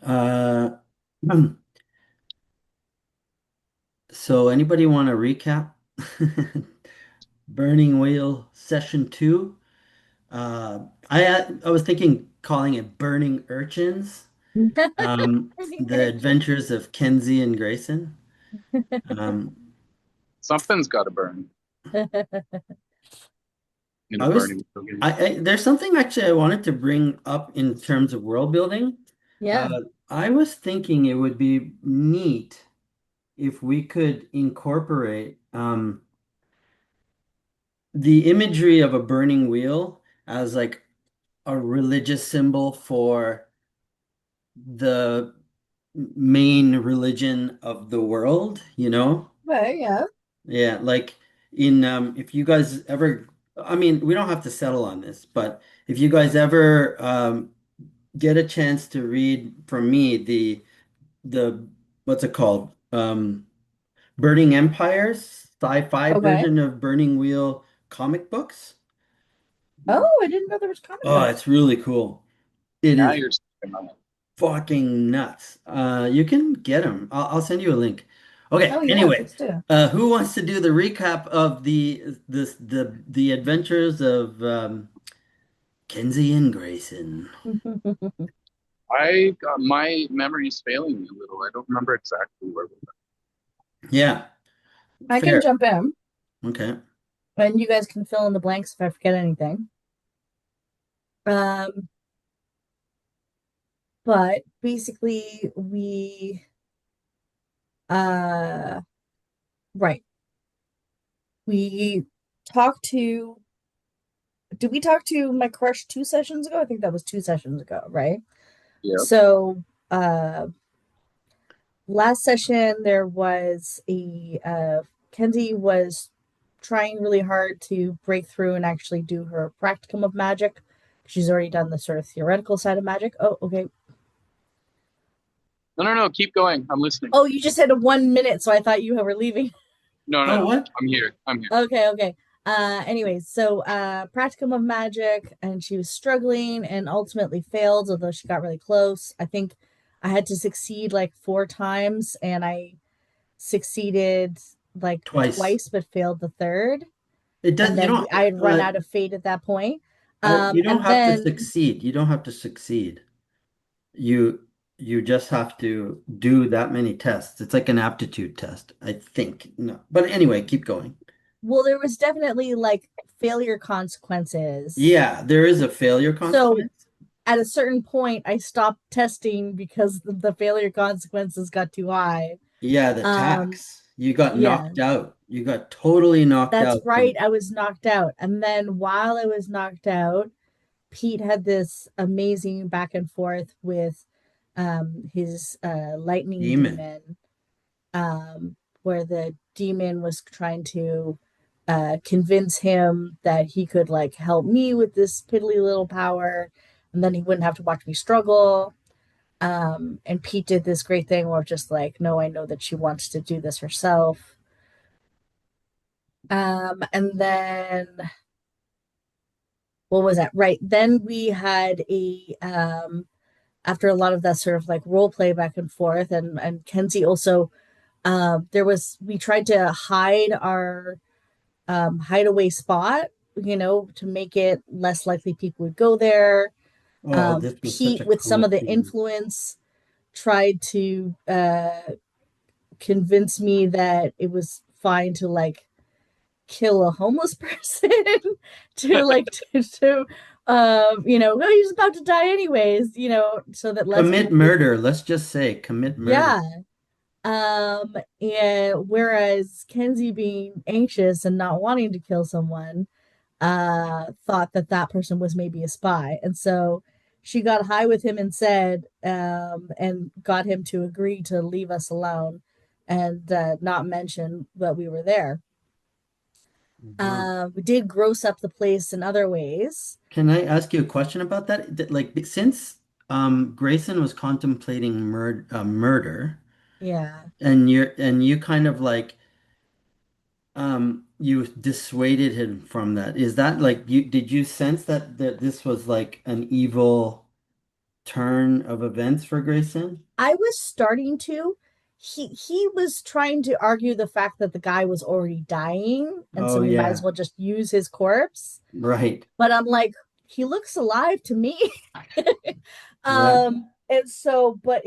Uh, so anybody want to recap? Burning Wheel Session 2. I was thinking calling it Burning Urchins. Pretty The urgent. Adventures of Kenzie and Grayson. Um, Something's got to burn in a I was burning building. there's something actually I wanted to bring up in terms of world building. Yeah. Uh, I was thinking it would be neat if we could incorporate the imagery of a burning wheel as like a religious symbol for the main religion of the world, you know? Well, yeah. Yeah, like in if you guys ever I mean, we don't have to settle on this, but if you guys ever get a chance to read from me the what's it called? Burning Empires, sci-fi Okay. version of Burning Wheel comic books. Oh, I didn't know there was comic Oh, books. it's really cool. It Now is you're speaking on it. fucking nuts. You can get them. I'll send you a link. Oh Okay, yeah, anyway, please do. who wants to do the recap of the adventures of Kenzie and Grayson? I got my memory's failing me a little. I don't remember exactly where we Yeah, I can fair. jump in, Okay. and you guys can fill in the blanks if I forget anything. Um, but basically, uh, right, we talked to. Did we talk to my crush 2 sessions ago? I think that was 2 sessions ago, right? Yep. So, last session there was a Kenzie was trying really hard to break through and actually do her practicum of magic. She's already done the sort of theoretical side of magic. Oh, okay. No, no, no. Keep going. I'm listening. Oh, you just said a 1 minute, so I thought you were leaving. No, no, Oh, no. what? I'm here. I'm here. Okay, okay. Anyways, so practicum of magic, and she was struggling and ultimately failed, although she got really close. I think I had to succeed like 4 times, and I succeeded like Twice. twice, but failed the third. It And does. You then don't. I had run out of fate at that point. You don't And have to then, succeed. You don't have to succeed. You you just have to do that many tests. It's like an aptitude test, I think. No. But anyway, keep going. well, there was definitely like failure consequences. Yeah, there is a failure So consequence. at a certain point, I stopped testing because the failure consequences got too high. Yeah, the Um, tax. You got yeah, knocked out. You got totally knocked that's out right. from. I was knocked out. And then while I was knocked out, Pete had this amazing back and forth with his lightning Demon. demon, where the demon was trying to convince him that he could like help me with this piddly little power, and then he wouldn't have to watch me struggle. And Pete did this great thing where just like, no, I know that she wants to do this herself. And then what was that? Right. Then we had a after a lot of that sort of like role play back and forth, and Kenzie also there was we tried to hide our hideaway spot, to make it less likely people would go there. Oh, this was such Pete, a with some cool of the scene. influence, tried to convince me that it was fine to like kill a homeless person to like oh, he's about to die anyways, so that less Commit people would. murder. Let's just say commit murder. Yeah. And whereas Kenzie being anxious and not wanting to kill someone, thought that that person was maybe a spy. And so she got high with him and said, and got him to agree to leave us alone and not mention that we were there. Mhm. We did gross up the place in other ways. Can I ask you a question about that? Like, since Grayson was contemplating murder, Yeah. and you kind of like you dissuaded him from that. Is that like you did you sense that this was like an evil turn of events for Grayson? I was starting to. He was trying to argue the fact that the guy was already dying, and so Oh we might as yeah, well just use his corpse. right. But I'm like, he looks alive to me. Yeah. And so, but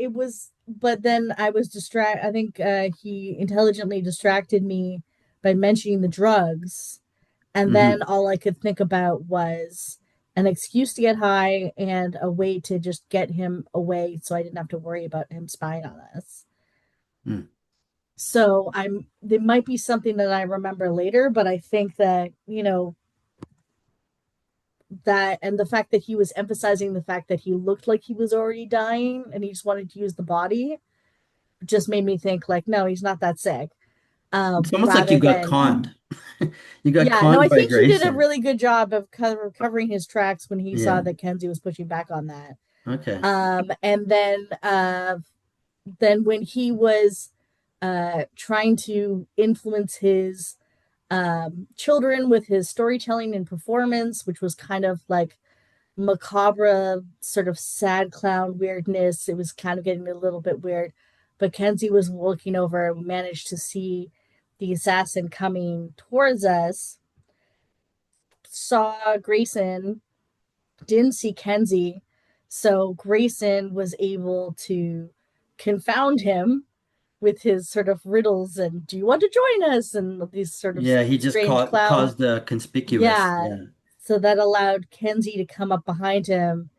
then I was distracted. I think he intelligently distracted me by mentioning the drugs. And then Hmm. all I could think about was an excuse to get high and a way to just get him away so I didn't have to worry about him spying on us. Mm. So there might be something that I remember later, but I think that, that and the fact that he was emphasizing the fact that he looked like he was already dying and he just wanted to use the body just made me think like, no, he's not that sick. It's almost like you Rather got than conned. You got Yeah, no, I conned by think he did a Grayson. really good job of covering his tracks when he saw Yeah. that Kenzie was pushing back on that. Okay. And then when he was trying to influence his children with his storytelling and performance, which was kind of like macabre, sort of sad clown weirdness. It was kind of getting a little bit weird. But Kenzie was looking over and managed to see the assassin coming towards us, saw Grayson, didn't see Kenzie. So Grayson was able to confound him with his sort of riddles and do you want to join us and these sort of Yeah, he just strange clown. caused conspicuous. Yeah. Yeah. So that allowed Kenzie to come up behind him,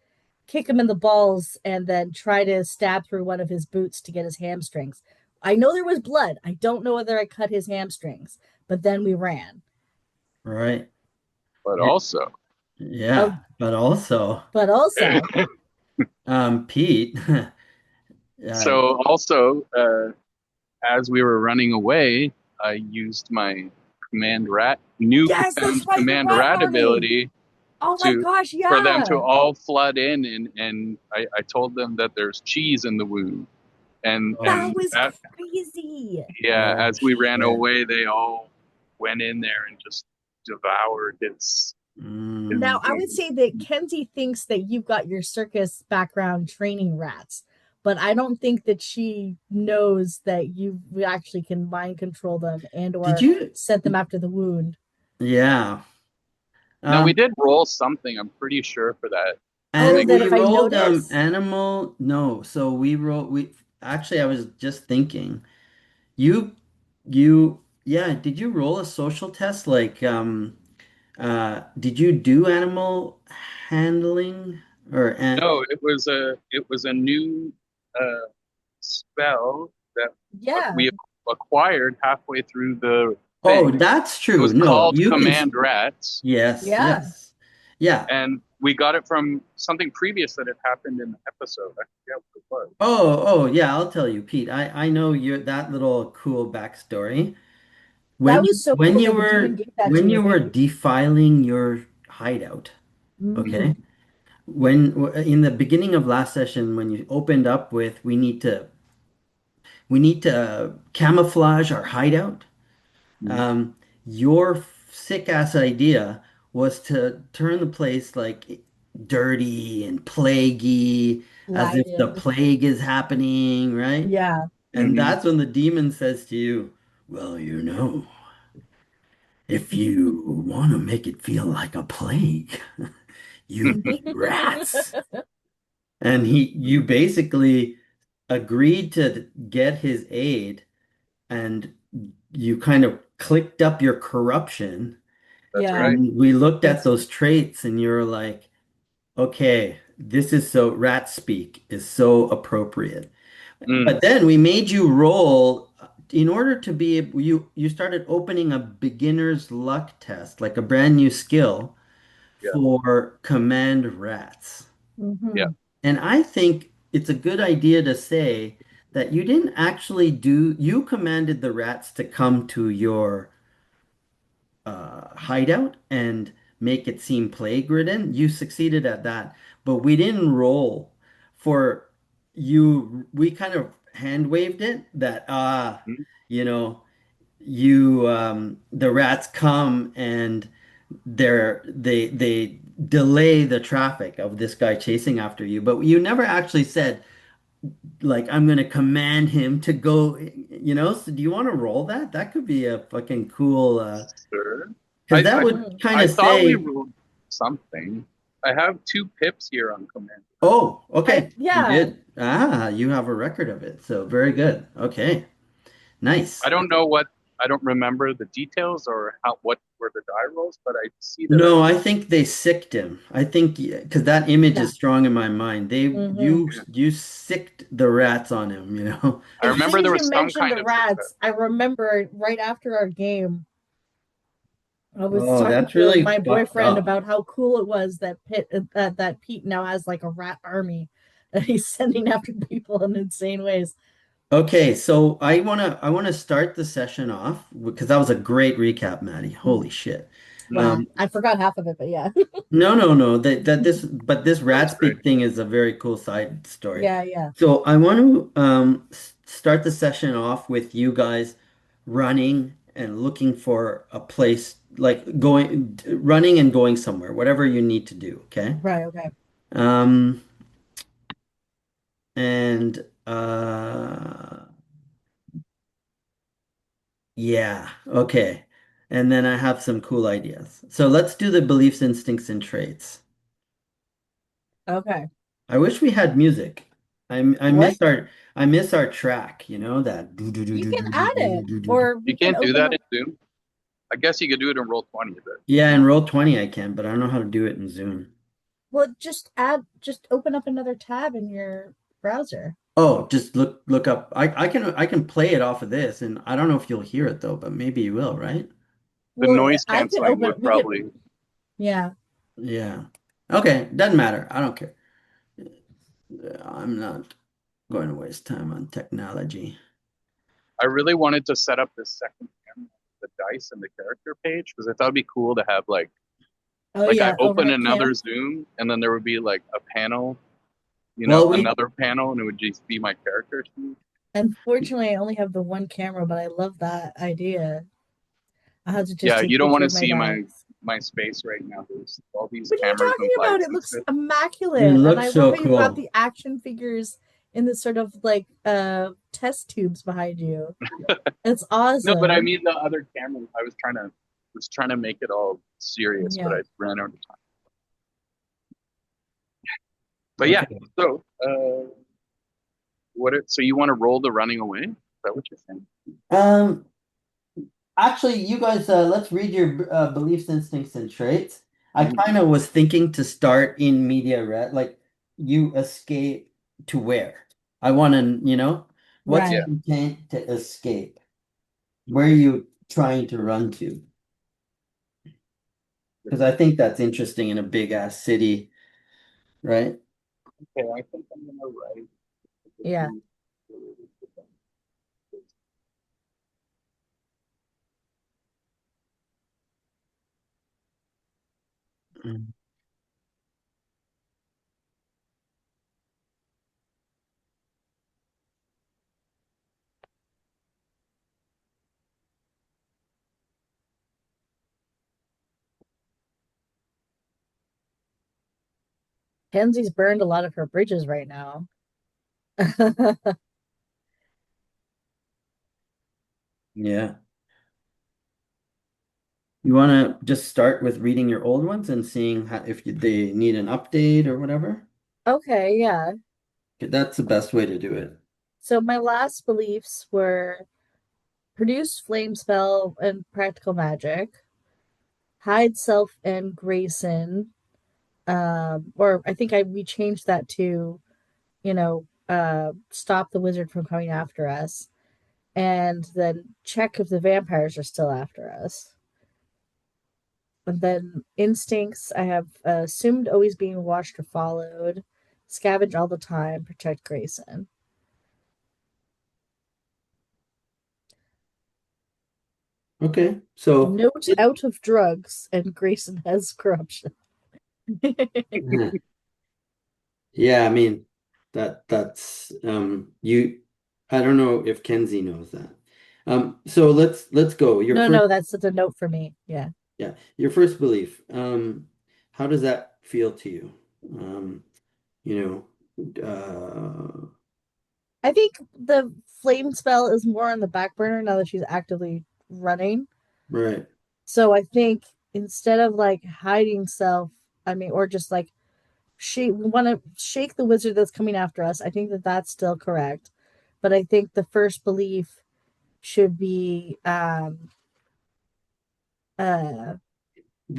kick him in the balls, and then try to stab through one of his boots to get his hamstrings. I know there was blood. I don't know whether I cut his hamstrings, but then we ran. Right. But Yeah. also, Oh, Yeah. But also, but also, Pete, uh, as we were running away, I used my new yes, that's right, the command rat rat army. ability Oh my to gosh, for them to yeah. all flood in, and I told them that there's cheese in the wound, and That oh, was that crazy. yeah, oh as we ran shit. away, they all went in there and just devoured his Now, Mm. I would food. say that Kenzie thinks that you've got your circus background training rats, but I don't think that she knows that you actually can mind control them and Did or you? set them after the wound. Yeah. Now we Um, did roll something, I'm pretty sure, for that to Oh, and make that we if I sure. rolled notice? animal. No, so we rolled we actually I was just thinking. You yeah, did you roll a social test like did you do animal handling or No, it was a new uh, spell that Yeah. we acquired halfway through the Oh, thing. that's It true. was No, called you can Command Rats, yes, Yeah. yes. Yeah. and we got it from something previous that had happened in the episode. I forget what it was. Oh, yeah, I'll tell you, Pete. I know your that little cool backstory. That was so When cool you that the demon were gave that to you. defiling your hideout, Mm-hmm. okay? When in the beginning of last session, when you opened up with we need to camouflage our hideout. Mhm. Um, your sick ass idea was to turn the place like dirty and plaguey, as if the Lighted. plague is happening, right? Yeah. And Mhm. that's when the demon says to you, well, if you want to make it feel like a plague, you eat rats. And you basically agreed to get his aid and you kind of clicked up your corruption. That's Yeah. right. And we looked at That's those traits and you're like, okay, this is so rat speak is so appropriate. Mm, But then we made you roll in order to be you started opening a beginner's luck test, like a brand new skill yeah, for command rats. yeah. mm-hmm. And I think it's a good idea to say that you didn't actually you commanded the rats to come to your hideout and make it seem plague-ridden. You succeeded at that, but we didn't roll for you. We kind of hand waved it that Mm, you know, you the rats come and they delay the traffic of this guy chasing after you, but you never actually said, like, I'm gonna command him to go, So do you want to roll that? That could be a fucking cool, Sure. because I, that I would Mm. kind I of thought we say, ruled something. I have 2 pips here on command. oh, I okay, you yeah. did. Ah, you have a record of it. So very good. Okay, I nice. don't know what I don't remember the details or how what were the die rolls, but I see that No, I think they sicked him. I think because that image Yeah. is strong in my mind. Hmm. You sicked the rats on him. I As remember soon there as was you some mentioned kind the of success. rats, I remember right after our game, I was Oh, talking that's to really my fucked boyfriend up. about how cool it was that that Pete now has like a rat army that he's sending after people in insane ways. Okay, so I wanna start the session off because that was a great recap, Maddie. Holy shit. Wow, Um, I forgot half of it, but yeah, no. This That rat was great. speak thing is a very cool side story. yeah. So I want to start the session off with you guys running and looking for a place, like running and going somewhere, whatever you need to do. Okay. Right, okay, Um, and yeah, okay. And then I have some cool ideas. So let's do the beliefs, instincts, and traits. okay. I wish we had music. I What miss our track, that do do do you do can do do add do it, do do do. or we You can can't do open that up. in Zoom. I guess you could do it in Roll 20, but Yeah, in Roll 20 I can, but I don't know how to do it in Zoom. Well, just open up another tab in your browser. Oh, just look up. I can play it off of this, and I don't know if you'll hear it though, but maybe you will, right? the Well, noise I can canceling open. would We can. probably. Yeah. Yeah. Okay, doesn't matter. I don't care. I'm not going to waste time on technology. I really wanted to set up this second camera, the dice and the character page, because I thought it'd be cool to have Oh like I yeah, open overhead another cam. Zoom and then there would be like a panel, Well, another panel, and it would just be my character sheet. Unfortunately, I only have the one camera, but I love that idea. I have to just Yeah, take you don't want pictures to of my see dice. my space right now. There's all these What are you cameras and talking about? lights It and looks stuff. it immaculate, and looks I love so how you've got cool. the action figures in this sort of like test tubes behind you. It's No, but I awesome. mean the other cameras. I was trying to make it all serious, but Yeah. I ran out of time. But yeah, Okay. so so you want to roll the running away? Is that what you're saying? Um, Actually, you guys, let's read your beliefs, instincts, and traits. I Mhm. kind of was thinking to start in media red, like you escape to where? I want to, what's Yeah. Right. your intent to escape? Where are you trying to run to? Because I think that's interesting in a big ass city, right? Okay, I think I'm gonna write. Yeah. Mm. Kenzie's burned a lot of her bridges right now. Yeah. You want to just start with reading your old ones and seeing if they need an update or whatever? Okay, yeah. That's the best way to do it. So my last beliefs were produce flame spell and practical magic, hide self and Grayson. Or I think we changed that to, stop the wizard from coming after us, and then check if the vampires are still after us. And then instincts, I have assumed always being watched or followed, scavenge all the time, protect Grayson. Okay. So Note out of drugs, and Grayson has corruption. yeah, I mean that's you I don't know if Kenzie knows that. So let's go. Your No, first no, that's a note for me. Yeah. Yeah, your first belief. how does that feel to you? Um, you know, I think the flame spell is more on the back burner now that she's actively running. right. So I think instead of like hiding self, I mean, or just like we want to shake the wizard that's coming after us. I think that that's still correct, but I think the first belief should be uh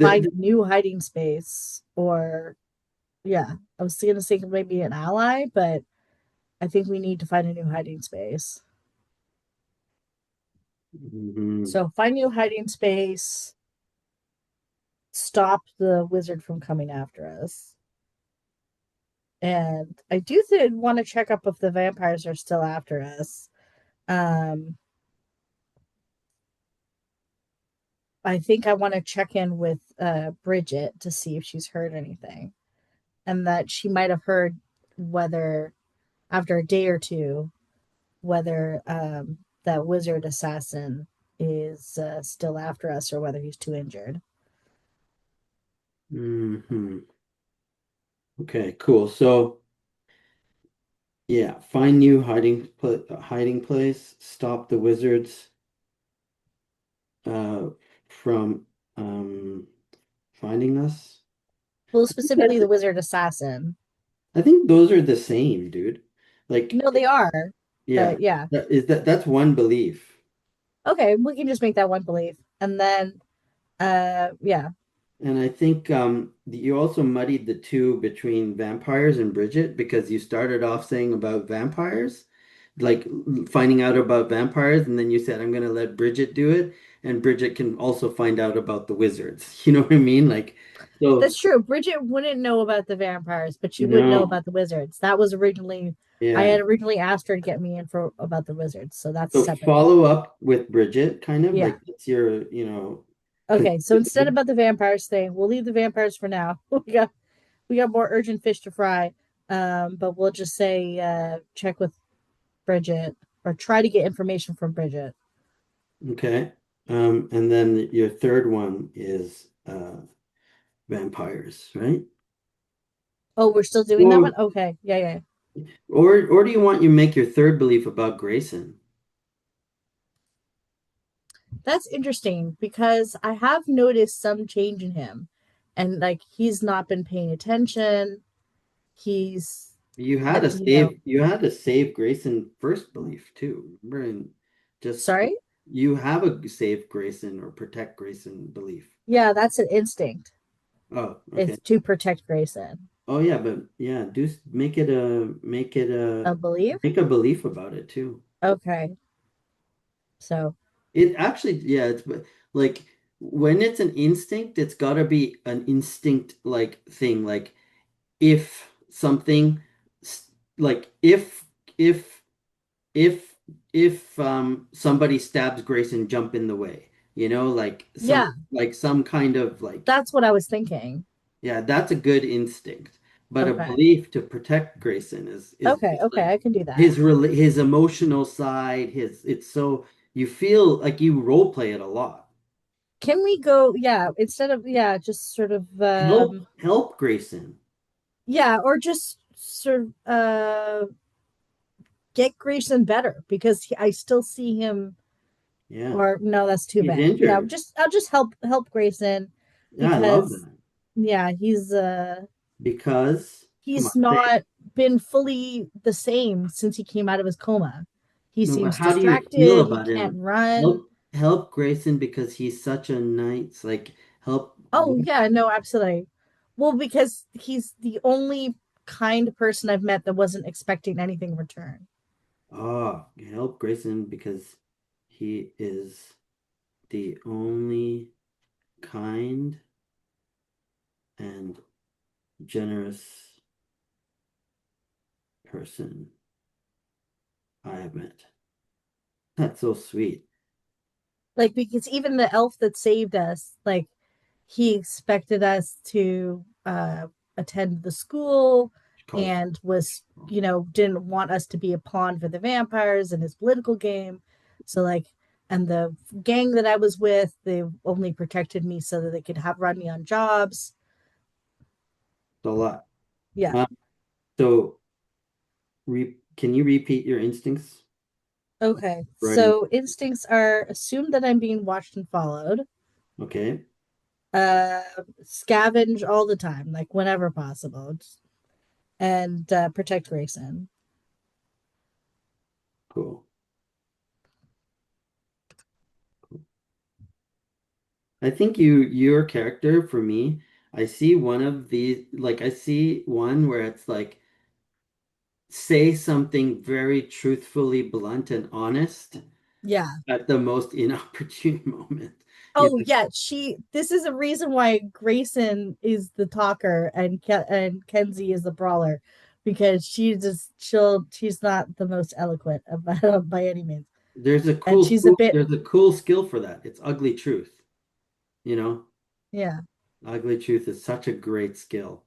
find The, a new hiding space, or yeah, I was gonna say maybe an ally, but I think we need to find a new hiding space. mhm. So find new hiding space, stop the wizard from coming after us. And I do want to check up if the vampires are still after us. Um, I think I want to check in with Bridget to see if she's heard anything, and that she might have heard whether after a day or two whether that wizard assassin is still after us or whether he's too injured. Mhm. Okay, cool. So yeah, find new hiding place, stop the wizards uh from um finding us. Well, I think specifically that's the wizard assassin. I think those are the same, dude. No, Like they are, yeah, but yeah. that's one belief. Okay, we can just make that one belief, and then yeah. And I think you also muddied the two between vampires and Bridget because you started off saying about vampires, like finding out about vampires, and then you said, I'm going to let Bridget do it, and Bridget can also find out about the wizards. You know what I mean? Like, so, That's true. Bridget wouldn't know about the vampires, but she would know no, about the wizards. That was originally I yeah. had originally asked her to get me in for about the wizards, so that's So separate. follow up with Bridget, kind of Yeah. like it's your, because Okay, so instead about the vampires thing, we'll leave the vampires for now. We got more urgent fish to fry. But we'll just say check with Bridget or try to get information from Bridget. okay. And then your third one is vampires, right? Oh, we're still doing that one? Or Okay. Yeah, yeah. or do you want you make your third belief about Grayson? That's interesting because I have noticed some change in him. And like he's not been paying attention. He's you know, You had to save Grayson first belief too. Remember, and just sorry? you have a save Grayson or protect Grayson belief. Yeah, that's an instinct. Oh, okay. It's to protect Grayson. Oh yeah, but yeah, I believe. make a belief about it too. Okay. So, It actually, yeah, like when it's an instinct, it's got to be an instinct like thing. Like if something, like if if somebody stabs Grayson, jump in the way, yeah, like some kind of like that's what I was thinking. yeah, that's a good instinct. But a Okay. belief to protect Grayson is Okay, just okay, like I can do that. his emotional side, his it's so you feel like you role play it a lot. Can we go, yeah, instead of, yeah, just sort of, Help Grayson. yeah, or just sort of, get Grayson better because I still see him, Yeah. or no, that's too He's bad. Yeah, injured. I'll just help Grayson Yeah, I love because, that. yeah, Because come on, he's say it. not been fully the same since he came out of his coma. He No, but seems how do you feel distracted. He about can't him? run. Help Grayson because he's such a nice like help. Oh yeah, no, absolutely. Well, because he's the only kind person I've met that wasn't expecting anything in return. Oh, help Grayson because he is the only kind and generous person I have met. That's so sweet. Like because even the elf that saved us, like he expected us to attend the school She calls and was, didn't want us to be a pawn for the vampires in his political game. So like, and the gang that I was with, they only protected me so that they could have run me on jobs. It's a lot. Yeah. Um, so can you repeat your instincts? Okay. Writing. So instincts are assume that I'm being watched and followed. Okay, Uh, Scavenge all the time, like whenever possible, and protect Grayson. cool. I think your character for me, I see one of these, like I see one where it's like say something very truthfully blunt and honest Yeah. at the most inopportune moment. You Oh know, yeah, she. This is a reason why Grayson is the talker and Kenzie is the brawler, because she's not the most eloquent about by any means, and she's a bit there's a cool skill for that. It's ugly truth, you know? yeah. Ugly truth is such a great skill.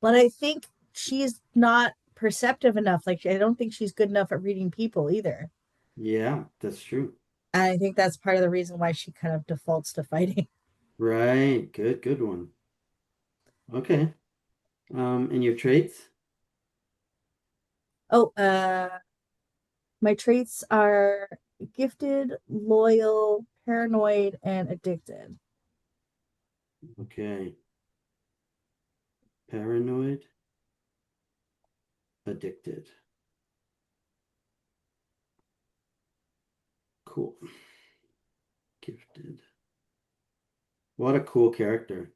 But I think she's not perceptive enough. Like I don't think she's good enough at reading people either. Yeah, that's true. And I think that's part of the reason why she kind of defaults to fighting. Right. Good one. Okay. And your traits? Oh, my traits are gifted, loyal, paranoid, and addicted. Okay. Paranoid, addicted. Cool. Gifted. What a cool character.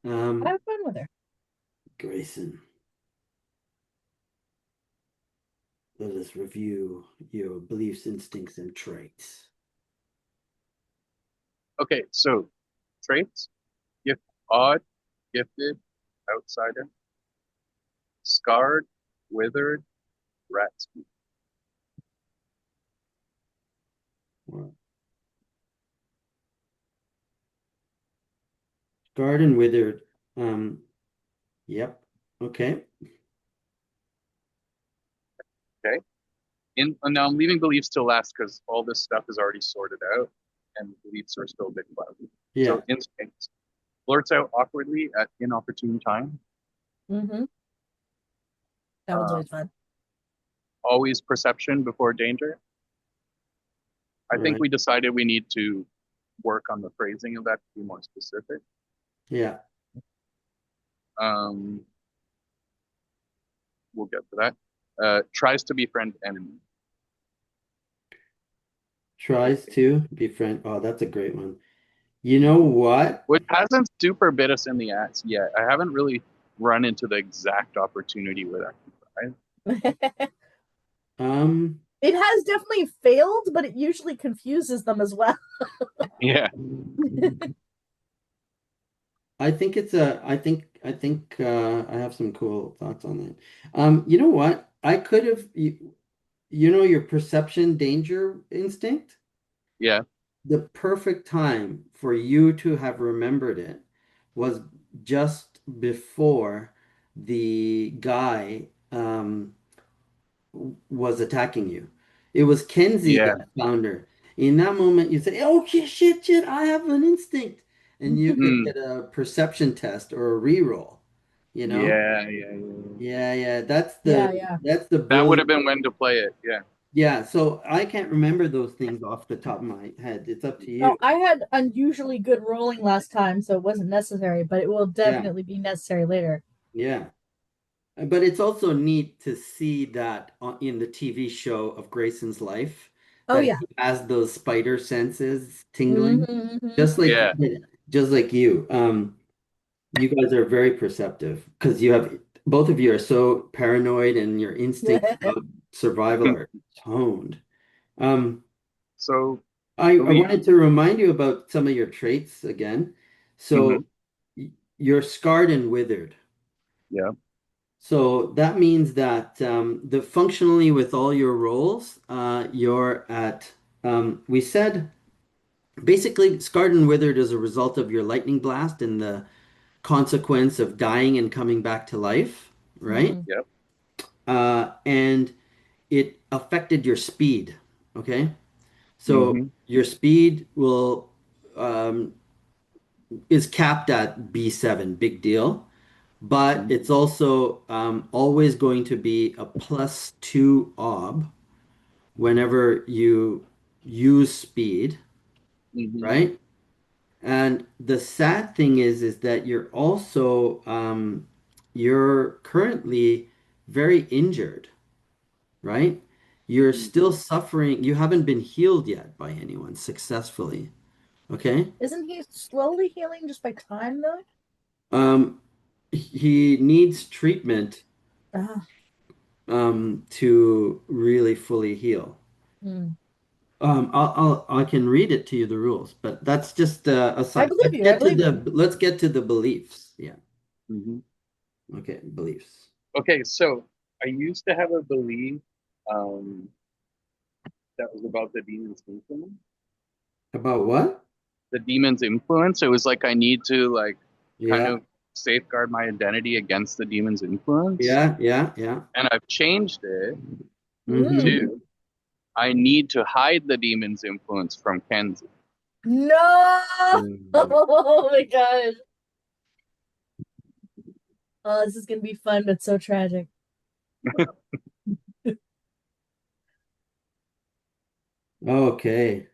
I Um, have fun with her. Grayson, let us review your beliefs, instincts, and traits. Okay, so traits: gift, odd, gifted, outsider, scarred, withered, rat. Well, scarred and withered. Um, yep. Okay. Okay. And now I'm leaving beliefs till last because all this stuff is already sorted out, and beliefs are still a bit cloudy. So Yeah. instincts: blurts out awkwardly at inopportune time. Mm-hmm. That one's Uh, always fun. always perception before danger. I All think right. we decided we need to work on the phrasing of that to be more specific. Yeah. Um, we'll get to that. Tries to befriend enemy, Tries to befriend. Oh, that's a great one. You know what? which hasn't super bit us in the ass yet. I haven't really run into the exact opportunity where that could Um, It has definitely failed, but it usually confuses them as well. yeah. I have some cool thoughts on that. You know what? I could have you know your perception danger instinct? Yeah. The perfect time for you to have remembered it was just before the guy was attacking you. It was Kenzie Yeah. that found her. In that moment, you say, "Oh shit! I have an instinct," and you could Mm. get a perception test or a reroll. You know? Yeah. Yeah. Yeah, yeah. That's the That would brilliant. have been when to play it. Yeah. Yeah. So I can't remember those things off the top of my head. It's up to Oh, you. I had unusually good rolling last time, so it wasn't necessary, but it will Yeah. definitely be necessary later. Yeah. But it's also neat to see that in the TV show of Grayson's life, Oh that yeah. he has those spider senses tingling, Mm-hmm, hmm just like Yeah. just like you. You guys are very perceptive because you have both of you are so paranoid and your instincts about survival are toned. Um, So I belief. wanted to remind you about some of your traits again. Hmm. So you're scarred and withered. Yeah. So that means that the functionally with all your roles, you're at, we said basically scarred and withered as a result of your lightning blast and the consequence of dying and coming back to life, right? hmm Yep. And it affected your speed, okay? So Hmm. your speed will um, is capped at B7, big deal. but it's Mm-hmm. also always going to be a +2 ob whenever you use speed, Mm-hmm. right? And the sad thing is that you're also you're currently very injured, right? You're still Mm-hmm. suffering. You haven't been healed yet by anyone successfully. Okay? Isn't he slowly healing just by time, though? Um, he needs treatment Ah, to really fully heal. hmm. I can read it to you the rules, but that's just I aside. believe you. I believe you. Let's get to the beliefs. Yeah. Mm-hmm. Okay, beliefs. Okay, so I used to have a belief um, that was about the demon's influence. About what? The demon's influence. It was like I need to like kind Yeah. of safeguard my identity against the demon's influence. Yeah, yeah, yeah. And I've changed it Mm-hmm. Mm. to I need to hide the demon's influence from Kenzie. No! Mm. Oh my gosh. Oh, this is gonna be fun, but so tragic. Okay,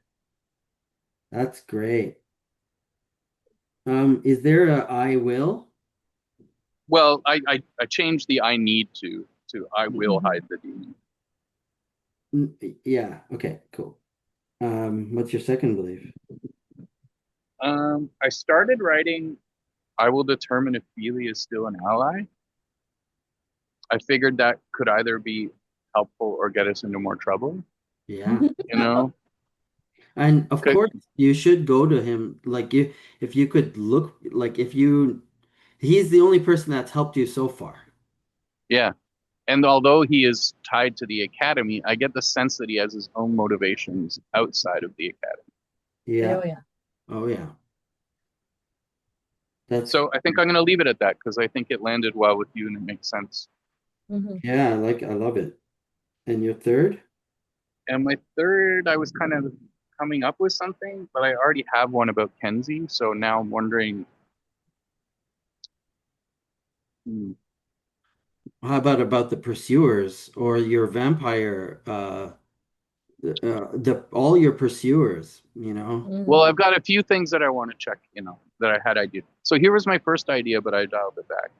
that's great. Is there a I will? Well, I changed the I need to I will Mhm. hide the demon. Yeah, okay, cool. What's your second belief? I started writing I will determine if Feely is still an ally. I figured that could either be helpful or get us into more trouble, Yeah. you know? And of 'Cause- course, you should go to him. Like you, if you could look, like if you, he's the only person that's helped you so far. yeah. And although he is tied to the academy, I get the sense that he has his own motivations outside of the academy. Yeah. Oh yeah. Oh yeah. That's So I think I'm going to leave it at that because I think it landed well with you and it makes sense. Hmm. yeah, I love it. And your third? And my third, I was kind of coming up with something, but I already have one about Kenzie. So now I'm wondering, hmm, How about the pursuers or your vampire the all your pursuers, you know? well, Hmm. I've got a few things that I want to check, that I had ideas. So here was my first idea, but I dialed it back.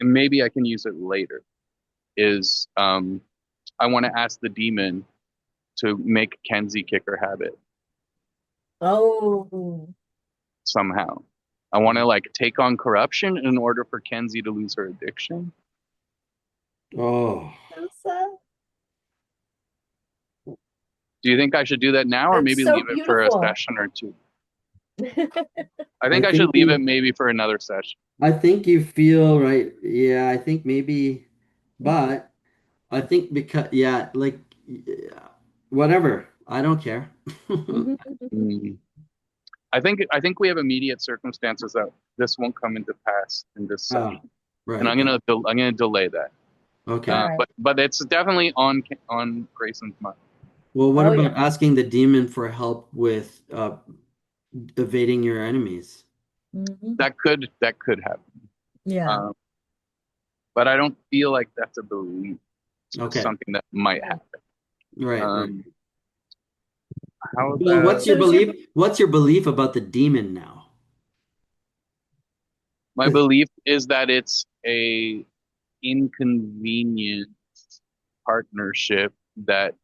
And maybe I can use it later. Is I want to ask the demon to make Kenzie kick her habit Oh. somehow. I want to like take on corruption in order for Kenzie to lose her addiction. Oh, So sad. Do you think I should do that now or It's maybe so leave it for a beautiful. session or two? I I think I think should leave it you maybe for another session. I think you feel right. Yeah, I think maybe, but I think because yeah, like yeah, whatever. I don't care. Mm. I think we have immediate circumstances that this won't come into pass in this Oh, session, and right. I'm gonna delay that. All Okay. right. But it's definitely on Grayson's mind. Well, what Oh about yeah. asking the demon for help with evading your enemies? Hmm. That could happen. Yeah. Um, but I don't feel like that's a belief. It's just Okay. something that might Yeah. happen. Right, right. Um, how Well, about So is your what's your belief about the demon now? my 'Cause belief is that it's a inconvenient partnership that,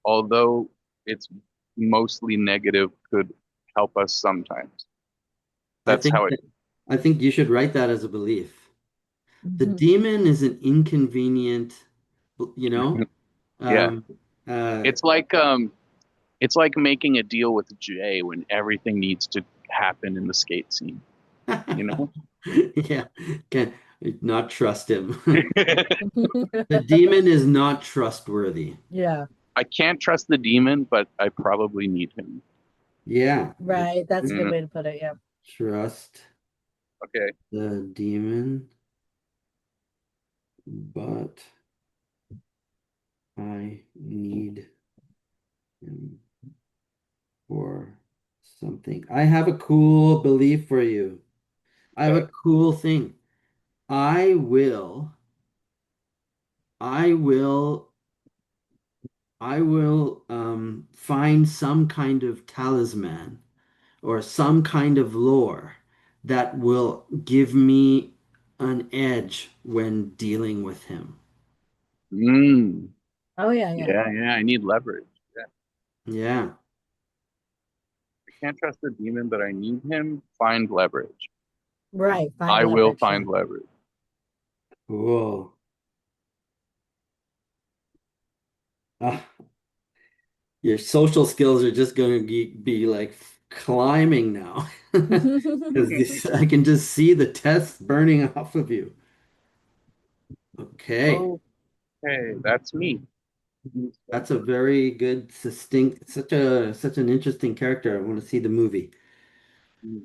although it's mostly negative, could help us sometimes. I That's think how it. that, I think you should write that as a belief. The Mhm. demon is an inconvenient, you know, Yeah, um, uh, it's like making a deal with Jay when everything needs to happen in the skate scene. You know, yeah, can not trust him. The demon is not trustworthy. Yeah. I can't trust the demon, but I probably need him. Yeah, Right. That's a good Mm, way to put it. Yeah. trust okay. the demon, but I need him for something. I have a cool belief for you. I have a cool thing. I will, I will, I will find some kind of talisman or some kind of lore that will give me an edge when dealing with him. Mm. Oh yeah, yeah. Yeah, yeah. I need leverage. Yeah. Yeah, I can't trust the demon, but I need him. Find leverage. Right. Find I will leverage. find Yeah. leverage. cool. Ah, your social skills are just going to be like climbing now. Because I can just see the tests burning off of you. Okay. Okay, that's me. That's a very good, succinct, such an interesting character. I want to see the movie.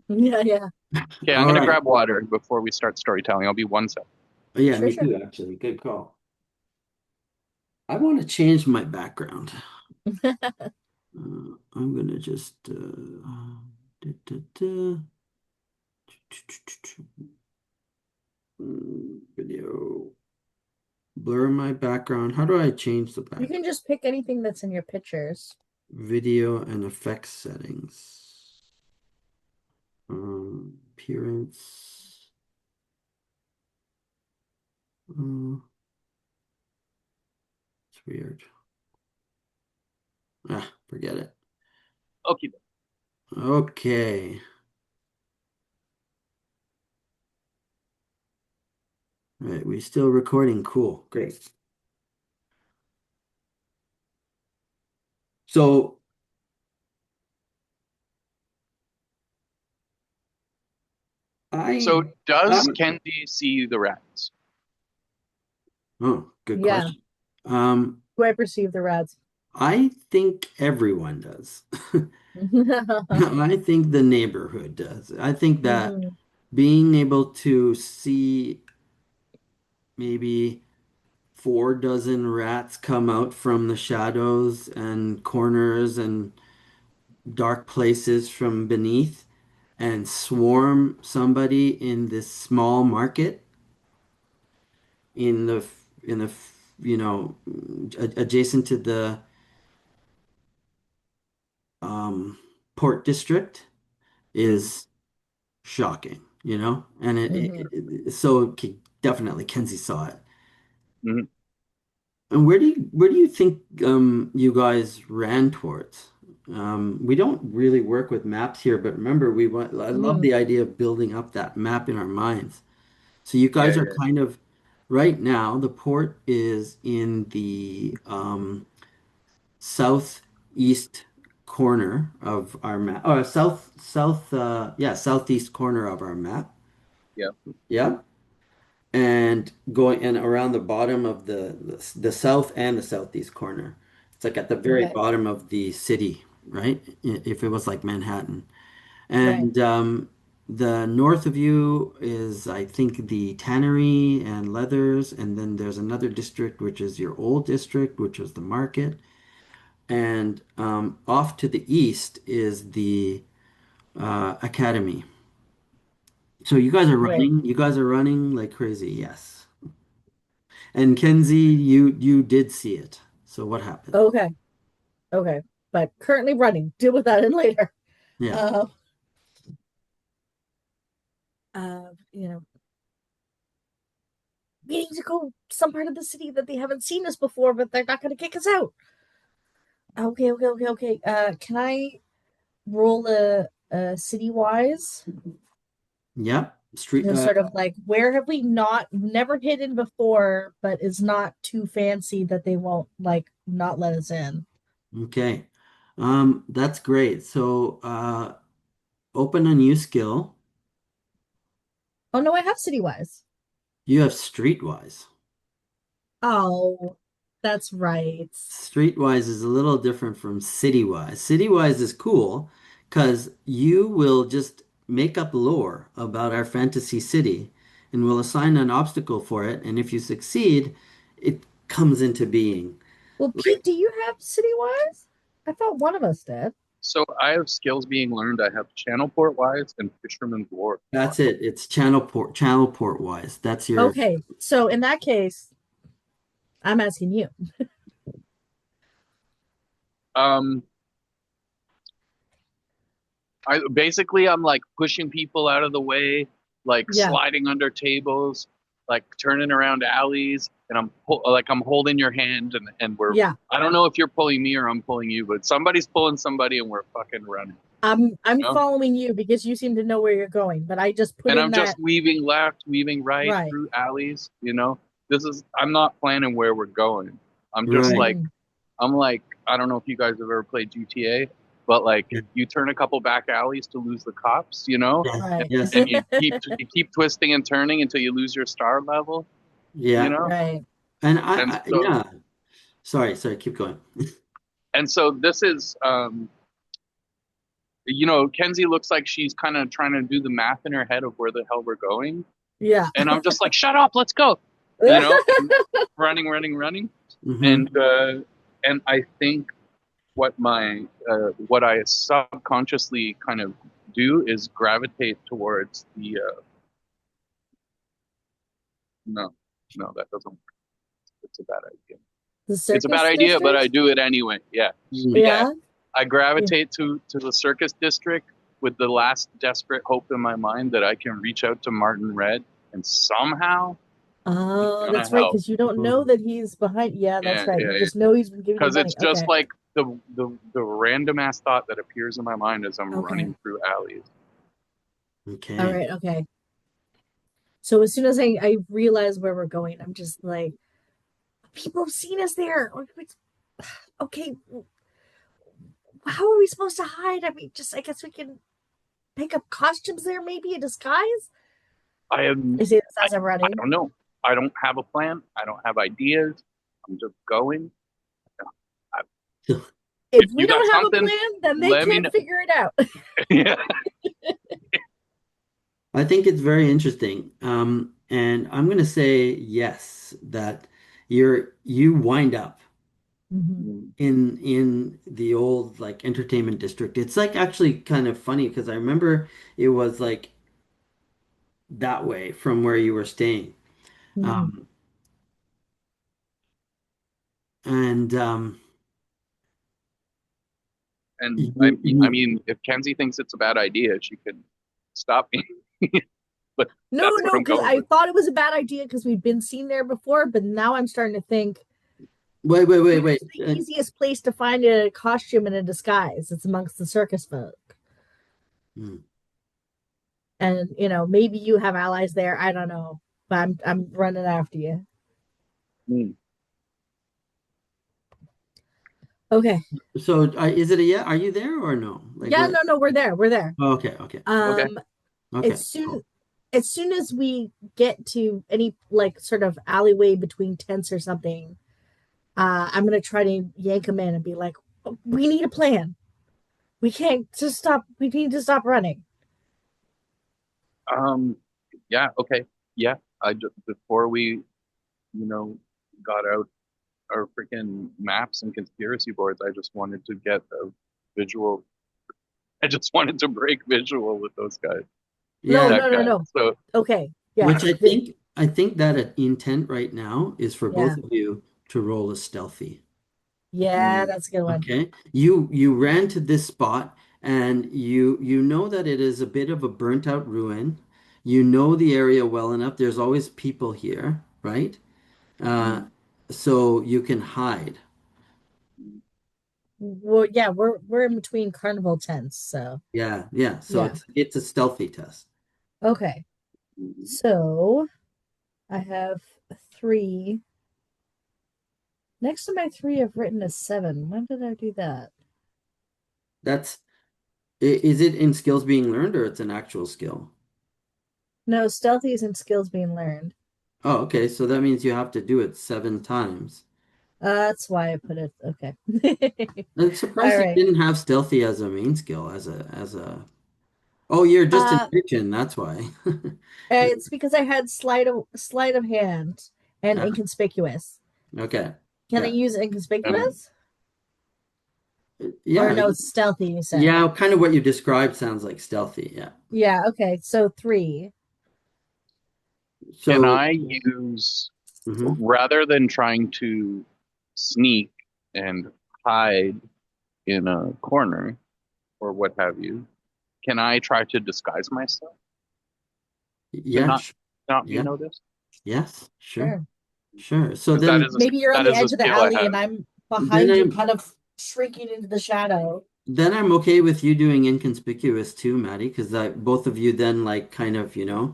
Yeah, yeah. Okay, I'm All gonna right. grab water before we start storytelling. I'll be 1 sec. Oh, yeah, Sure, me sure. too, actually. Good call. I want to change my background. I'm gonna just video blur my background. How do I change the You back? can just pick anything that's in your pictures. Video and effects settings. Appearance. It's weird. Ah, forget it. Okay. Okay. All right, we still recording. Cool. Great. So So I does I'm Kenzie see the rats? oh, good Yeah. question. Um, Do I perceive the rats? I think everyone does. I think the neighborhood does. I think that Hmm. being able to see maybe 4 dozen rats come out from the shadows and corners and dark places from beneath and swarm somebody in this small market in the you know adjacent to the um, port district Mm-hmm. is shocking, you know, and Hmm. so definitely Kenzie saw it. Mm-hmm. And where do you think you guys ran towards? We don't really work with maps here, but remember we want I love Hmm. the idea of building up that map in our minds. So you Yeah, guys are yeah, kind of right now, the port is in the southeast corner of our map, or southeast corner of our map. yeah. Yeah. And going and around the bottom of the south and the southeast corner. It's like at the very Okay. bottom of the city, right? If it was like Manhattan. Right. And the north of you is, I think, the tannery and leathers, and then there's another district which is your old district, which was the market. And off to the east is the academy. So you guys are Right. running. You guys are running like crazy. Yes. And Kenzie, you did see it. So what happened? Okay. Okay. But currently running. Deal with that in later. Yeah. Uh, you know, we need to go some part of the city that they haven't seen us before, but they're not going to kick us out. Okay, okay, okay, okay. Can I roll a city wise? Yep. Street. Sort of like where have we not never hidden before, but is not too fancy that they won't like not let us in. Okay. That's great. So open a new skill. Oh no, I have city wise. You have streetwise. Oh, that's right. Streetwise is a little different from citywise. Citywise is cool because you will just make up lore about our fantasy city and we'll assign an obstacle for it. And if you succeed, it comes into being. Well, Like, Pete, do you have city wise? I thought one of us did. So I have skills being learned. I have channel port wise and fisherman's wharf. That's it. It's channel port wise. That's your. Okay, so in that case, I'm asking you. Um, I'm like pushing people out of the way, like Yeah, sliding under tables, like turning around alleys, and I'm holding your hand, and we're yeah. I don't know if you're pulling me or I'm pulling you, but somebody's pulling somebody, and we're fucking running, I'm you know? following you because you seem to know where you're going, but I just put And in I'm just that weaving left, weaving right right. through alleys, you know. I'm not planning where we're going. I'm just Right. like Hmm. I'm like, I don't know if you guys have ever played GTA, but like Yeah. you turn a couple back alleys to lose the cops, you know, Yes. Right. and Yes. you keep twisting and turning until you lose your star level, you Yeah. know. Right. And And so yeah. Sorry. Keep going. and so this is Kenzie looks like she's kind of trying to do the math in her head of where the hell we're going, Yeah. and I'm just like, shut up, let's go, and running, running, running, Hmm. and uh, and I think what I subconsciously kind of do is gravitate towards the no, no, that doesn't work. It's a bad idea. The It's a bad circus idea, but I district? do it anyway. Yeah, but yeah, Yeah. I Yeah. gravitate to the circus district with the last desperate hope in my mind that I can reach out to Martin Red and somehow he's Oh, gonna that's right, help. because you don't know that he's behind. Yeah, that's Yeah, right. yeah, You yeah. just know he's been giving you Because it's money. just Okay. like the random ass thought that appears in my mind as I'm Okay. running through alleys. All Okay. right. Okay. So as soon as I realize where we're going, I'm just like, people have seen us there. Okay, how are we supposed to hide? I mean, just I guess we can pick up costumes there, maybe a disguise. I am I say this I, as I'm I running. don't know. I don't have a plan. I don't have ideas. I'm just going. I, If if we you got don't have a something, plan, then they let me can't know. figure it out. Yeah. I think it's very interesting. And I'm gonna say yes, that you wind up Mhm. in the old like entertainment district. It's like actually kind of funny because I remember it was like that way from where you were staying. Mhm. Um, and And you, I you mean, if Kenzie thinks it's a bad idea, she could stop me. But No, that's what no, I'm because going I with. thought it was a bad idea because we'd been seen there before, but now I'm starting to think wait. where's the easiest place to find a costume and a disguise? It's amongst the circus folk. Hmm. And maybe you have allies there. I don't know. But I'm running after you. Hmm. Okay. So is it a yeah? Are you there or no? Like Yeah, where? no, no, we're there. We're there. Oh, okay. Okay. Um Okay. as soon Cool. as soon as we get to any like sort of alleyway between tents or something, I'm gonna try to yank him in and be like, "Oh, we need a plan. We can't just stop. We need to stop running." Um. Yeah. Okay. Yeah. I just before we you know got out our freaking maps and conspiracy boards, I just wanted to get a visual. I just wanted to break visual with those guys. No, Yeah, That no, no, guy. no. So Okay. Yeah. which I think that intent right now is for Yeah. both of you to roll a stealthy. Yeah, mm, that's a good one. Okay. You ran to this spot and you know that it is a bit of a burnt out ruin. You know the area well enough. There's always people here, right? Uh, mm, so you can hide. mm, Well, yeah, we're in between carnival tents, so Yeah. So yeah. it's a stealthy test. Okay. mm. So I have three. Next to my three, I've written a seven. When did I do that? That's is it in skills being learned or it's an actual skill? No, stealthy isn't skills being learned. Oh, okay. So that means you have to do it 7 times. That's why I put it. Okay. I'm All surprised you right. didn't have stealthy as a main skill, as a. Oh, you're just an Uh, urchin, that's why. it's because I had sleight of hand and Ah, inconspicuous. okay. Can I Yeah. use And inconspicuous? Or Yeah, no, stealthy, you said. yeah, kind of what you described sounds like stealthy. Yeah. Yeah, okay. So three. Can So, I use, mhm. rather than trying to sneak and hide in a corner or what have you, can I try to disguise myself to Yeah, not not be yeah, noticed? yes, sure, Sure. sure. So Because then, Maybe you're on that the is a edge of the skill I alley and have. I'm then behind you, I'm kind of shrinking into the shadow. then I'm okay with you doing inconspicuous too, Maddie, because both of you then like kind of, yeah.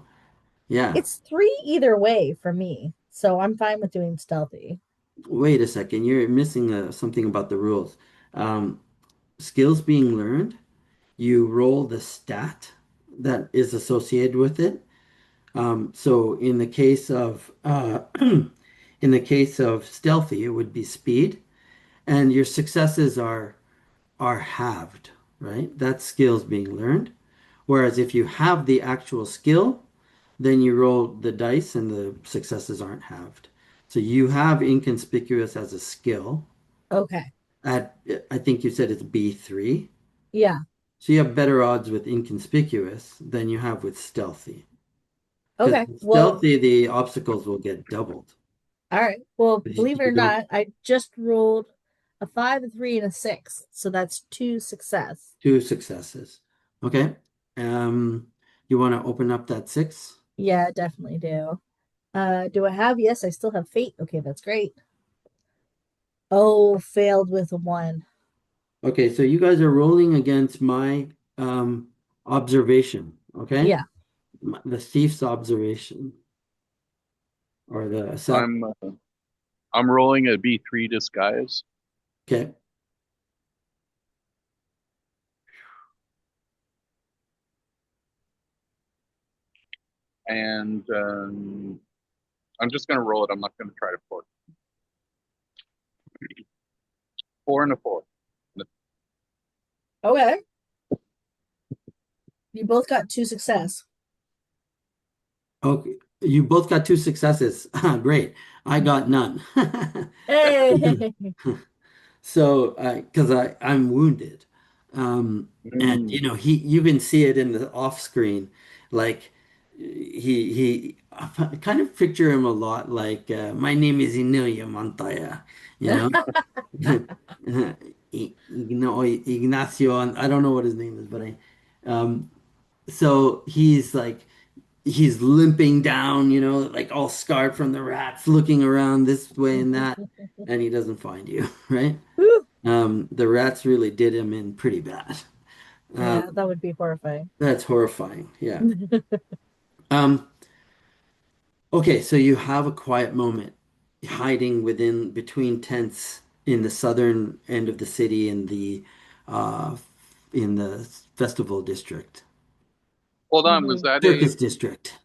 It's three either way for me. So I'm fine with doing stealthy. Wait a second, you're missing something about the rules. Um, Skills being learned, you roll the stat that is associated with it. So in the case of stealthy, it would be speed, and your successes are halved, right? That's skills being learned. Whereas if you have the actual skill, then you roll the dice and the successes aren't halved. So you have inconspicuous as a skill Okay. at, I think you said it's B3. Yeah. So you have better odds with inconspicuous than you have with stealthy. Because Okay. with Well, stealthy, the obstacles will get doubled. all right. Well, believe it You or don't, not, I just rolled a five, a three, and a six. So that's two success. two successes. Okay. You want to open up that six? Yeah, definitely do. Do I have? Yes, I still have fate. Okay, that's great. Oh, failed with a one. Okay, so you guys are rolling against my observation, okay? Yeah. The thief's observation or the assassin. I'm I'm rolling a B3 disguise, Okay. and I'm just gonna roll it. I'm not gonna try to force. 4 and a 4. Okay. You both got two success. Okay. You both got two successes. Great. I got none. Hey. So, because I'm wounded, and Mm. you can see it in the off screen, like I kind of picture him a lot like my name is Emilia Montoya, you know, Ignacio, and I don't know what his name is, but um, so he's limping down, like all scarred from the rats, looking around this way and that, and he doesn't find you, right? Whew. The rats really did him in pretty bad. Um, Yeah, that would be horrifying. that's horrifying. Yeah. Um, okay, so you have a quiet moment hiding within between tents in the southern end of the city uh in the festival district, Hold on, was Mhm. that a circus district,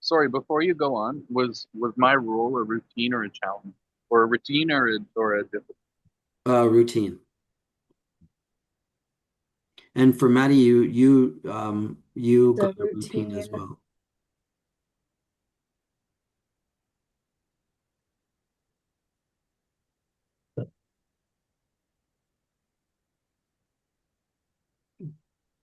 sorry? Before you go on, was my role a routine or a challenge, or a routine or a difficult? routine. And for Maddie, you got The a routine as routine. well.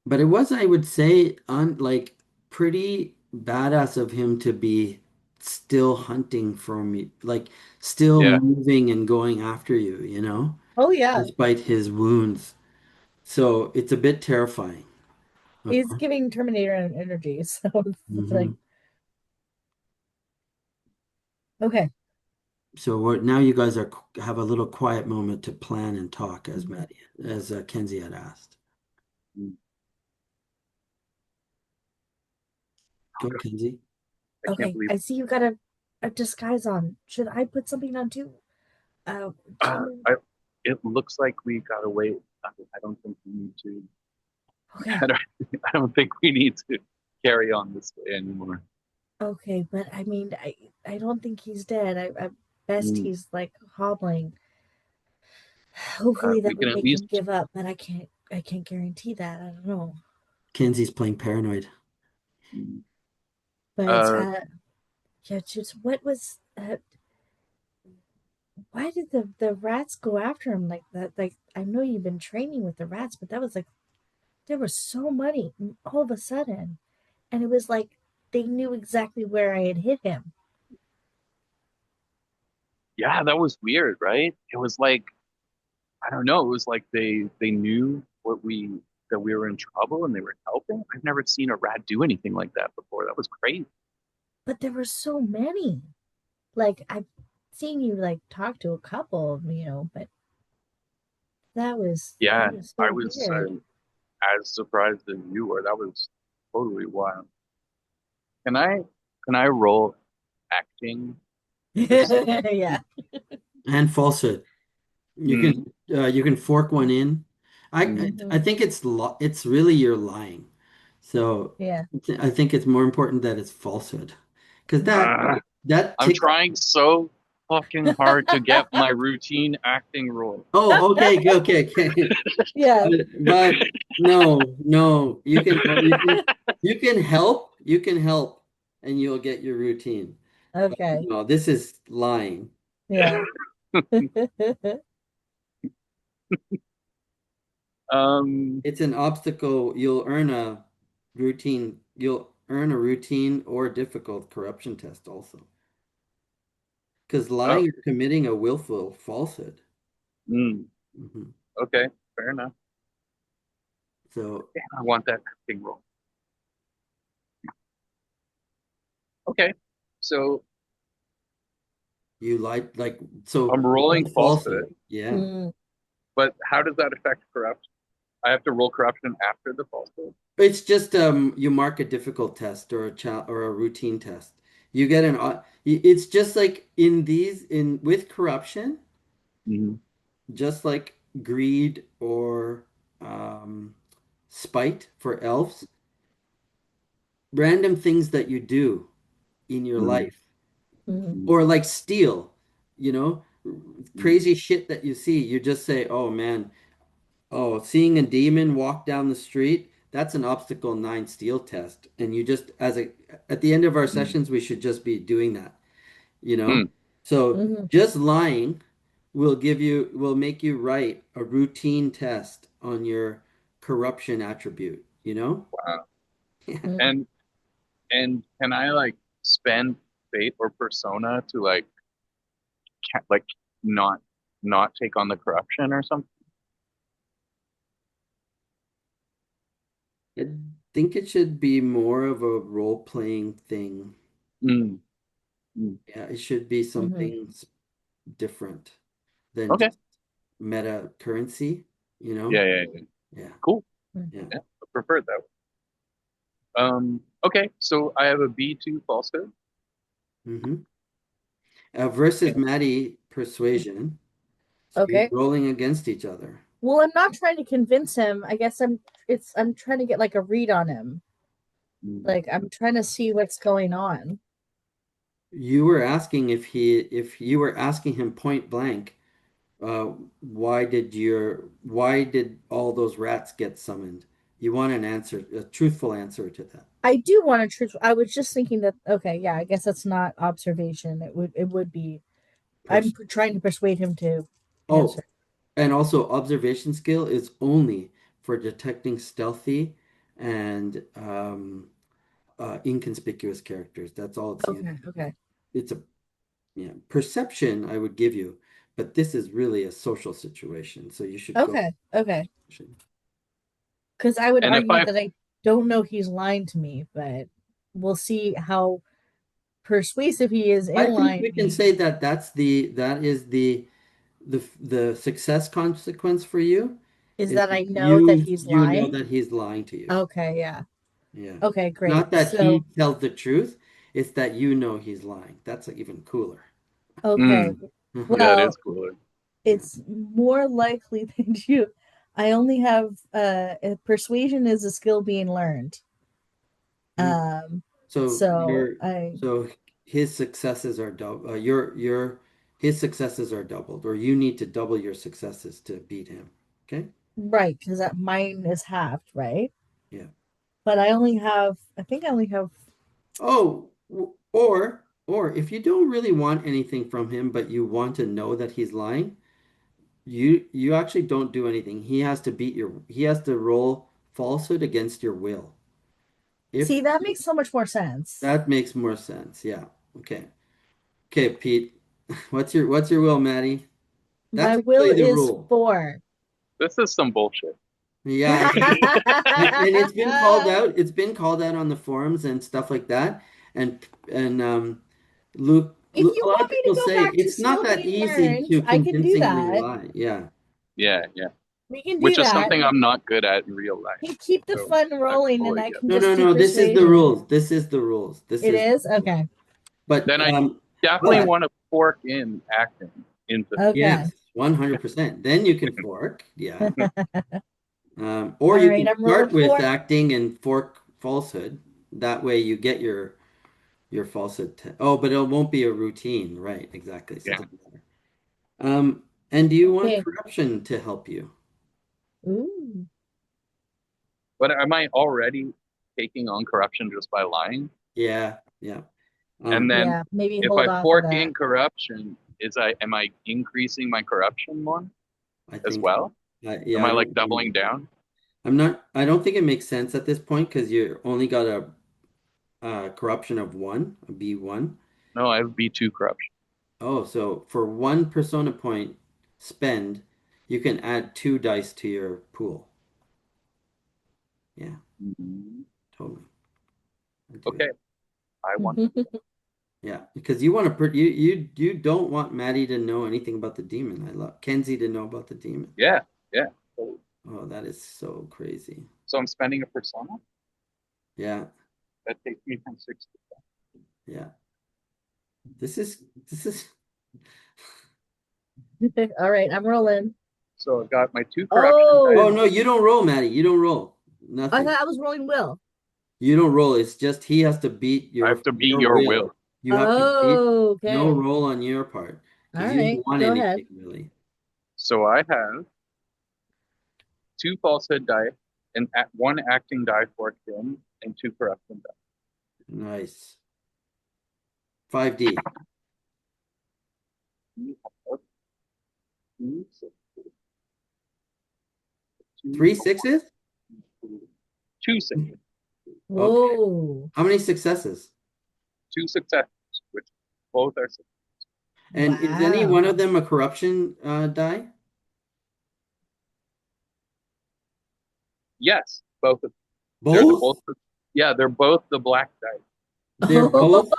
But it was, I would say, like pretty badass of him to be still hunting for me, like still Yeah, moving and going after you, Oh yeah. despite his wounds. So it's a bit terrifying. He's Okay. giving Terminator energy, so it's like Hmm. okay. So now you guys have a little quiet moment to plan and talk, as Mhm. Kenzie had asked. Go, Kenzie. I can't Okay, believe. I see you got a disguise on. Should I put something on too? Demon. I. It looks like we got away. I don't think we need to. Okay. I don't, I don't think we need to carry on this way anymore. Okay, but I mean, I don't think he's dead. I best Mm. he's like hobbling. Hopefully We that can would at make him least. give up, but I can't guarantee that. I don't know. Kenzie's playing paranoid. But Uh, yeah, just what was why did the rats go after him like that? Like, I know you've been training with the rats, but that was like there was so many all of a sudden, and it was like they knew exactly where I had hit him. Yeah, that was weird, right? It was like I don't know. It was like they knew what we that we were in trouble and they were helping. I've never seen a rat do anything like that before. That was crazy. But there were so many. Like, I've seen you like talk to a couple, but Yeah, that was I so was weird. as surprised as you were. That was totally wild. Can I roll acting for Yeah. And falsehood. mm, You can fork one in. I Hmm. think it's really you're lying. So Yeah. I think it's more important that it's falsehood. Because uh, that I'm ticks. trying so fucking hard to get my routine acting role. Oh, okay, okay, okay. Yeah. But no, no, you can help, and you'll get your routine. But Okay. no, this is lying. Yeah. Um, It's an obstacle. You'll earn a routine or difficult corruption test also. Because oh, lying or committing a willful falsehood. mm, Mhm. okay, fair enough. So Yeah, I want that acting role. Okay, so you like so I'm rolling what's falsehood? falsehood, Yeah. Mm. but how does that affect corruption? I have to roll corruption after the falsehood. It's just you mark a difficult test or or a routine test. You get it's just like in with corruption, Hmm. just like greed or um, spite for elves, random things that you do in your Hmm. life Mm. or like steal, you know, Hmm. crazy shit that you see, you just say, "Oh man, oh, seeing a demon walk down the street, that's an obstacle 9 steel test." And you just, at the end of our Hmm. sessions, we should just be doing that, you know? Hmm. So Hmm. just lying will make you write a routine test on your corruption attribute, you know? Wow. Mm. And can I like spend fate or persona to like like not not take on the corruption or something? I think it should be more of a role-playing thing. Mm. Mm. Yeah, it should be Hmm. something different than Okay. just meta currency, you Yeah, know? yeah, yeah. Yeah. Cool. Yeah. Yeah, I prefer it that way. Okay, so I have a B2 falsehood. Hmm. Versus Okay. Maddie persuasion. So you're Okay. rolling against each other. Well, I'm not trying to convince him. I guess I'm trying to get like a read on him. Mm. Like, I'm trying to see what's going on. You were asking if you were asking him point blank, why did all those rats get summoned? You want an answer, a truthful answer to that. I do want to truth. I was just thinking that okay, yeah, I guess that's not observation. It would be. I'm Pers trying to persuade him to oh, answer. and also observation skill is only for detecting stealthy and inconspicuous characters. That's all it's used. Okay, okay, It's a Yeah, perception I would give you, but this is really a social situation, so you should go. okay, okay. Because I would And if argue I that I don't know he's lying to me, but we'll see how persuasive he is I in think lying we to can me. say that that is the success consequence for you Is is that I that know that he's you know lying. that he's lying to you. Okay, yeah. Yeah. Okay, great. Not that he So, tells the truth, it's that you know he's lying. That's even cooler. okay. mm, Mhm. yeah, it is Well, cooler. Yeah. it's more likely than you. I only have persuasion is a skill being learned. Mm. Um, So so your I so his successes are double. Your his successes are doubled, or you need to double your successes to beat him. Okay? right because that mine is halved, right? Yeah. But I only have. I think I only have. Oh, or or if you don't really want anything from him, but you want to know that he's lying, you actually don't do anything. He has to roll falsehood against your will. If See, that makes so much more sense. that makes more sense. Yeah. Okay. Okay, Pete. What's your will, Maddie? My That's will actually the is rule. 4. This is some bullshit. Yeah, and it's been called out. It's been called out on the forums and stuff like that. And If A you lot of want me to people go say back to it's not still that being easy learned, to I can do convincingly that. lie. Yeah. Yeah, yeah. We can do Which is that. something I'm not good at in real life. You keep the So fun I rolling and fully I get can No, that. no, just do no. This is the persuasion. rules. This is the rules. This It is, is? Okay. but Then I definitely but want to fork in acting into this. Okay. yes, 100%. Then you can fork. Yeah. Or All you right, can I'm rolling start with 4. acting and fork falsehood. That way you get your falsehood. Oh, but it won't be a routine, right? Exactly. So it Yeah. doesn't matter. And do you want Okay. corruption to help you? Ooh. But am I already taking on corruption just by lying? Yeah, yeah. And then Yeah, maybe if hold I off of fork that. in corruption, am I increasing my corruption more I as think so. well? Yeah, Am I I know like what you doubling mean. down? I don't think it makes sense at this point because you only got a corruption of one, a B1. No, I have B2 corruption. Oh, so for one persona point spend, you can add two dice to your pool. Yeah, Mhm. totally. I do. Okay, I want to do that. Yeah, because you want to you don't want Maddie to know anything about the demon. I love Kenzie to know about the demon. Yeah, yeah. So, Oh, that is so crazy. so I'm spending a persona Yeah, that takes me from 6 to 10. yeah. This is All right, I'm rolling. So I've got my two corruption Oh dice. Oh, no, you don't roll, Maddie. You don't roll. I Nothing. thought I was rolling will. You don't roll. It's just he has to beat I have to beat your your will. will. You have to beat Oh, no okay. roll on your part All because you right, don't want go ahead. anything really. So I have two falsehood die, and one acting die forked in, and two corruption die. Nice. 5D. Two, six, two, Three sixes? two sixes, Okay. Whoa. How many successes? two successes, which both are successes. And is any one Wow. of them a corruption die? Yes, both of they're the Both? both. Yeah, they're both the black die. They're both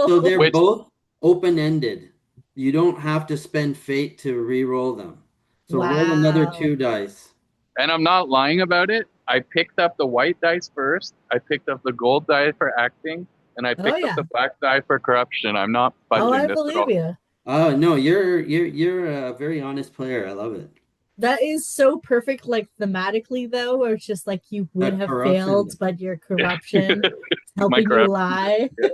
so they're Which both open-ended. You don't have to spend fate to re-roll them. So roll another Wow. two dice. And I'm not lying about it. I picked up the white dice first. I picked up the gold die for acting, and I Oh picked up yeah. the black die for corruption. I'm not Oh, fudging I this at believe all. you. Oh no, you're a very honest player. I love it. That is so perfect, like thematically though, where it's just like you would That have failed, corruption. but your corruption is My helping you corruption. lie. Yeah.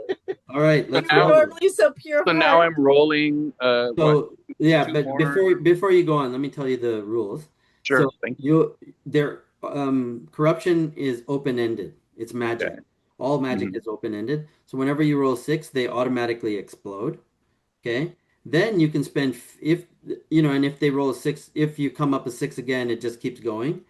All right, So let's You're now, roll this. normally so pure so now heart. I'm rolling. What? So yeah, Two but more. before you go on, let me tell you the rules. So Sure. Thank you. corruption is open-ended. It's Okay. magic. All magic Mhm. is open-ended. So whenever you roll six, they automatically explode. Okay. Then you can spend if and if they roll a six, if you come up a six again, it just keeps going. Yeah.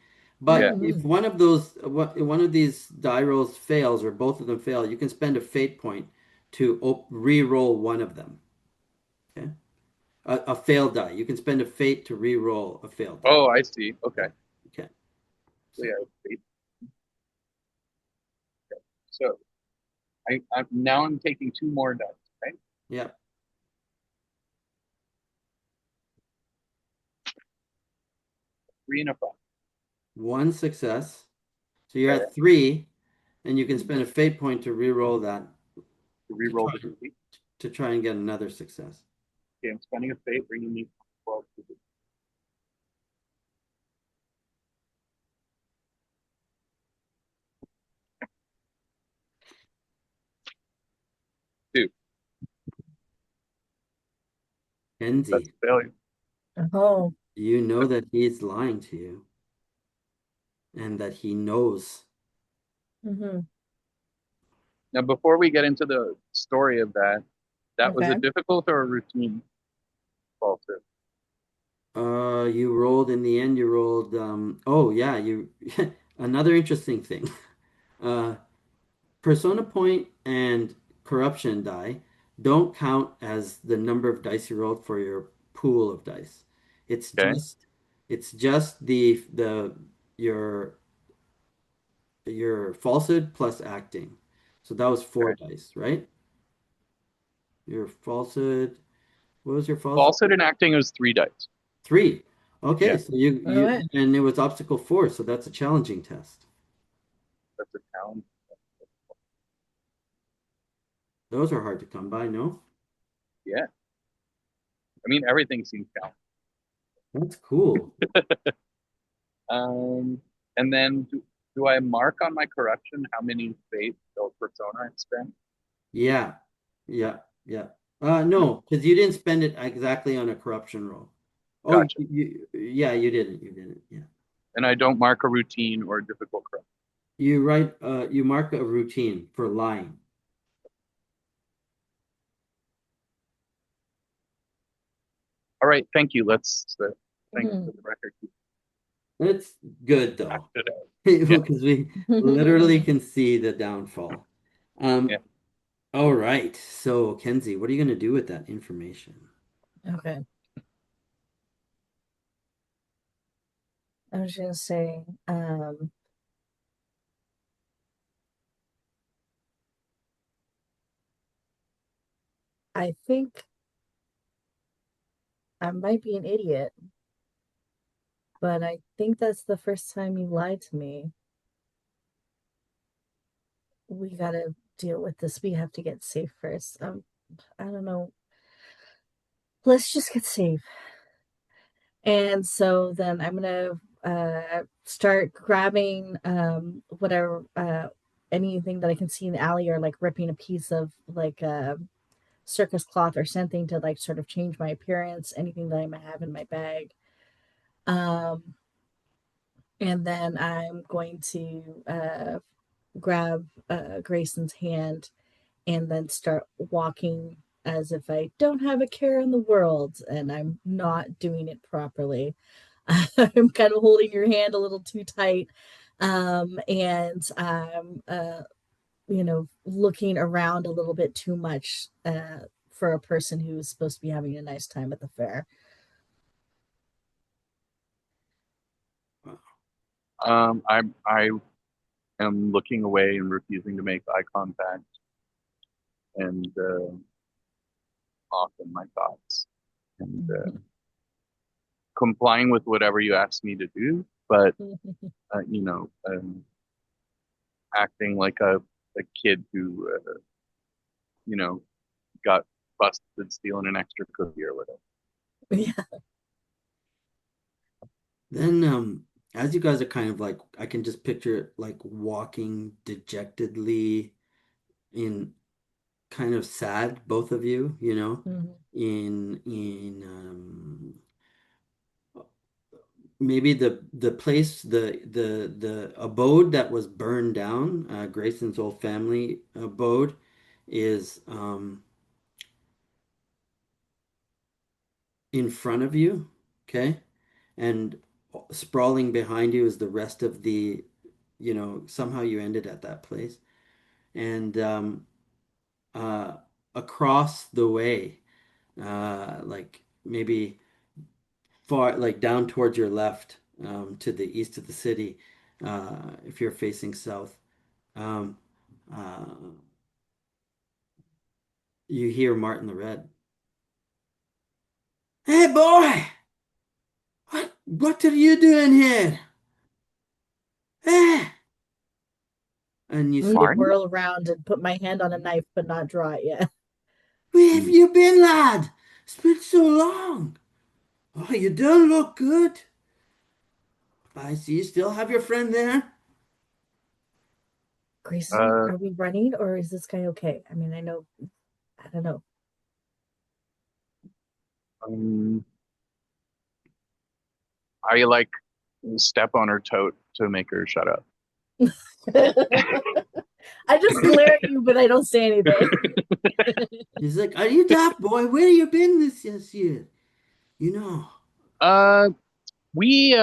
But if Hmm. one of these die rolls fails or both of them fail, you can spend a fate point to re-roll one of them. Okay. A failed die. You can spend a fate to re-roll a failed die. Oh, I see. Okay. Yeah. Okay. So So yeah. Wait. So I'm taking two more dice. Right. yeah, 3 and a 5. one success. So you're Okay. at three, and you can spend a fate point to re-roll that To to reroll try the 3. and get another success. Okay. I'm spending a fate, bringing me 12 to the 2. That's Kenzie, a failure. Oh. you know that he's lying to you and that he knows. Hmm. Now, before we get into the story of that, That was a Okay. difficult or a routine falsehood? You rolled in the end, you rolled oh yeah, you another interesting thing. Uh Persona point and corruption die don't count as the number of dice you rolled for your pool of dice. It's Okay. just it's just the your your falsehood plus acting. So that was four Okay. dice, right? Your falsehood, what was your falsehood? Falsehood and acting was 3 dice. Three. Okay, Yeah, so you All you right. and it was obstacle four, so that's a challenging test. that's a talent. Those are hard to come by, no? Yeah. I mean, everything seems challenging. That's cool. Um, and then do I mark on my corruption how many faith or persona I spent? Yeah, yeah, yeah. No, because you didn't spend it exactly on a corruption roll. Oh, Gotcha. yeah, you didn't. You didn't. Yeah. And I don't mark a routine or a difficult corruption. You write, you mark a routine for lying. All right, thank you. Thank you Mhm. for the record. It's good though, Acted out. Yeah, because we literally can see the downfall. yeah. Um, all right. So, Kenzie, what are you going to do with that information? Okay. I was gonna say, I think I might be an idiot, but I think that's the first time you lied to me. We gotta deal with this. We have to get safe first. I don't know. Let's just get safe. And so then I'm gonna start grabbing whatever anything that I can see in the alley, or like ripping a piece of like circus cloth or something to like sort of change my appearance, anything that I might have in my bag. Um and then I'm going to grab Grayson's hand and then start walking as if I don't have a care in the world and I'm not doing it properly. I'm kind of holding your hand a little too tight. And I'm, looking around a little bit too much for a person who's supposed to be having a nice time at the fair. I am looking away and refusing to make eye contact and off in my thoughts and complying with whatever you ask me to do, but acting like a kid who you know got busted stealing an extra cookie or whatever. Yeah. Then, as you guys are kind of like, I can just picture it like walking dejectedly in kind of sad, both of you, Mhm. in maybe the place, the abode that was burned down, Grayson's old family abode, is in front of you, okay? And sprawling behind you is the rest of somehow you ended at that place. And uh, across the way, like maybe far, like down towards your left, to the east of the city, if you're facing south, um, uh, you hear Martin the Red. Hey boy, what are you doing here? Eh? And you I'm going to see, Martin? whirl around and put my hand on a knife, but not draw it yet. where have Hmm. you been, lad? It's been so long. Oh, you don't look good. I see you still have your friend there. Grayson, Uh, are we running or is this guy okay? I mean, I don't know. um, I like step on her toe to make her shut up. I just glare at you, but I don't say anything. He's like, "Are you daft, boy? Where you been this year? You know." Uh, we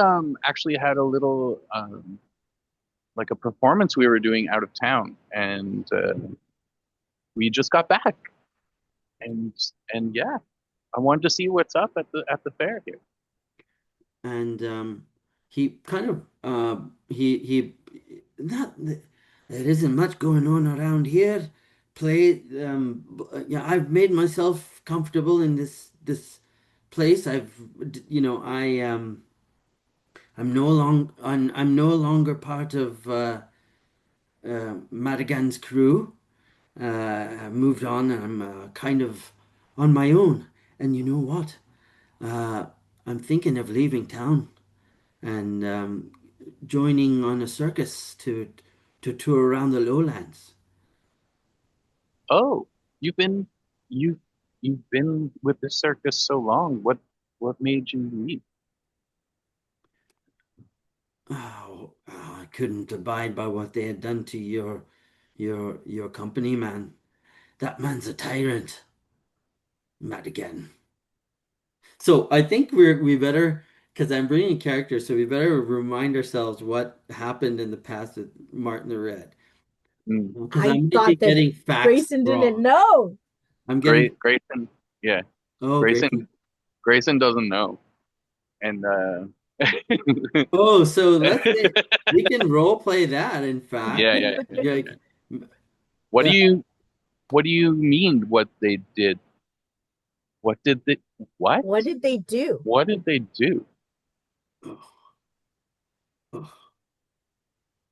actually had a little like a performance we were doing out of town, and we just got back, and and yeah, I wanted to see what's up at the fair here. And he kind of he not there isn't much going on around here. Play yeah, I've made myself comfortable in this place. I'm no longer part of Madigan's crew. I moved on and I'm kind of on my own. And you know what? Uh, I'm thinking of leaving town and joining on a circus to tour around the lowlands. Oh, you've been you you've been with the circus so long. What made you leave? I couldn't abide by what they had done to your company, man. That man's a tyrant. Mad again. So I think we better, because I'm bringing characters, so we better remind ourselves what happened in the past with Martin the Red, Mm, because I I might be thought that getting facts Grayson didn't wrong. know. I'm getting Grayson, yeah, oh Grayson. Grayson Grayson doesn't know, and Oh, so let's say we can role play that. In fact, yeah, yeah, yeah. yeah, Yeah. What do uh, you what do you mean? What they did? What did they? What? What did they do? What did they do? oh, oh,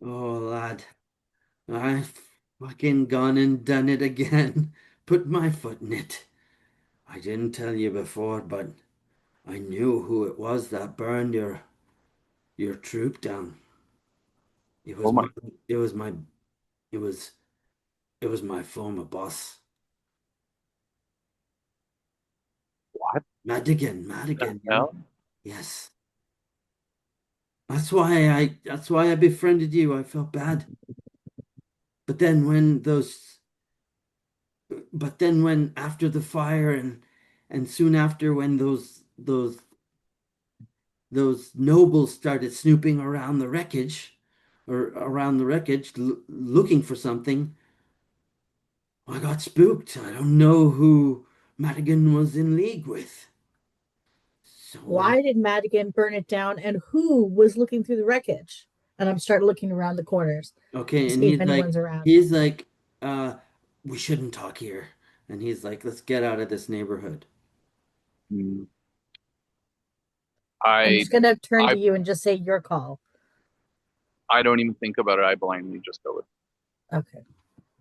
oh, lad, I've fucking gone and done it again. Put my foot in it. I didn't tell you before, but I knew who it was that burned your troop down. It Oh was my! my, it was my, it was, it was my former boss, What Madigan, the Madigan. Yeah, hell? yes. That's why I befriended you. I felt bad. But then when those, but then when after the fire and soon after when those nobles started snooping around the wreckage or around the wreckage looking for something, I got spooked. I don't know who Madigan was in league with. So, Why did Madigan burn it down? And who was looking through the wreckage? And I'm start looking around the corners okay, to and see if anyone's around. he's like, uh, we shouldn't talk here. And he's like, let's get out of this neighborhood. Mm, I'm I just gonna turn I to you and just say your call. I don't even think about it. I blindly just go with. Okay.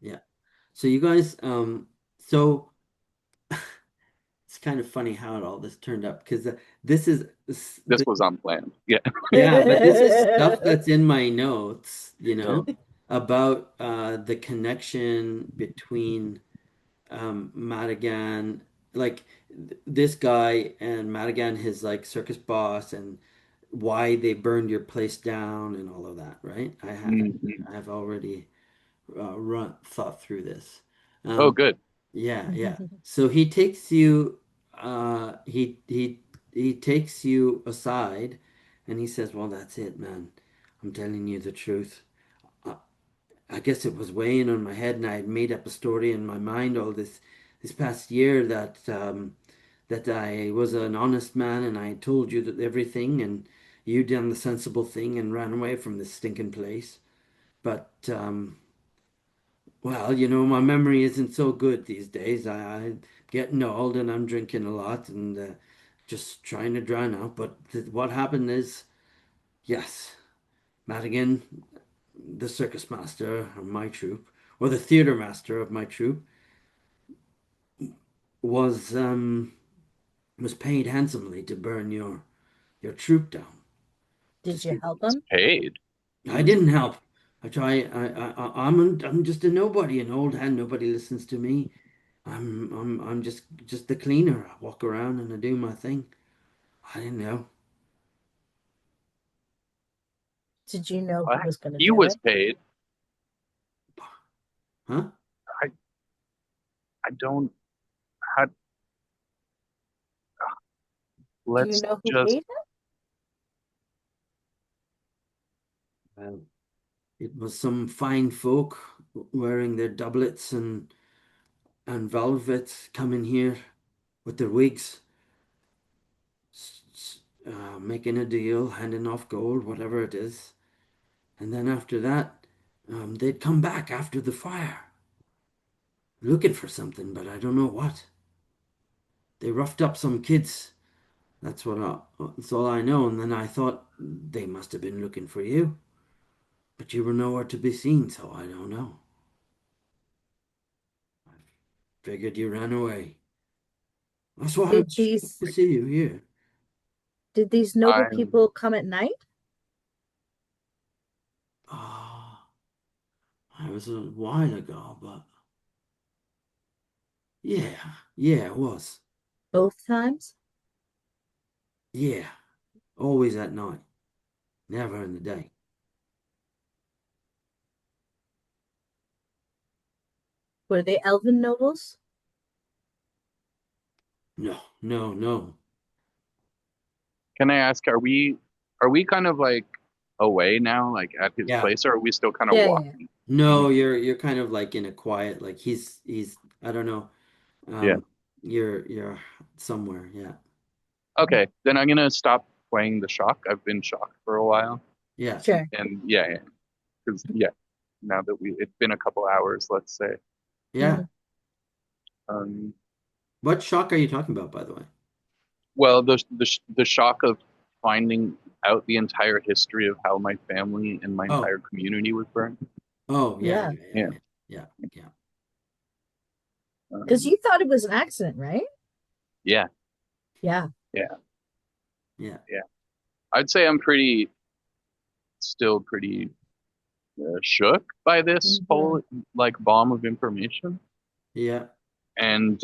Yeah. So you guys, so it's kind of funny how it all this turned up because this is This was unplanned. Yeah. yeah, but this is stuff that's in my notes, about the connection between Madigan, like this guy and Madigan, his like circus boss, and why they burned your place down and all of that, right? Mhm. I have already run thought through this. Oh, Um, good. yeah, yeah. So he takes you, he takes you aside, and he says, "Well, that's it, man. I'm telling you the truth. Uh, I guess it was weighing on my head, and I had made up a story in my mind all this past year that I was an honest man, and I told you that everything, and you done the sensible thing and ran away from this stinking place. But well, my memory isn't so good these days. I'm getting old and I'm drinking a lot and just trying to drown out. But what happened is, yes, Madigan, the circus master of my troupe, or the theater master of my troupe, was um was paid handsomely to burn your troupe down. To Did you see, help It's him? paid. He I was didn't paid. help. I try. I'm just a nobody, an old hand. Nobody listens to me. I'm just the cleaner. I walk around and I do my thing. I didn't know. Did you know who What? was gonna He do was it? paid. Huh? I, I don't. How, Do you let's know who just. ate it? Well, it was some fine folk wearing their doublets and velvet coming here with their wigs, making a deal, handing off gold, whatever it is. And then after that, they'd come back after the fire, looking for something, but I don't know what. They roughed up some kids. That's all I know. And then I thought they must have been looking for you, but you were nowhere to be seen, so I don't know. Figured you ran away. That's why I Did was shocked these to see you here. did these noble I'm. people come at night? Ah, I was a while ago, but yeah, it was. Both times? Yeah, always at night, never in the day. Were they elven nobles? No, no, no. Can I ask? Are we kind of like away now, like at his Yeah. place, or are we still kind of Yeah, yeah, yeah. walking? No, Mm, you're kind of like in a quiet, like he's I don't know. yeah. Um, you're somewhere, yeah. Okay, then I'm gonna stop playing the shock. I've been shocked for a while, Yeah. Sure. and yeah, because now that it's been a couple hours, let's say. Yeah. Mhm. Um, What shock are you talking about, by the way? well, the shock of finding out the entire history of how my family and my Oh, entire community was burned. oh, yeah, Yeah. yeah, yeah, Yeah. yeah, yeah, yeah, Because Um, you thought it was an accident, right? yeah, Yeah. yeah, yeah, yeah. I'd say I'm still pretty shook by this Hmm. whole like bomb of information, yeah. and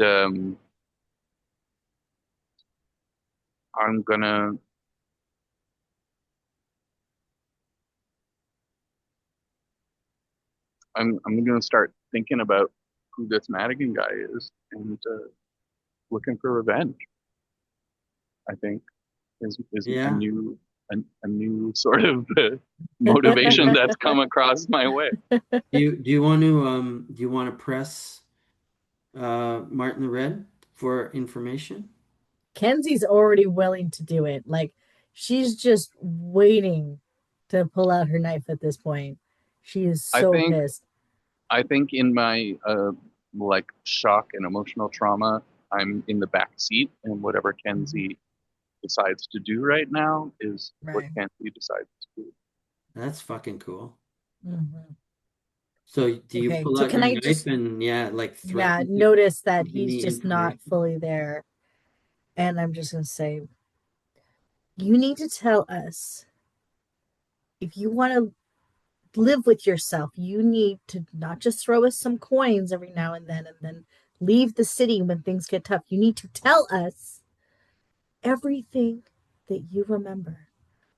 I'm gonna I'm gonna start thinking about who this Madigan guy is and looking for revenge. I think is a Yeah. new sort of motivation that's come across my way. Do you want to press Martin the Red for information? Kenzie's already willing to do it. Like she's just waiting to pull out her knife at this point. She is I so think pissed. I think in my like shock and emotional trauma, I'm in the back seat, and whatever Mhm. Kenzie decides to do right now is what Right. Kenzie decides to do. That's fucking cool. Hmm. So do you Okay. pull So out can your I knife just, and yeah, like yeah, threaten to notice that give he's me just not information? fully there. And I'm just going to say, you need to tell us if you want to live with yourself, you need to not just throw us some coins every now and then leave the city when things get tough. You need to tell us everything that you remember,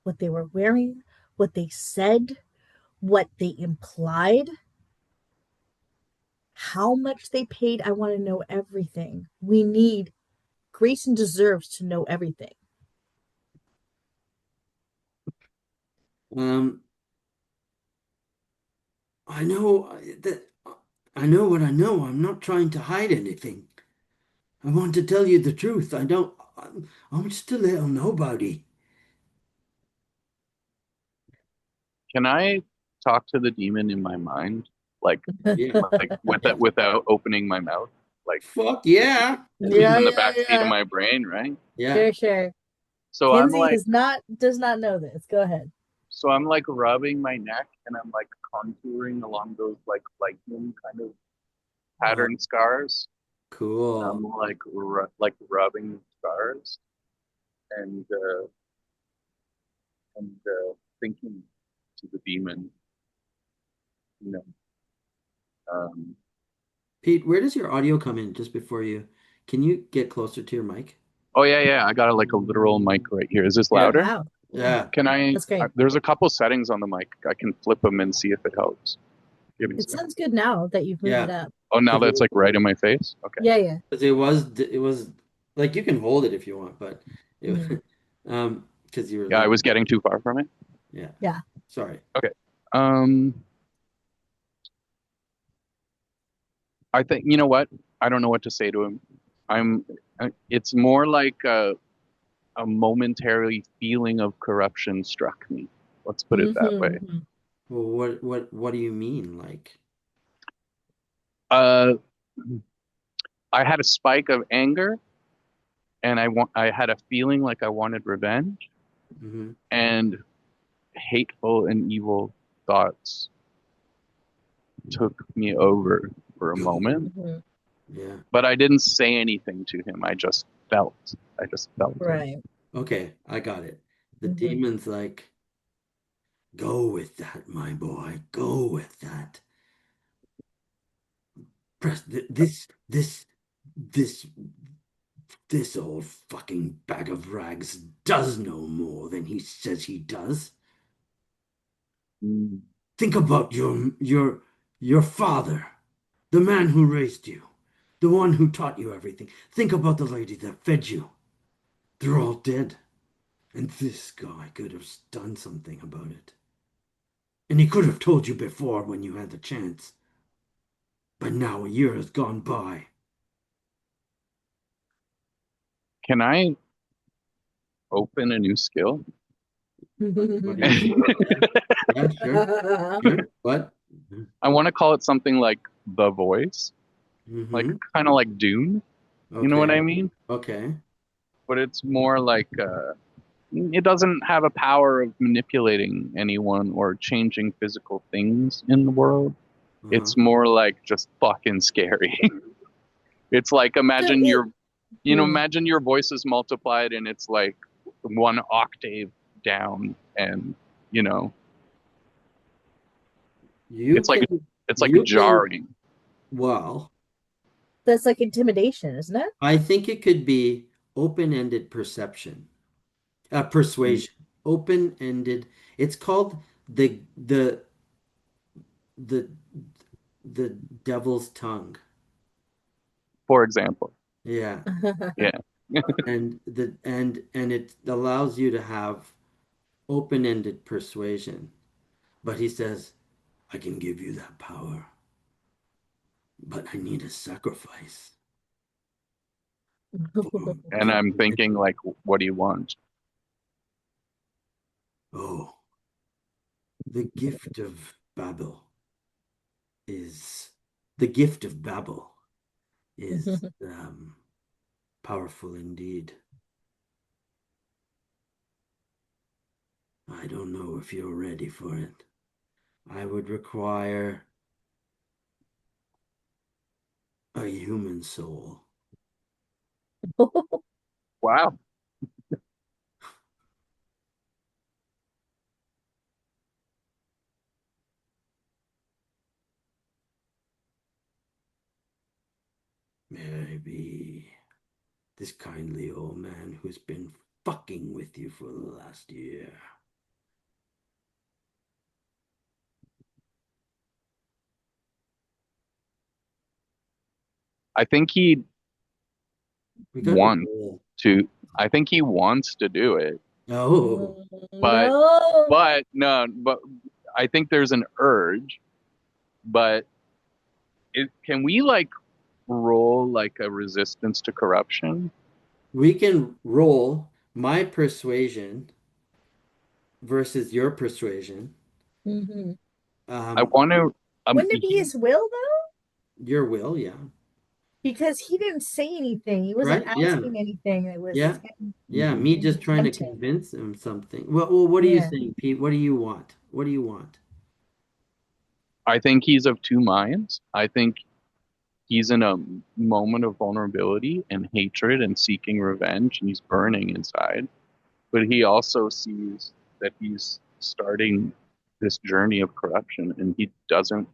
what they were wearing, what they said, what they implied, how much they paid. I want to know everything. We need, Grayson deserves to know everything. Um, I know that I know what I know. I'm not trying to hide anything. I want to tell you the truth. I'm just a little nobody. Can I talk to the demon in my mind, like Yeah. without opening my mouth, like Fuck if yeah. he's Yeah, in the yeah, back seat of yeah. my brain, right? Yeah. Sure, sure. So I'm Kenzie like is not does not know this. Go ahead. so I'm like rubbing my neck and I'm like contouring along those like lightning kind of Oh, pattern scars. I'm cool. like like rubbing scars and thinking to the demon, you know. Um, Pete, where does your audio come in just before you? Can you get closer to your mic? oh yeah, I got like a literal mic right here. Is this Yeah. louder? Wow. Yeah. Yeah. Can I? That's great. There's a couple settings on the mic. I can flip them and see if it helps. Give me a It second. sounds good now that you've moved it Yeah. up. Oh, now because that's like right in my face. Okay. Yeah, yeah. it was like you can hold it if you want, but Mhm. it, because you were Yeah, I was leaning. getting too far from it. Yeah, Yeah. sorry. Okay. Um, I think you know what? I don't know what to say to him. I'm. It's more like a momentary feeling of corruption struck me. Let's put it that way. Hmm. Well, what do you mean? Like, Uh, I had a spike of anger, and I had a feeling like I wanted revenge, hmm and hateful and evil thoughts took me over for a moment. Hmm. yeah. But I didn't say anything to him. I just felt. I just felt it. Right. Okay, I got it. The Hmm. demon's like, go with that, my boy. Go with that. Press this this old fucking bag of rags does no more than he says he does. Mm. Think about your father, the man who raised you, the one who taught you everything. Think about the lady that fed you. They're all dead. And this guy could have done something about it. And he could have told you before when you had the chance. But now a year has gone by. Can I open a new skill? What do you I mean? Yeah, yeah, sure, sure. What? want to call it something like the voice, like Mm-hmm. kind of like Dune. You know what I Okay. mean? Okay. But it's more like it doesn't have a power of manipulating anyone or changing physical things in the world. Uh-huh. It's more like just fucking scary. It's like So it. Hmm. imagine your voice is multiplied and it's like one octave down and, you know, You it's like can, it's like you can, jarring. well, That's like intimidation, isn't it? I think it could be open-ended perception, persuasion, open-ended. It's called the the devil's tongue. For example. Yeah. Yeah. And it allows you to have open-ended persuasion. But he says, I can give you that power, but I need a sacrifice And to I'm get thinking it. like, what do you want? Oh, the gift of Babel is the gift of Babel is powerful indeed. I don't know if you're ready for it. I would require a human soul. Wow. Maybe this kindly old man who's been fucking with you for the last year. I think he We got to wants roll. to I think he wants to do it, Oh, but No. no, but I think there's an urge, but can we like roll like a resistance to corruption? we can roll my persuasion versus your persuasion. Hmm. I Um, want to. Wouldn't it be his will though? your will, yeah. Because he didn't say anything. He wasn't Right? Yeah. asking anything. It was Yeah. Yeah. Me just trying to tempting. convince him something. Well, what are you Yeah. saying, Pete? What do you want? What do you want? I think he's of two minds. I think he's in a moment of vulnerability and hatred and seeking revenge, and he's burning inside. But he also sees that he's starting this journey of corruption, and he doesn't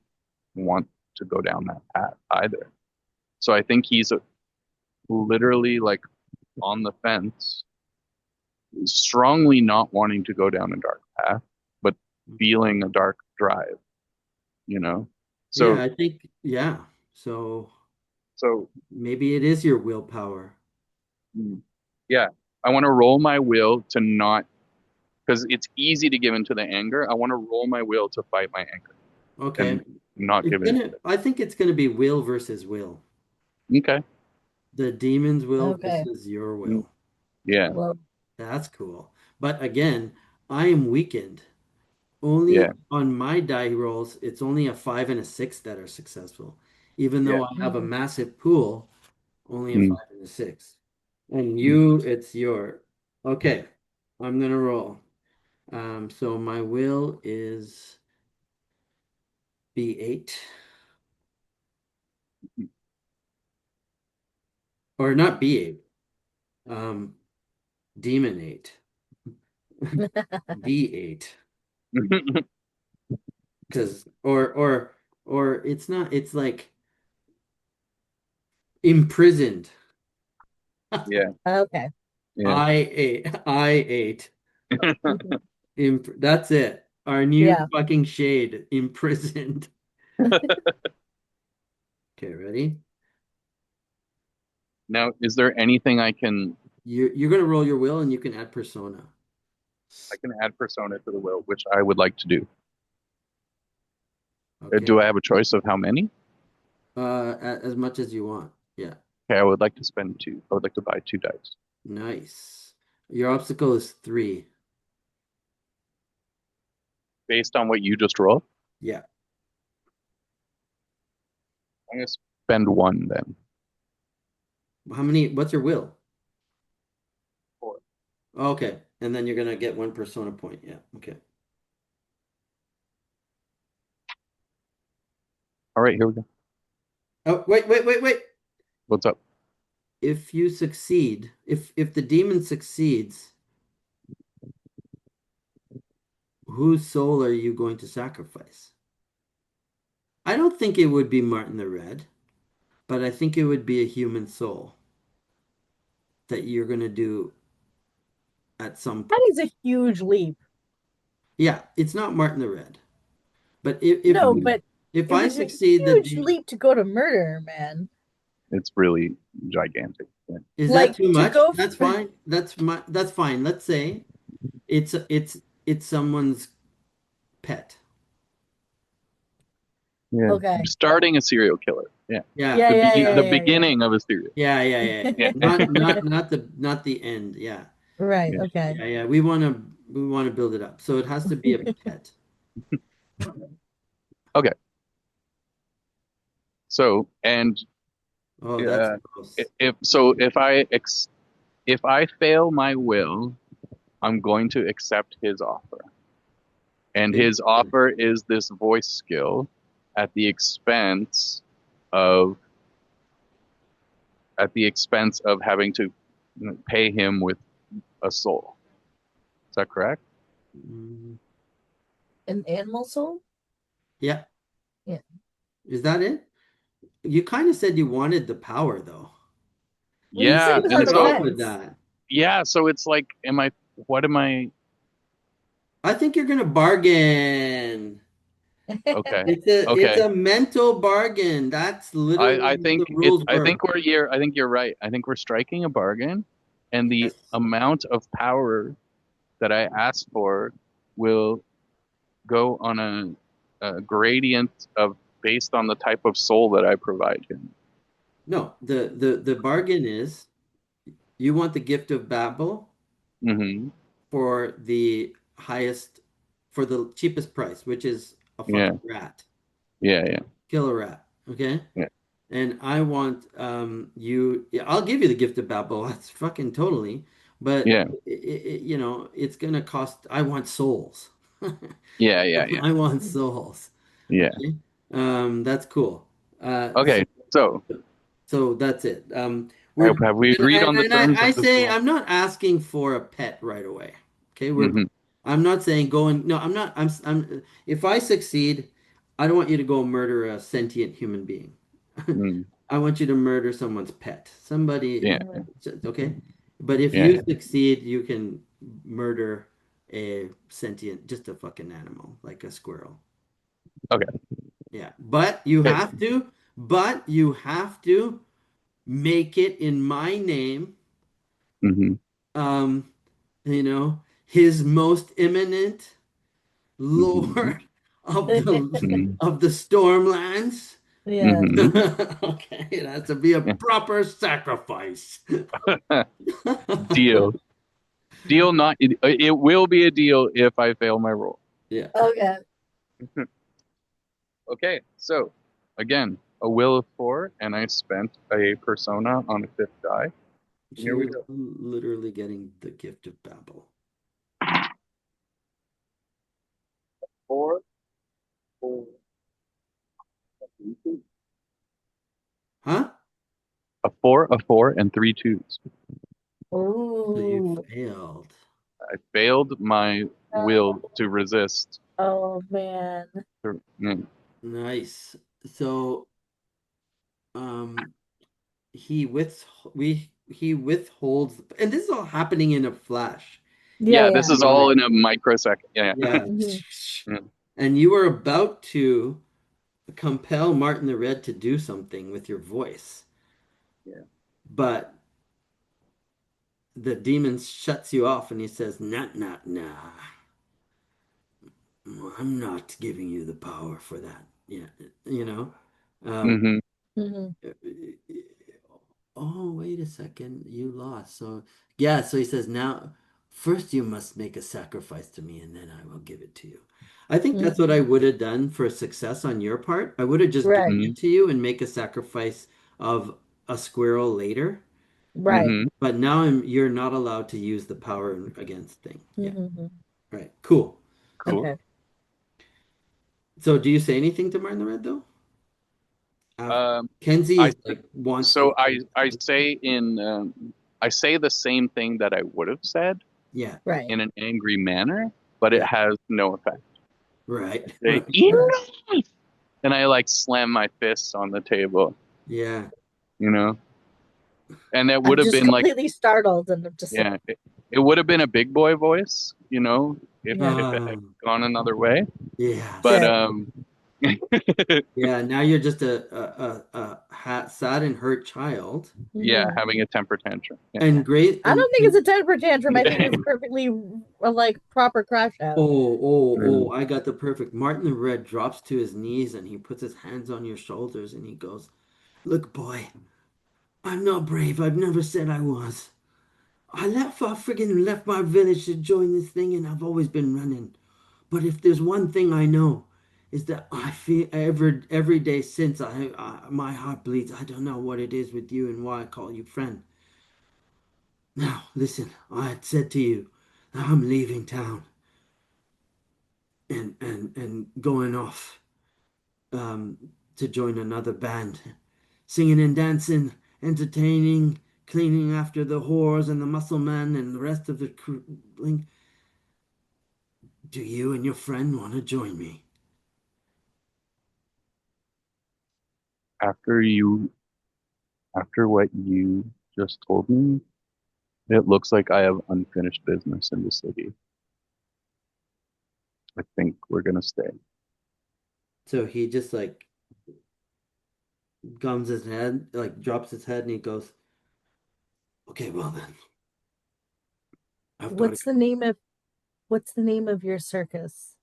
want to go down that path either. So I think he's literally like on the fence, strongly not wanting to go down a dark path, but feeling a dark drive, you know? Yeah, So I think, yeah. So So, maybe it is your willpower. mm, yeah, I want to roll my will to not, because it's easy to give into the anger. I want to roll my will to fight my anger Okay. and not give into I think it's gonna be will versus will. it. Okay. The demon's will Okay. versus your Mm, will. yeah. Well, That's cool. But again, I am weakened. Only Yeah. on my die rolls, it's only a 5 and a 6 that are successful. Even Yeah. though I have a mm, massive pool, only a Mm, 5 and a 6. And mm, you, it's your. Okay, I'm gonna roll. So my will is B8. Or not B8. Um, Demon 8. D8. mm. Because or it's not, it's like imprisoned. Yeah. okay. Yeah. I ate. Mhm. That's it. Our new Yeah. fucking shade, imprisoned. Okay, ready? Now, is there anything You're gonna roll your will and you can add persona. I can add persona to the will, which I would like to do? Okay. Do I have a choice of how many? As much as you want. Yeah. Okay, I would like to spend two. I would like to buy two dice. Nice. Your obstacle is 3. Based on what you just rolled, Yeah. I'm gonna spend one then. What's your will? Four. Okay. And then you're gonna get 1 persona point. Yeah. Okay. All right, here we go. Oh, wait. What's up? If you succeed, if the demon succeeds, whose soul are you going to sacrifice? I don't think it would be Martin the Red, but I think it would be a human soul that you're going to do at some That point. is a huge leap. Yeah, it's not Martin the Red, but No, Mhm. but if it I was a succeed, huge leap to go to murder, man. It's really gigantic. Yeah. is that Like too to much? go That's for, fine. That's fine. Let's say it's someone's pet. Yeah. okay. Starting a serial killer. Yeah. Yeah, Yeah, yeah, yeah, The yeah, yeah. beginning of a serial. yeah. Yeah. Not the end. Yeah. Right, Yeah. okay. Yeah. We want to build it up. So it has to be a pet. Okay. So, and Oh, that's uh, gross. if I fail my will, I'm going to accept his offer. And his Interesting. offer is this voice skill at the expense of having to pay him with a soul. Is that correct? Mm, An animal soul? yeah. Yeah. Is that it? You kind of said you wanted the power, though. Well, he said Yeah, he was Good on and the so luck with fence. that. yeah, so it's like, what am I? I think you're gonna bargain. Okay, It's okay. a mental bargain. That's literally I how the think rules work. I think you're right. I think we're striking a bargain, and the Yes. amount of power that I ask for will go on a gradient of based on the type of soul that I provide him. No, the bargain is you want the gift of Babel Hmm. for the highest, for the cheapest price, which is a Yeah, fucking rat. yeah, yeah, Kill a rat. Okay? yeah, And I want you, yeah, I'll give you the gift of Babel. That's fucking totally. But yeah, it's gonna cost. I want souls. yeah, yeah, yeah, I want souls. yeah. Okay. That's cool. Okay, so So that's it. We're have we and, agreed on the and terms I of this say deal? I'm not asking for a pet right away. Okay, Hmm. I'm not saying go and no, I'm not. I'm. If I succeed, I don't want you to go murder a sentient human being. Mm. I want you to murder someone's pet. Yeah, Somebody, Mhm. okay? But if yeah, you yeah. succeed, you can murder a sentient, just a fucking animal, like a squirrel. Okay, Yeah, but you okay. have to. but you have to make it in my name. Hmm. Um, his most imminent Hmm. lord of the Stormlands. Yeah. Hmm. Okay, it has to be a proper sacrifice. Deal. Deal. Not. It will be a deal if I fail my roll. Yeah. Okay. Okay. So again, a will of four, and I spent a persona on a fifth die. So Here we you're go. literally getting the gift of Babel. Four, four, three, two. Huh? A four, and three twos. So you Ooh. failed. I failed my will Oh, to resist. oh man. Mm. Nice. So um he with we he withholds, and this is all happening in a flash. Yeah, Yeah, this yeah. is all in a microsecond. Yeah. Yeah. Hmm. Yeah. And you were about to compel Martin the Red to do something with your voice, Yeah. but the demon shuts you off and he says, "Nah, nah, nah. I'm not giving you the power for that." Yeah, you know. Um, Hmm. Hmm. oh, wait a second, you lost. So yeah, so he says, "Now, first you must make a sacrifice to me, and then I will give it to you." I think that's what I Hmm. would have done for success on your part. I would have just given Right. Hmm. it to you and make a sacrifice of a squirrel later. Right. Hmm. But now you're not allowed to use the power against thing. Yeah, Hmm. right. Cool. Cool. Okay. So do you say anything to Martin the Red though? Uh, Um, Kenzie I is like wants to. so I say the same thing that I would have said Yeah, Right. in an angry manner, but it yeah, has no effect. right, Say, right. Right. enough! And I like slam my fists on the table, Yeah. you know? And that would I'm have just been like, completely startled and I'm just like, yeah, it would have been a big boy voice, yeah. if it had Um, gone another way. But yes. Yeah. Yeah, now you're just a sad and hurt child. yeah, Hmm. having a temper tantrum. Yeah. And great I don't think it's a temper tantrum. I think Yeah. it's perfectly like proper crash out. I got the perfect. Martin the Red drops to his knees and he puts his hands on your shoulders and he goes, "Look, boy, I'm not brave. I've never said I was. I left my village to join this thing and I've always been running. But if there's one thing I know, is that I feel every day since my heart bleeds. I don't know what it is with you and why I call you friend. Now, listen, I had said to you that I'm leaving town and going off um, to join another band, singing and dancing, entertaining, cleaning after the whores and the muscle men and the rest of the crew. Do you and your friend want to join me?" After you, after what you just told me, it looks like I have unfinished business in the city. I think we're gonna stay. So he just like gums his head, like drops his head, and he goes, "Okay, well then, I've got to What's go." the name of what's the name of your circus?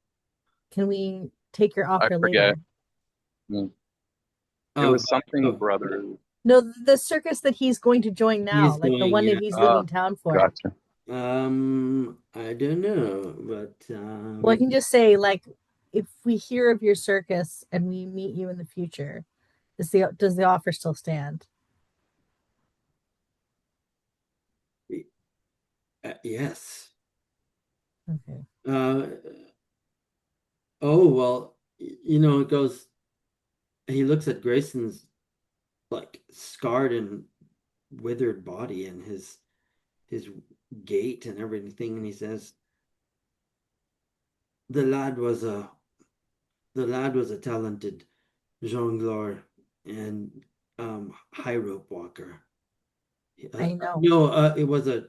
Can we take your I offer forget. later? Mm. It Of was something of brother. No, the circus that he's going to join now, he's like the going, one that yeah. he's Ah, leaving town for. gotcha. I don't know, but Well, I can just say, like, if we hear of your circus and we meet you in the future, does the offer still stand? yes. Okay. Uh, oh well, it goes. He looks at Grayson's like scarred and withered body and his gait and everything, and he says, "The lad was a the lad was a talented jongleur and high rope walker. I know. No, it was a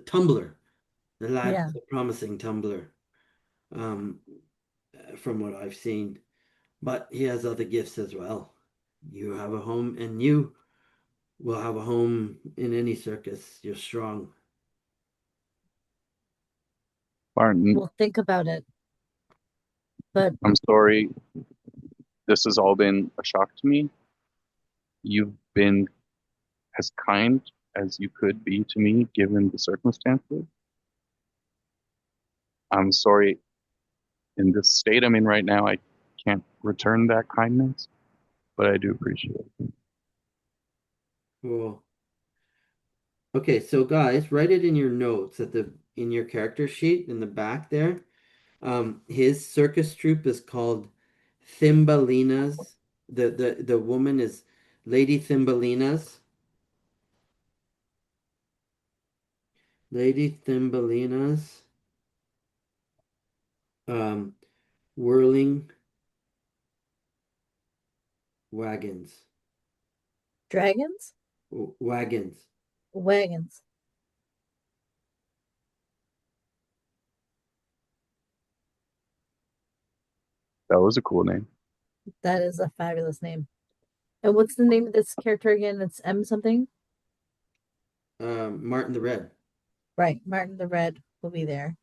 tumbler. The lad Yeah. was a promising tumbler, um, from what I've seen. But he has other gifts as well. You have a home, and you will have a home in any circus. You're strong. Martin, We'll think about it. But I'm sorry. This has all been a shock to me. You've been as kind as you could be to me given the circumstances. I'm sorry. In this state I'm in right now, I can't return that kindness, but I do appreciate it. Cool. Okay, so guys, write it in your notes at the in your character sheet in the back there. His circus troupe is called Thimbalinas. The woman is Lady Thimbalinas. Lady Thimbalinas. Um, Whirling Wagons. dragons? Wagons. Wagons. That was a cool name. That is a fabulous name. And what's the name of this character again? It's M something? Martin the Red. Right. Martin the Red will be there.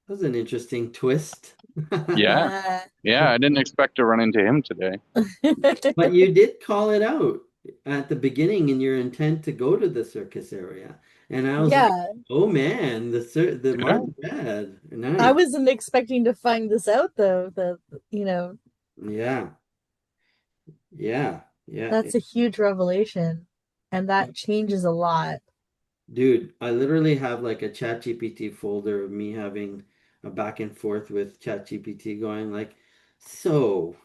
That was an interesting twist. Yeah. Yeah. Yeah, I didn't expect to run into him today. But you did call it out at the beginning in your intent to go to the circus area. And I was like, Yeah. oh man, the Yeah. Martin Red. I Nice. wasn't expecting to find this out though. You know, Yeah. Yeah. Yeah. that's a huge revelation. And that changes a lot. Dude, I literally have like a ChatGPT folder of me having a back and forth with ChatGPT going like, so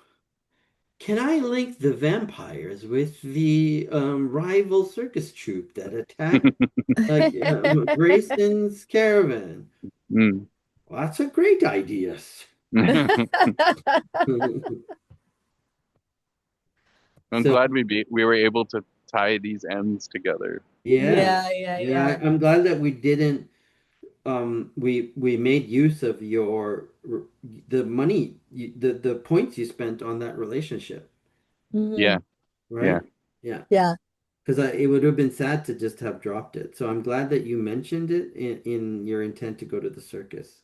can I link the vampires with the rival circus troupe that attacked Grayson's caravan? Mm. Well, that's a great idea. I'm So glad we were able to tie these ends together. yeah, Yeah, yeah, yeah, yeah. I'm glad that we didn't we made use of your the money the points you spent on that relationship, Yeah, Hmm. yeah. right? Yeah, Yeah. because it would have been sad to just have dropped it. So I'm glad that you mentioned it in your intent to go to the circus.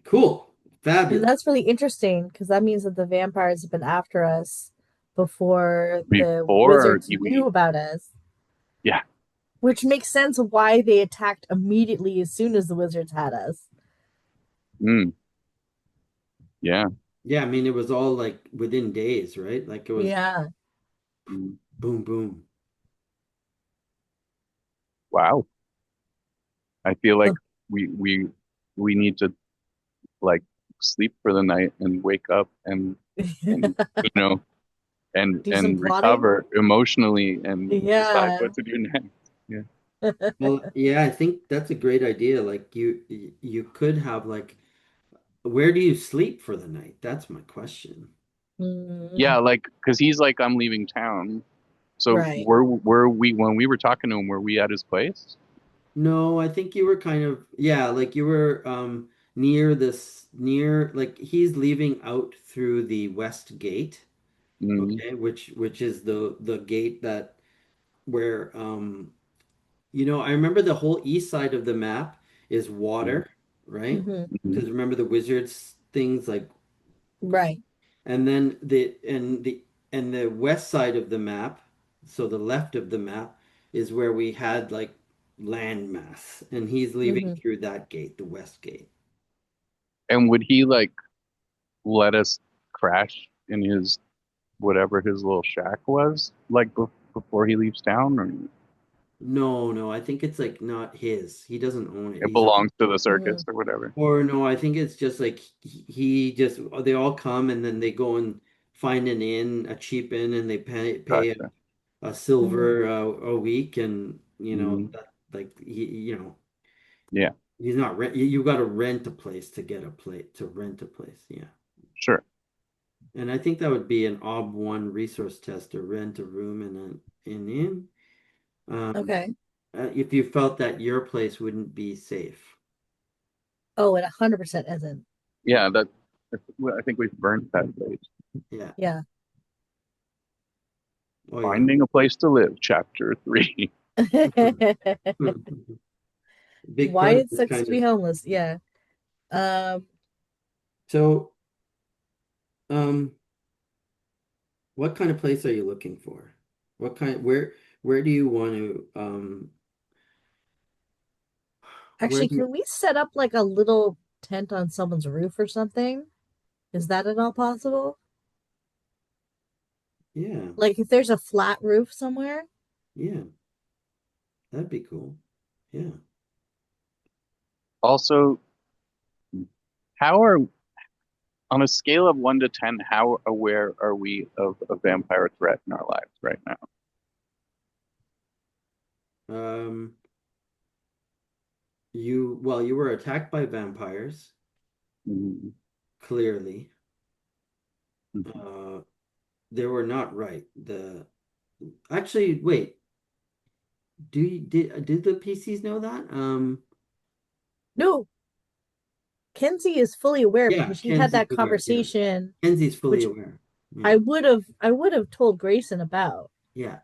Cool, And fabulous. that's really interesting because that means that the vampires have been after us before the Before wizards knew we, about us, yeah. which makes sense of why they attacked immediately as soon as the wizards had us. Mm, yeah. Yeah, I mean it was all like within days, right? Like it was Yeah. Mm. boom, boom. Wow. I feel like So we we we need to like sleep for the night and wake up and you know do some and plotting. recover emotionally and decide Yeah. what to do next. Yeah. Well, yeah, I think that's a great idea. Like you could have like where do you sleep for the night? That's my question. Mm, Yeah, like because he's like I'm leaving town. So right. were we when we were talking to him, were we at his place? No, I think you were kind of yeah, like you were near this near like he's leaving out through the west gate, Mm, okay, which is the gate that where I remember the whole east side of the map is mm, water, right? Hmm. mm. Because remember the wizards things like Right. and then the west side of the map, so the left of the map is where we had like landmass, and he's leaving Hmm. through that gate, the west gate. And would he like let us crash in his whatever his little shack was like before he leaves town, or No, no, I think it's like not his. He doesn't own it. it He's belongs to the Hmm. circus or whatever? or no, I think it's just like he just they all come and then they go and find an inn, a cheap inn, and they pay Gotcha. a Hmm. silver a week, and Mm, that like he. yeah, He's not rent. You got to rent a place to get a place to rent a place. Yeah. sure. And I think that would be an OB1 resource test to rent a room in an inn. Um, Okay. if you felt that your place wouldn't be safe. Oh, it 100% isn't. Yeah, that. Well, I think we've burnt that page. Yeah. Yeah. Oh yeah. Finding a place to live, chapter 3. Big Why part of it this sucks kind to be of. homeless. Yeah. Um, So, um, what kind of place are you looking for? What kind, where do you want to, where actually, do you, can we set up like a little tent on someone's roof or something? Is that at all possible? yeah, Like if there's a flat roof somewhere? yeah, that'd be cool. Yeah. Also, how are on a scale of 1 to 10, how aware are we of a vampire threat in our lives right now? Um, you were attacked by vampires, Mhm. clearly. Mhm. Uh, they were not right. Actually, wait, did the PCs know that? No, Kenzie is fully aware Yeah, because she had Kenzie's that aware. Yeah. conversation, Kenzie's fully which aware. Yeah. I would have told Grayson Yeah.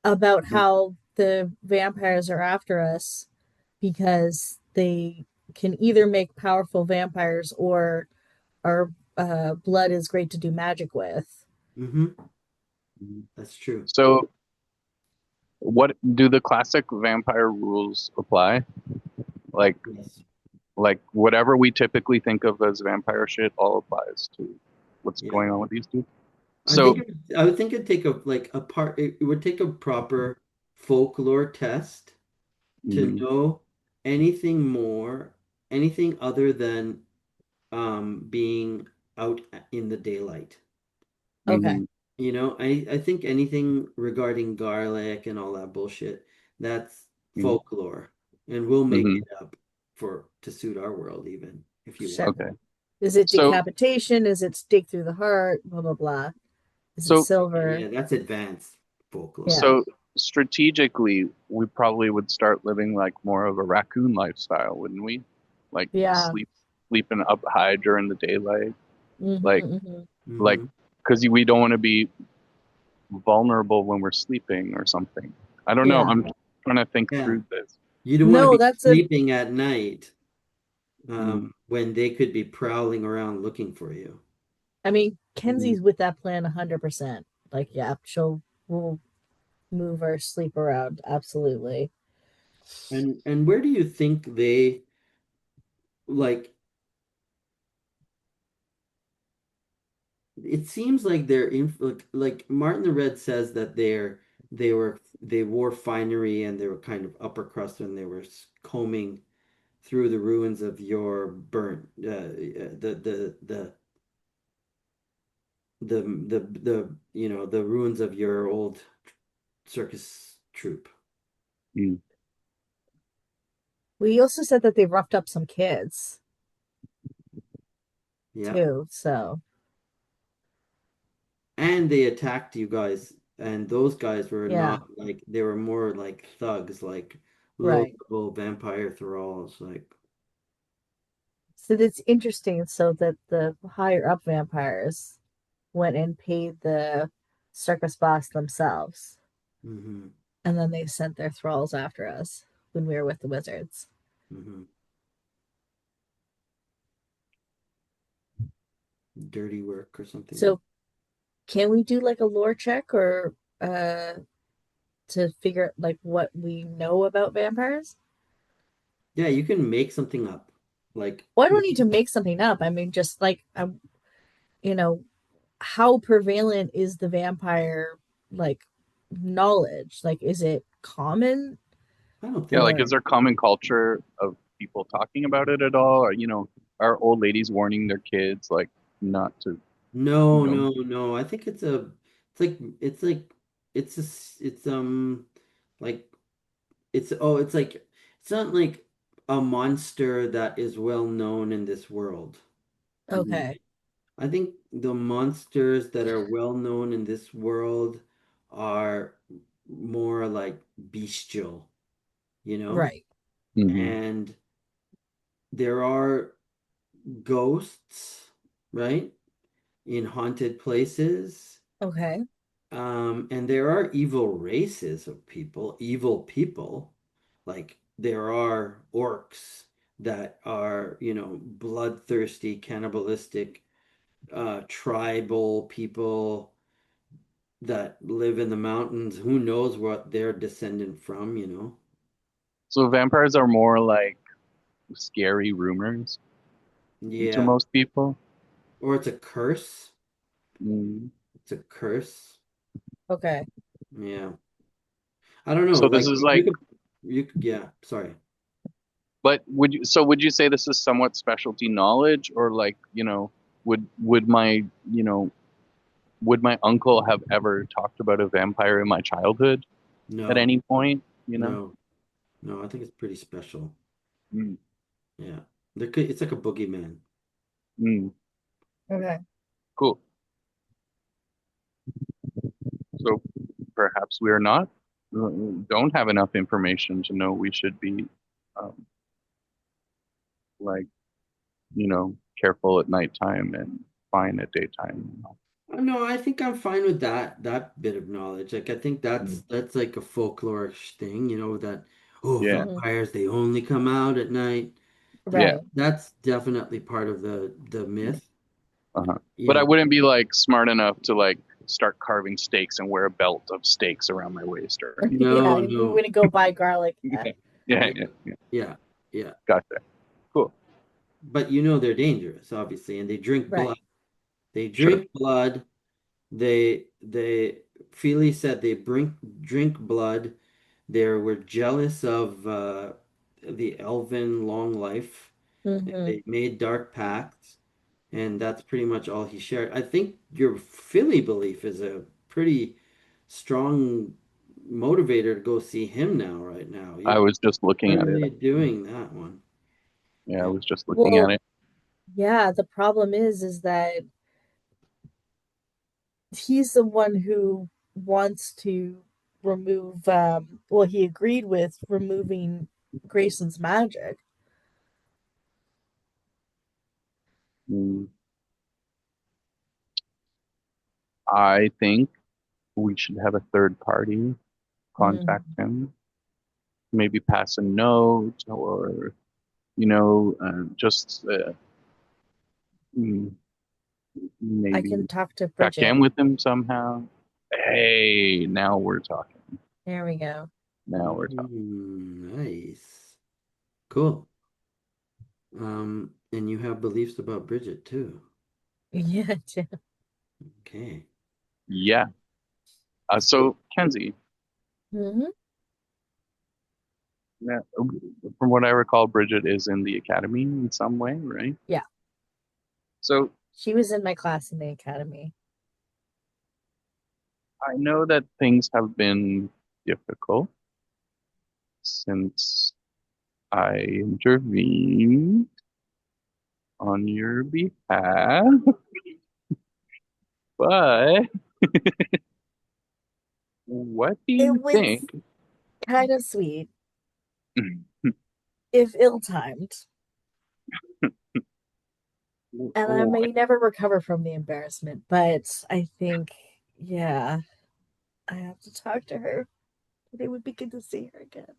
about Yeah. how the vampires are after us because they can either make powerful vampires or our blood is great to do magic with. Mm-hmm. Mhm. That's true. So, what do the classic vampire rules apply? Like, Yes. whatever we typically think of as vampire shit all applies to what's Yeah. going on with these two. I think So, I would think it'd take it would take a proper folklore test to mhm, know anything more, anything other than being out in the daylight. Okay, mhm, I think anything regarding garlic and all that bullshit, that's mhm, folklore. And we'll make mhm. it up for to suit our world even if you sure. want. Okay. Is it So, decapitation? Is it stake through the heart? Blah blah blah. Is it so, silver? Yeah, that's advanced folklore. Yeah, so strategically, we probably would start living like more of a raccoon lifestyle, wouldn't we? Like yeah. sleeping up high during the daylight, like, Mm-hmm. like, Hmm. because we don't want to be vulnerable when we're sleeping or something. I don't know. Yeah. I'm trying to think Yeah. through this. You don't want to No, be that's a sleeping at night Mm, when they could be prowling around looking for you. I mean, mhm. Kenzie's with that plan 100%. Like, yeah, we'll move our sleep around. Absolutely. And where do you think they like it seems like they're in like Martin the Red says that they wore finery and they were kind of upper crust when they were combing through the ruins of your burnt the ruins of your old circus troupe. Mm. We also said that they roughed up some kids Yeah. too. So, And they attacked you guys, and those guys were yeah, not like they were more like thugs, like right. low-level vampire thralls, like So it's interesting. So that the higher up vampires went and paid the circus boss themselves. hmm And then they sent their thralls after us when we were with the wizards. hmm dirty work or something like. So can we do like a lore check or to figure out like what we know about vampires? Yeah, you can make something up. Like Well, I you don't need to can, make something up. I mean, just like you know, how prevalent is the vampire like knowledge? Like, is it common I don't Yeah, think like, is or there common culture of people talking about it at all? Or, are old ladies warning their kids, like, not to, you no, know, no, no. I think it's like it's like it's not like a monster that is well known in this world. mhm, okay, I think the monsters that are well known in this world are more like bestial, you know? right? mhm, And there are ghosts, right? In haunted places. Okay. And there are evil races of people, evil people. Like there are orcs that are, bloodthirsty, cannibalistic, tribal people that live in the mountains. Who knows what they're descendant from? So vampires are more like scary rumors to Yeah. most people. Or it's a curse. Mm. It's a curse. Okay. Yeah. I don't know. So this Like is you like, could, yeah, sorry. but would you say this is somewhat specialty knowledge, or like, would my, would my uncle have ever talked about a vampire in my childhood at No, any point, you know? no, no. I think it's pretty special. Mm. Yeah. It's like a boogeyman. Mm. Okay. Cool. So perhaps we are not, don't have enough information to know we should be, um, like, careful at nighttime and fine at daytime. No, I think I'm fine with that bit of knowledge. Like I think that's Mm. that's like a folklorish thing, that Yeah. Hmm. vampires they only come out at night. Yeah. Right. That's definitely part of the Yeah. myth. Uh-huh. You But I know. wouldn't be like smart enough to like start carving steaks and wear a belt of steaks around my waist or anything. Yeah. No, We no. wouldn't go buy garlic. Yeah. Yeah. Yeah, Yeah. Yeah. yeah, yeah. Gotcha. Cool. But they're dangerous, obviously, and they drink blood. Right. They Sure. drink blood. They Feely said they drink blood. They were jealous of the elven long life. Hmm. They made dark pacts, and that's pretty much all he shared. I think your Philly belief is a pretty strong motivator to go see him now, right now. I was just looking When at are it. they doing that one? Yeah, I Yeah. was just looking at Well, it. yeah, the problem is that he's the one who wants to remove well, he agreed with removing Grayson's magic. Mm, I think we should have a third party contact Mm. him, maybe pass a note or, just mm, I can maybe talk to check Bridget. in with him somehow. Hey, now we're talking. There we go. Now we're talking. Nice. Cool. And you have beliefs about Bridget too. Yeah. Okay. Yeah. So Kenzie, Hmm. yeah, from what I recall, Bridget is in the academy in some way, right? Yeah. So She was in my class in the academy. I know that things have been difficult since I intervened on your behalf, but what do It you was think? kind of sweet, if ill-timed, and I What? may never recover from the embarrassment, but I think, yeah, I have to talk to her. It would be good to see her again.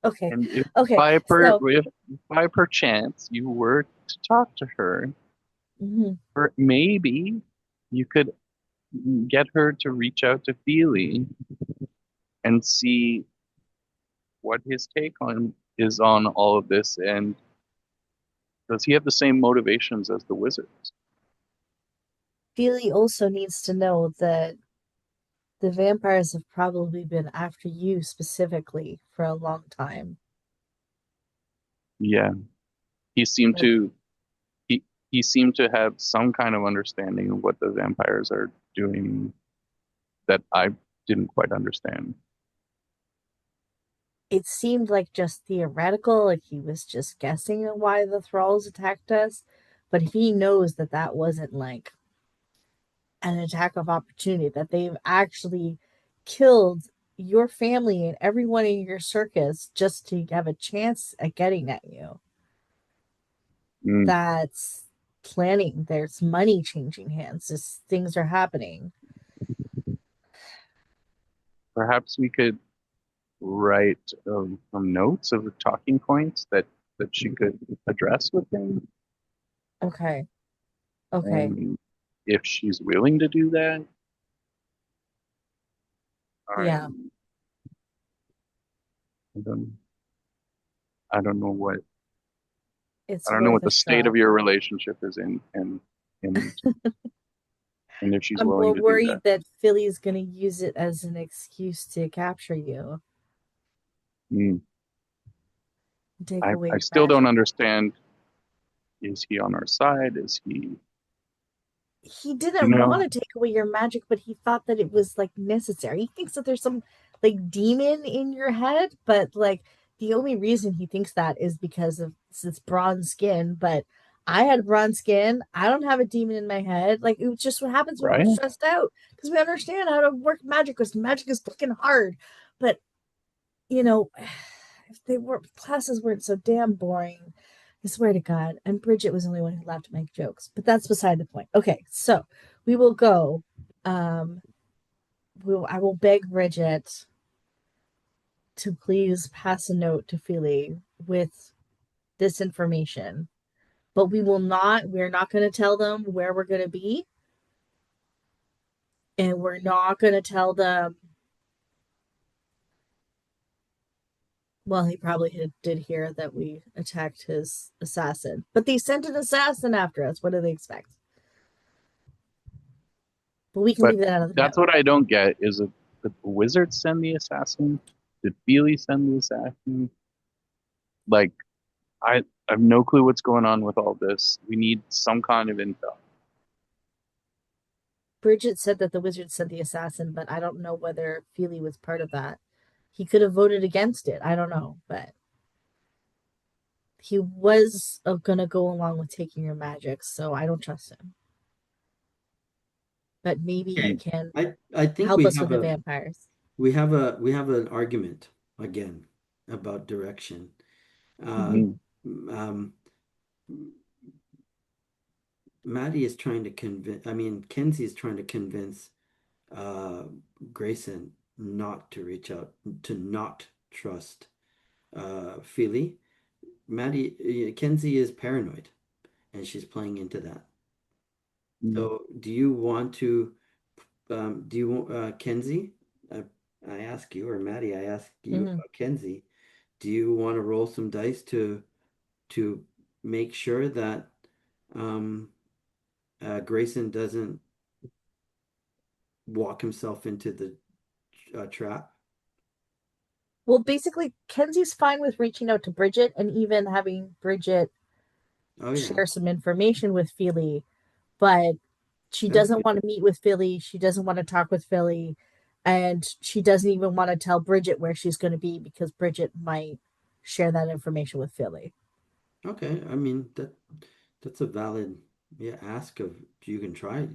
Okay. And if Okay. by per So, if by perchance you were to talk to her, mhm, or maybe you could get her to reach out to Feely and see what his take on is on all of this, and does he have the same motivations as the wizards? Feely also needs to know that the vampires have probably been after you specifically for a long time. Yeah, he seemed Like, to he he seemed to have some kind of understanding of what the vampires are doing that I didn't quite understand. it seemed like just theoretical, like he was just guessing at why the thralls attacked us. But if he knows that that wasn't like an attack of opportunity, that they've actually killed your family and everyone in your circus just to have a chance at getting at you, Mm, that's planning. There's money changing hands. Just things are happening. Perhaps we could write some notes of talking points that she could address with him, Okay. Okay. and if she's willing to do that, Yeah. I'm, I don't, I don't know what I It's don't know worth what a the state of shot. your relationship is in, and if she's I'm willing more to do worried that. that Philly's going to use it as an excuse to capture you, Mm. take away I your still don't magic. understand. Is he on our side? Is he, He you didn't want know, to take away your magic, but he thought that it was like necessary. He thinks that there's some like demon in your head, but like the only reason he thinks that is because of this bronze skin. But I had bronze skin. I don't have a demon in my head. Like it was just what happens when we're right? stressed out because we understand how to work magic because magic is fucking hard. But you know, if they were classes weren't so damn boring, I swear to God. And Bridget was the only one who laughed at my jokes, but that's beside the point. Okay, so we will go. Um, I will beg Bridget to please pass a note to Philly with this information, but we're not going to tell them where we're going to be, and we're not going to tell them. Well, he probably did hear that we attacked his assassin, but they sent an assassin after us. What do they expect? But we can But leave that out of the that's note. what I don't get. Is it did the wizard send the assassin? Did Feely send the assassin? Like, I have no clue what's going on with all this. We need some kind of intel. Bridget said that the wizard sent the assassin, but I don't know whether Feely was part of that. He could have voted against it. I don't know, but he was gonna go along with taking your magic, so I don't trust him. But maybe he Okay. can I think help us with the vampires. we have an argument again about direction. Uh, Hmm. um, Maddie is trying to convince, I mean, Kenzie is trying to convince uh, Grayson not to reach out, to not trust Philly. Kenzie is paranoid and she's playing into that. So, do you want to, do you want, Kenzie? Uh, I ask you, or Maddie, I ask you, Mm-hmm. Kenzie, do you want to roll some dice to make sure that um, Grayson doesn't walk himself into the trap? Well, basically, Kenzie's fine with reaching out to Bridget and even having Bridget Oh yeah, share some information with Feely, but she that's doesn't good. want to meet with Philly. She doesn't want to talk with Philly. And she doesn't even want to tell Bridget where she's going to be because Bridget might share that information with Philly. Okay, I mean that's a valid yeah ask of you can try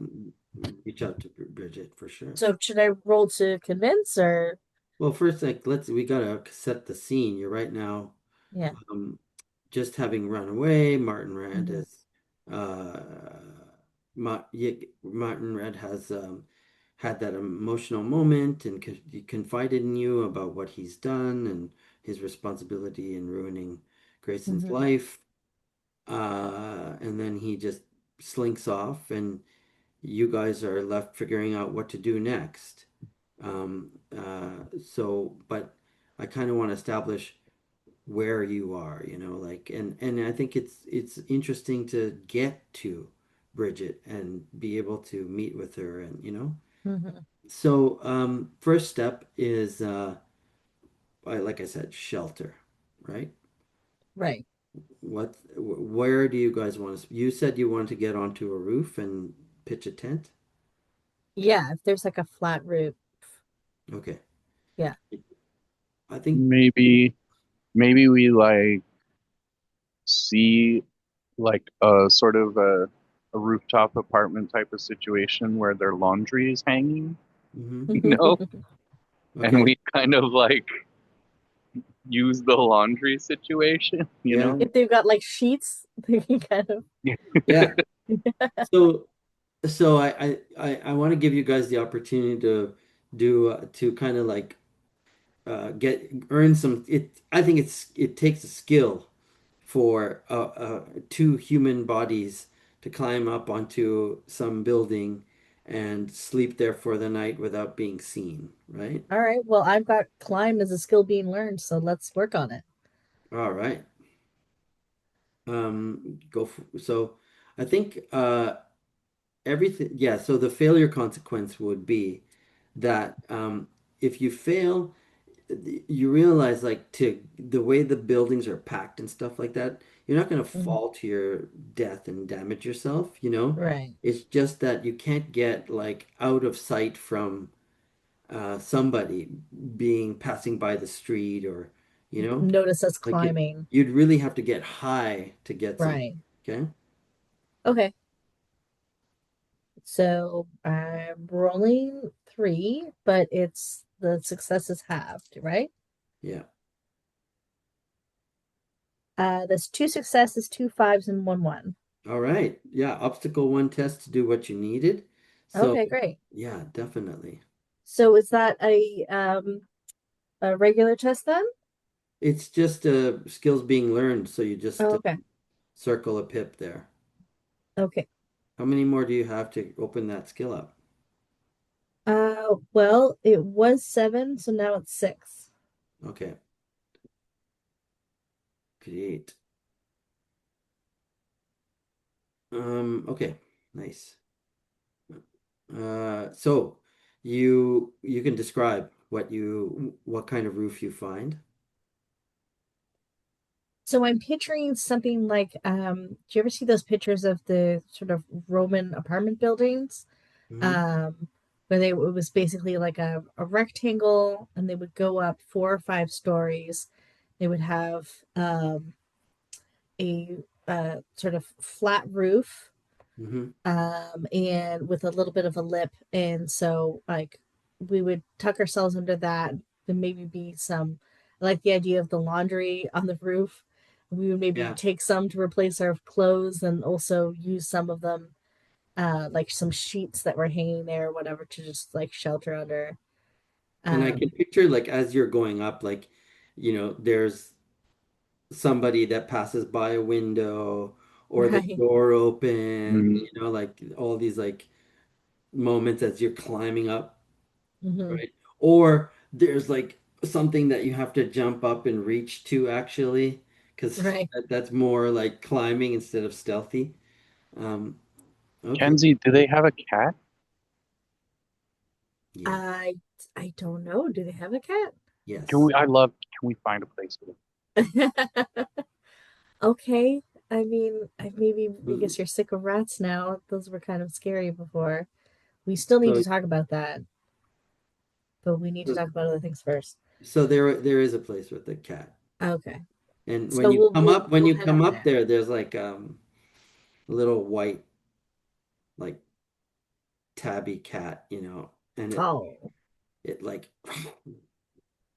reach out to Bridget for sure. So should I roll to convince or Well, first, like we gotta set the scene. You're right now, yeah. um, just having run away. Martin Red Mm-hmm. is, uh, Martin Red has had that emotional moment and he confided in you about what he's done and his responsibility in ruining Grayson's Mm-hmm. life. And then he just slinks off, and you guys are left figuring out what to do next. But I kind of want to establish where you are, like, and I think it's interesting to get to Bridget and be able to meet with her, and Mm-hmm. so first step is like I said, shelter, right? Right. Where do you guys want to? You said you wanted to get onto a roof and pitch a tent. Yeah. If there's like a flat roof. Okay, Yeah. I think. Maybe we like see like a sort of a rooftop apartment type of situation where their laundry is hanging, Hmm. you know, and Okay, we kind of like use the laundry situation, you yeah, know. If they've got like sheets, they can kind of. yeah. So so I want to give you guys the opportunity to kind of like get earn some it I think it takes a skill for two human bodies to climb up onto some building and sleep there for the night without being seen, right? All right. Well, I've got climb as a skill being learned, so let's work on it. All right. So I think everything, yeah, so the failure consequence would be that if you fail, you realize like to the way the buildings are packed and stuff like that, you're not going to Mhm. fall to your death and damage yourself, you know? Right. It's just that you can't get like out of sight from somebody being passing by the street or, you know, Notice us like climbing. you'd really have to get high to get something. Right. Okay? Okay. So I'm rolling three, but it's the success is halved, right? Yeah. That's two successes, two fives, and one one. All right. Yeah, obstacle one test to do what you needed. So, Okay, great. yeah, definitely. So is that a regular test then? It's just skills being learned, so you just Oh, okay. circle a pip there. Okay. How many more do you have to open that skill up? Well, it was seven, so now it's six. Okay, create. Okay, nice. So you can describe what kind of roof you find. So I'm picturing something like, do you ever see those pictures of the sort of Roman apartment buildings? Hmm. Um, where it was basically like a rectangle and they would go up four or five stories. They would have a sort of flat roof, Hmm. and with a little bit of a lip. And so, like, we would tuck ourselves under that. Then maybe be some, I like the idea of the laundry on the roof. We would maybe Yeah. take some to replace our clothes and also use some of them, like some sheets that were hanging there or whatever, to just like shelter under. And I can Um, picture like as you're going up, like, there's somebody that passes by a window or the right. door open, Mhm. like all these like moments as you're climbing up, Hmm. right? Or there's like something that you have to jump up and reach to actually, because Right. that's more like climbing instead of stealthy. Um, okay. Kenzie, do they have a cat? Yeah. I I don't know. Do they have a cat? Can Yes. we? I love. Can we find a place for them? Okay. I mean, I Mm. guess you're sick of rats now. Those were kind of scary before. We still need So to talk about that, but we need to talk about other things first. so there is a place with the cat. Okay. And So we'll we'll when we'll you head come up up there. there, there's like a little white like tabby cat, and Oh. it like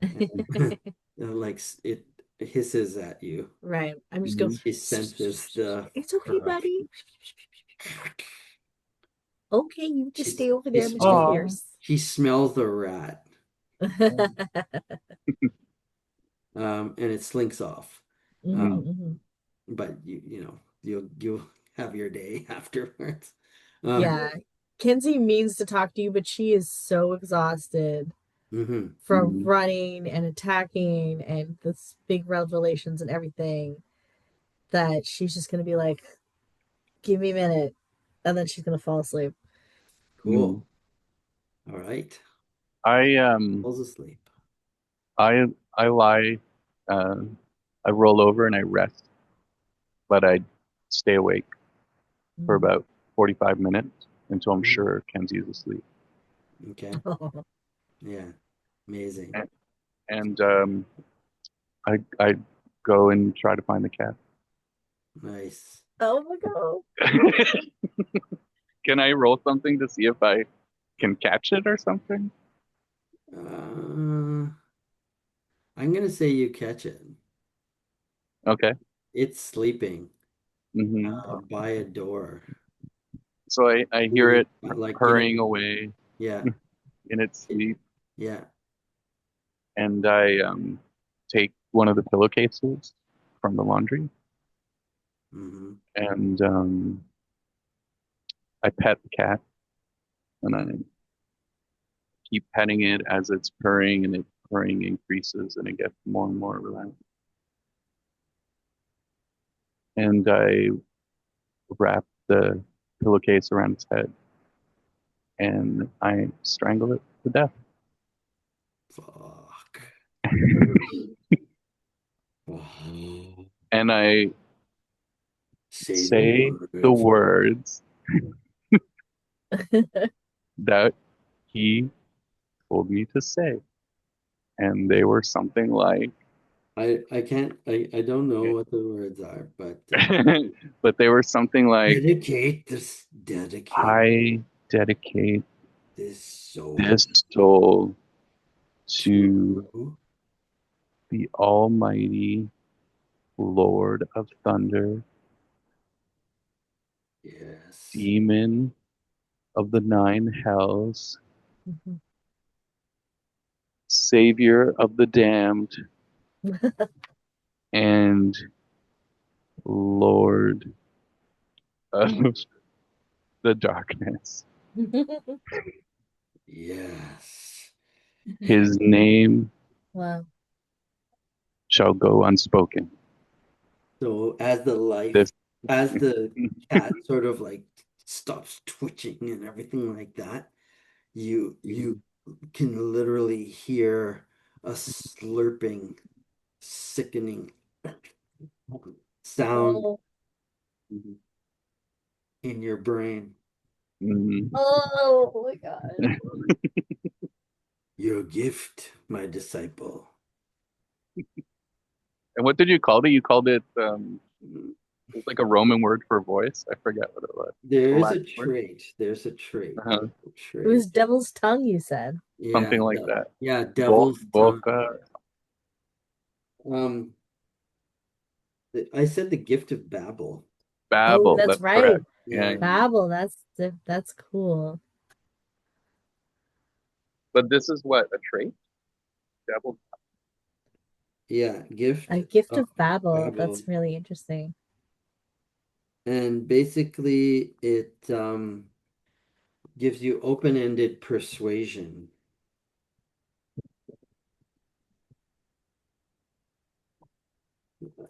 and like it hisses at you. Right. I'm just going. Mhm. She senses the It's okay, fur. buddy. Okay, you just She's stay over she there, Mr. smells Oh. Fierce. she smells the rat, and it slinks off. Hmm. Um, Mm. Hmm. but you'll have your day afterwards. Um, Yeah. Kenzie means to talk to you, but she is so exhausted mhm. from Mhm. running and attacking and this big revelations and everything that she's just gonna be like, give me a minute, and then she's gonna fall asleep. Cool. Mhm. All right. I Falls asleep. I I lie. Uh, I roll over and I rest, but I stay awake for Mhm. about 45 minutes until I'm Mhm. sure Kenzie is asleep. Okay. Yeah. Amazing. And, and I go and try to find the cat. Nice. Oh my god. Can I roll something to see if I can catch it or something? I'm gonna say you catch it. Okay. It's sleeping Hmm. by a door. So I hear Really, it like, purring away yeah, in its sleep, yeah. and I take one of the pillowcases from the laundry, Hmm. and I pet the cat, and I keep petting it as it's purring, and its purring increases, and it gets more and more relaxed. And I wrap the pillowcase around its head, and I strangle it to death. Fuck. And I Say the say the words. words that he told me to say, and they were something like, I can't I don't know what the words are, but but they were something like, dedicate I dedicate this soul this soul to to the Almighty Lord of Thunder, yes. Demon of the Nine Hells, Savior of the Damned, and Lord of the Darkness. Yes. His name Wow. shall go unspoken. So This, as the cat sort of like stops twitching and everything like that, you can literally hear a slurping, sickening sound Oh, in your brain. mm, oh my God. Your gift, my disciple. and what did you call it? You called it it's like a Roman word for voice. I forget what it was. A There is a Latin word. trait. There's a trait. Uh-huh. A It was trait. devil's tongue, you said. Yeah, Something like that. yeah, devil's tongue. Boca, Um, I said the gift of Babel. Oh, Babel. that's That's right. correct. Yeah. Yeah, Babel. That's cool. But this is what a trait. Babel. yeah, gift A gift of of Babel. Babel. That's really interesting. And basically it gives you open-ended persuasion.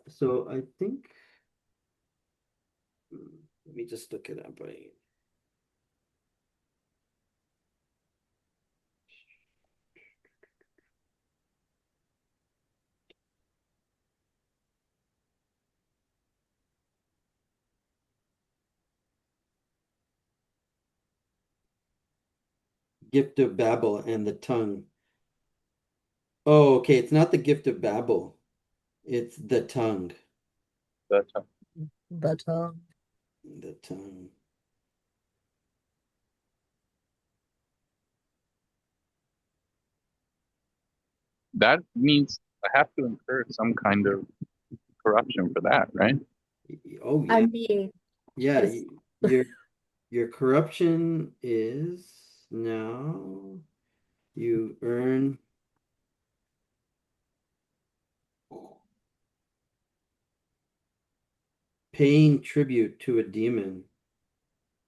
So I think let me just look it up. Gift of Babel and the tongue. Oh, okay. It's not the gift of Babel. It's the tongue. That's But The tongue. that means I have to incur some kind of corruption for that, right? Oh I yeah. mean, Yeah, it's your your corruption is now you earn paying tribute to a demon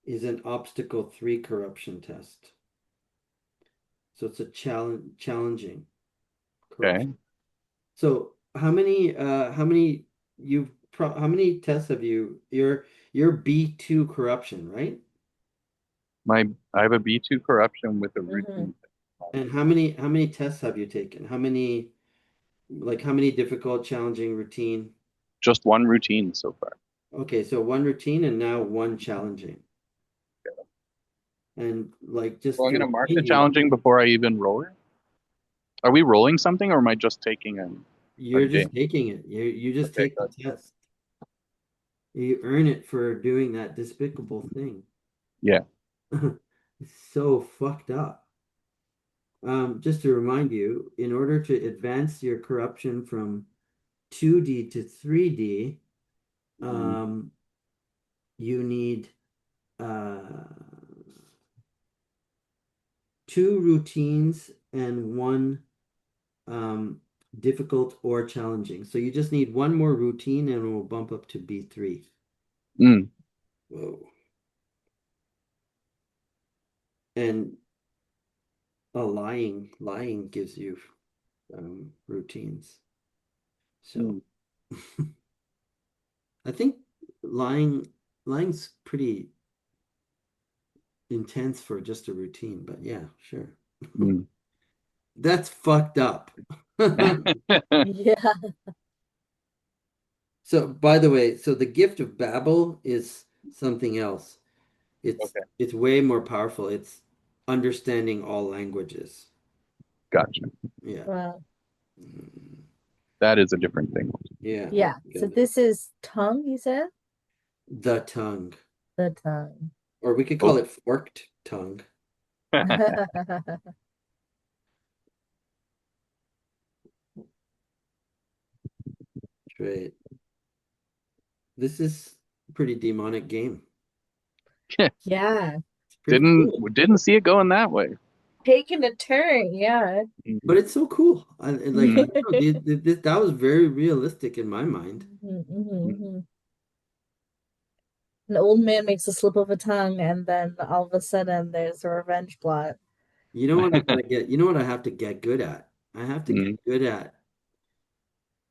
is an obstacle 3 corruption test. So it's a challenging Okay. corruption. So how many tests have you you're B2 corruption, right? My I have a B2 corruption with a mhm. routine. And how many tests have you taken? How many difficult, challenging, routine? Just one routine so far. Okay, so one routine and now one challenging. And like Well, just I'm to gonna mark the remind you, challenging before I even roll it. Are we rolling something, or am I just taking a you're day? just taking it. You just Okay, take the good. test. You earn it for doing that despicable thing. Yeah. It's so fucked up. Just to remind you, in order to advance your corruption from 2D to 3D, Mhm. um, you need uh, two routines and one um, difficult or challenging. So you just need one more routine and we'll bump up to B3. Mm, Whoa. And lying gives you routines. So mm, I think lying's pretty intense for just a routine, but yeah, sure. mm. That's fucked up. Yeah. So, by the way, so the gift of Babel is something else. It's Okay, it's way more powerful. It's understanding all languages. gotcha. Yeah. Well, Mm, That is a different thing. yeah, yeah. So altogether. this is tongue, you said? The tongue. The tongue. Or we could call Oh. it forked tongue. Right. This is a pretty demonic game. Yeah. It's pretty Didn't cool. didn't see it going that way. Taking a turn, yeah. But it's so cool. I Mm, don't know, that was very realistic in my mind. mm, Mhm. An old man makes a slip of a tongue, and then all of a sudden there's a revenge plot. You know what I gotta get? You know what I have to get good at? I have to get mm. good at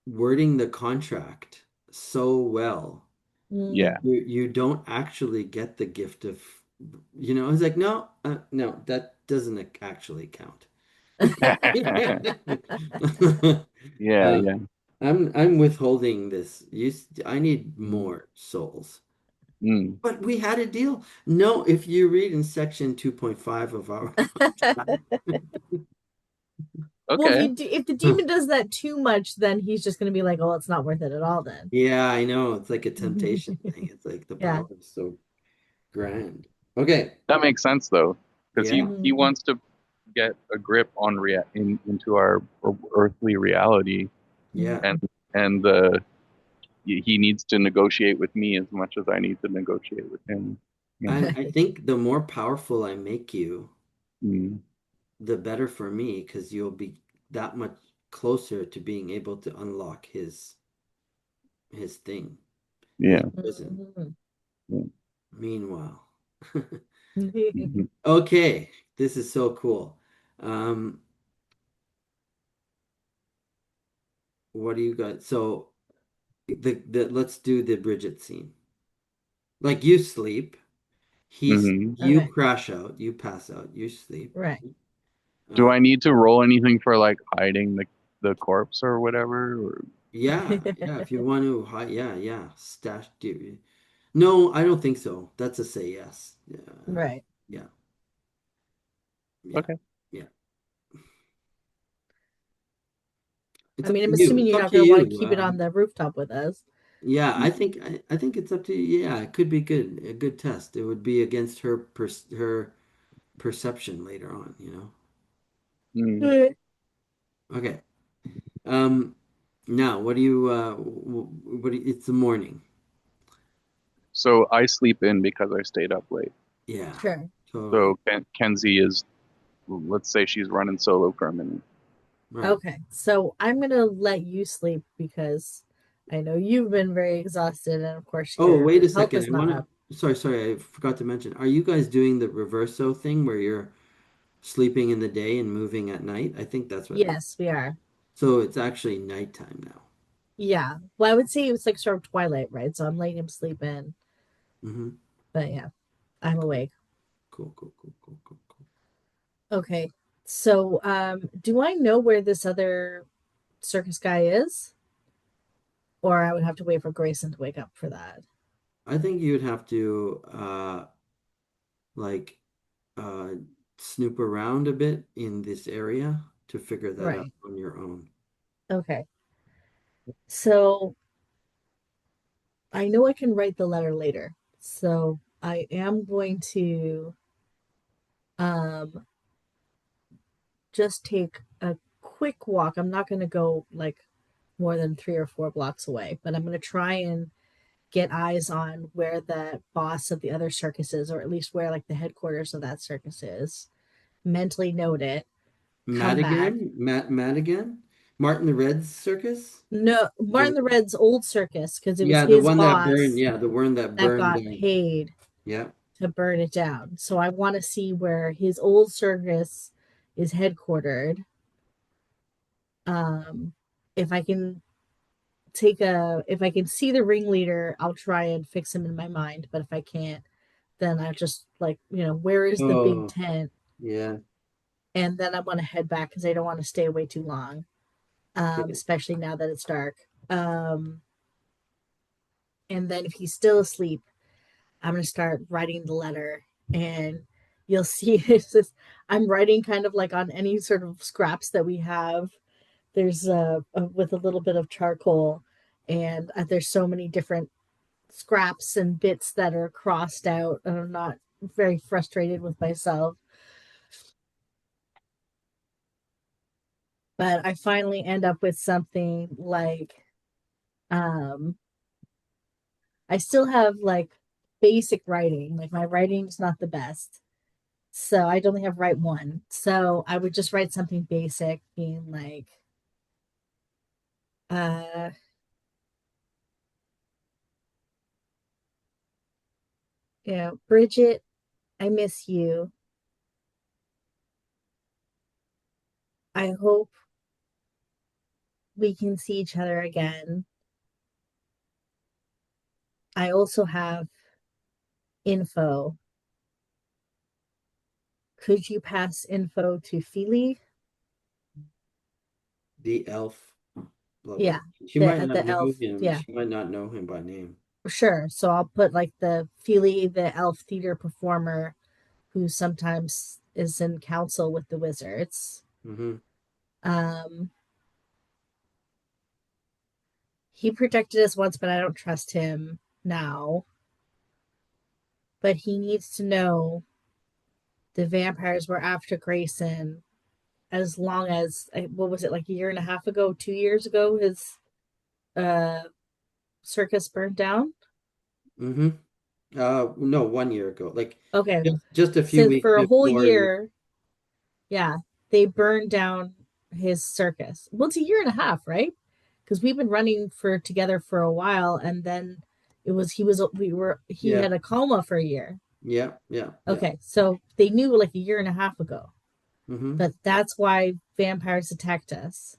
wording the contract so well. Mm, Yeah. You don't actually get the gift of, it's like, no, no, that doesn't actually count. Yeah, Uh, yeah. I'm withholding this. I need Mm, more souls. mm. But we had a deal. No, if you read in section 2.5 of our contract. well, Okay. if the demon does that too much, then he's just going to be like, "Oh, it's not worth it at all." Then, Yeah, I know. It's like a temptation thing. It's like the yeah. power is so grand. Okay. That makes sense though, because Yeah. he Mhm. wants to get a grip on into our earthly reality, Yeah. and and he needs to negotiate with me as much as I need to negotiate with him. You know. I think the more powerful I make you, Mm, the better for me, because you'll be that much closer to being able to unlock his thing, his yeah. prison. Mhm. Yeah. Meanwhile. Mhm. Okay, this is so cool. Um, what do you got? So the let's do the Bridget scene. Like you sleep, Mhm. you Okay, crash out, you pass out, you sleep. right. Do Uh, I need to roll anything for like hiding the corpse or whatever? Or yeah, yeah. If you want to, yeah, yeah. Stash. No, I don't think so. That's a say yes. Yeah, Right. yeah, yeah, okay. yeah. I It's up mean, to I'm you. assuming It's you're up not to going to want to you. keep it on the rooftop with us. Yeah, I think it's up to you. Yeah, it could be good. A good test. It would be against her perception later on, you know. Mm. Right. Okay. Um now what do you it's the morning. So I sleep in because I stayed up late. Yeah. Sure. Totally. So Kenzie is, let's say she's running solo for a minute. Right. Okay. So I'm going to let you sleep because I know you've been very exhausted, and of course, Oh, your wait a health second. is I not want up. to sorry, I forgot to mention. Are you guys doing the reverso thing where you're sleeping in the day and moving at night? I think that's what it is. Yes, we are. So it's actually nighttime now. Yeah. Well, I would say it was like sort of twilight, right? So I'm letting him sleep in. Mm-hmm. But yeah, I'm awake. Cool, cool, cool, cool, cool, cool. Okay. So, do I know where this other circus guy is? Or I would have to wait for Grayson to wake up for that. I think you'd have to like uh, snoop around a bit in this area to figure that out Right. on your own. Okay. So I know I can write the letter later. So I am going to um just take a quick walk. I'm not going to go like more than 3 or 4 blocks away, but I'm going to try and get eyes on where the boss of the other circus is, or at least where like the headquarters of that circus is. Mentally note it, come back. Madigan? Martin the Red's circus? No, Martin The the Red's old circus, because it was Yeah, the his one that burned. boss Yeah, the one that that burned got down. paid Yeah. to burn it down. So I want to see where his old circus is headquartered. Um, if I can if I can see the ringleader, I'll try and fix him in my mind. But if I can't, then I just like, where is the big Oh, tent? yeah. And then I want to head back because I don't want to stay away too long, Okay. especially now that it's dark. Um, and then if he's still asleep, I'm going to start writing the letter, and you'll see it's just, I'm writing kind of like on any sort of scraps that we have. There's with a little bit of charcoal, and there's so many different scraps and bits that are crossed out, and I'm not very frustrated with myself. But I finally end up with something like um I still have like basic writing. Like my writing's not the best. So I'd only have write one. So I would just write something basic, being like, uh, Bridget, I miss you. I hope we can see each other again. I also have info. Could you pass info to Feely? The elf. Blah, blah. Yeah, She might not the know elf. him. Yeah, She might not know him by name. sure. So I'll put like the Feely, the elf theater performer who sometimes is in council with the wizards. Mm-hmm. Um, he protected us once, but I don't trust him now. But he needs to know the vampires were after Grayson as long as what was it, like a year and a half ago, 2 years ago, his uh circus burned down. Mm-hmm. No, 1 year ago. Like Okay, just a few so weeks for a whole before he. year, yeah, they burned down his circus. Well, it's a year and a half, right? Because we've been running for together for a while, and then he Yeah, had a coma for a year. yeah, yeah, yeah. Okay, so they knew like a year and a half ago, Mm-hmm. but that's why vampires attacked us.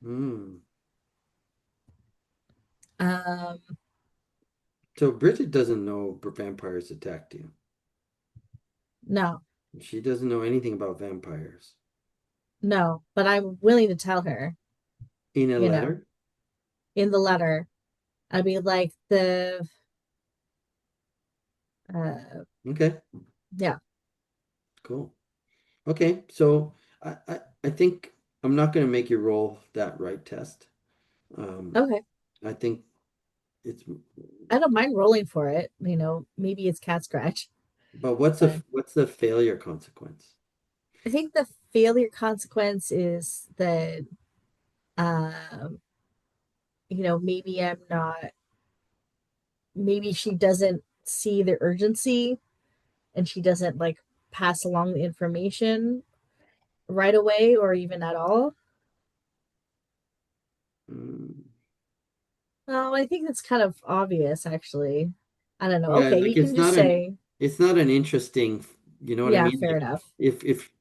Mm. Um, So Bridget doesn't know vampires attacked you. no, She doesn't know anything about vampires. no, but I'm willing to tell her, In a you know, letter? in the letter. I'd be like Okay, yeah, cool. Okay, so I think I'm not going to make you roll that right test. Um, okay. I think it's, I don't mind rolling for it. Maybe it's cat scratch, but but what's the failure consequence? I think the failure consequence is that um, maybe I'm not maybe she doesn't see the urgency, and she doesn't like pass along the information right away or even at all. Mm, Oh, I think that's kind of obvious actually. I don't know. yeah, Okay, like you can just say, it's not an interesting, you know what I yeah, mean? fair Like enough.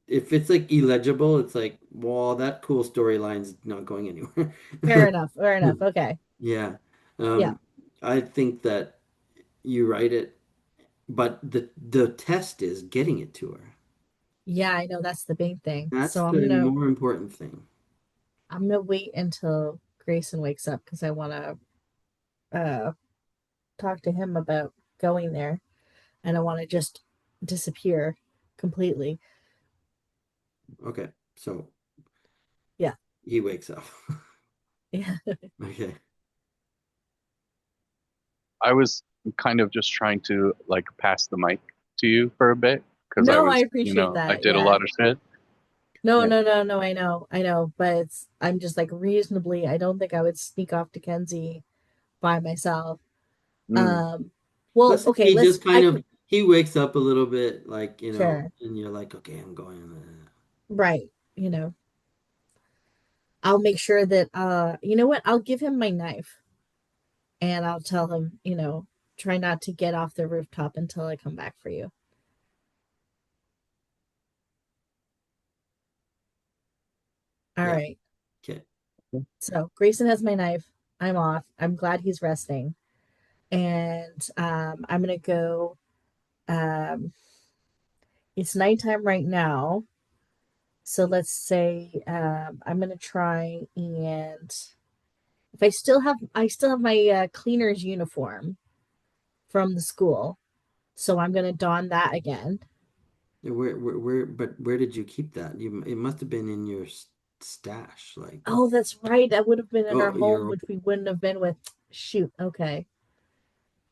if it's like illegible, it's like, well, that cool storyline's not going anywhere. Fair enough. Fair enough. Okay. Yeah. Yeah. I think that you write it, but the test is getting it to her. Yeah, I know that's the big thing. That's So I'm the gonna more important thing. I'm gonna wait until Grayson wakes up because I wanna uh talk to him about going there. And I wanna just disappear completely. Okay, so Yeah. he wakes up. Yeah. Okay. I was kind of just trying to like pass the mic to you for a bit because I No, I was, appreciate I that. did a Yeah. lot of shit. No, Yeah. no, no, no, I know, but I'm just like reasonably, I don't think I would sneak off to Kenzie by myself. Mm. Um, well, Plus, if okay, he let's just I kind can of he wakes up a little bit, like, sure. and you're like, okay, I'm going. Right. I'll make sure that you know what? I'll give him my knife and I'll tell him, try not to get off the rooftop until I come back for you. All Yeah. right. Okay. So Grayson has my knife. I'm off. I'm glad he's resting. And I'm gonna go. Um, it's nighttime right now. So let's say I'm gonna try and if I still have my cleaner's uniform from the school. So I'm gonna don that again. Yeah, but where did you keep that? It must have been in your stash, like, Oh, that's right. That would have been in our oh, home, which we wouldn't have been with. Shoot. Okay.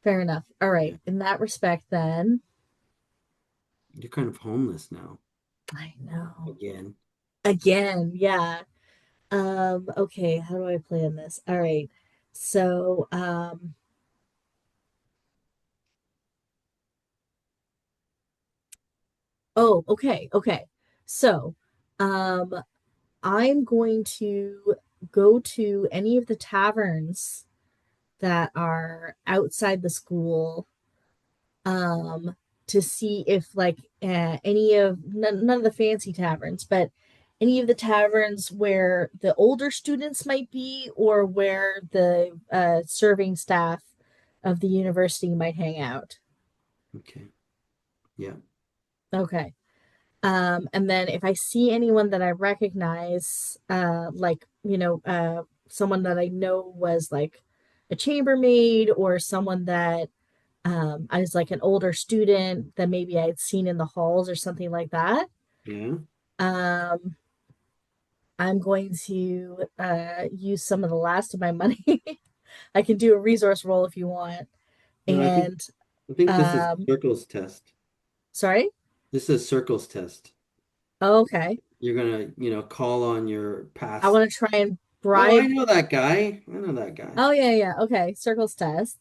Fair enough. All yeah, right. In that respect, then, you're kind of homeless now I know. again. Again, yeah. Okay, how do I plan this? All right. So, oh, okay, okay. So, um, I'm going to go to any of the taverns that are outside the school um to see if like any of none of the fancy taverns, but any of the taverns where the older students might be or where the serving staff of the university might hang out. Okay. Yeah. Okay. And then if I see anyone that I recognize, like, someone that I know was like a chambermaid or someone that I was like an older student that maybe I had seen in the halls or something like that. Yeah. Um, I'm going to use some of the last of my money. I can do a resource roll if you want. No, And I think this is um, circles test. sorry. This is circles test. Okay. You're gonna, call on your I past. want to try and Oh, I bribe. know that guy. I know that guy. Oh yeah, yeah. Okay. Circles test.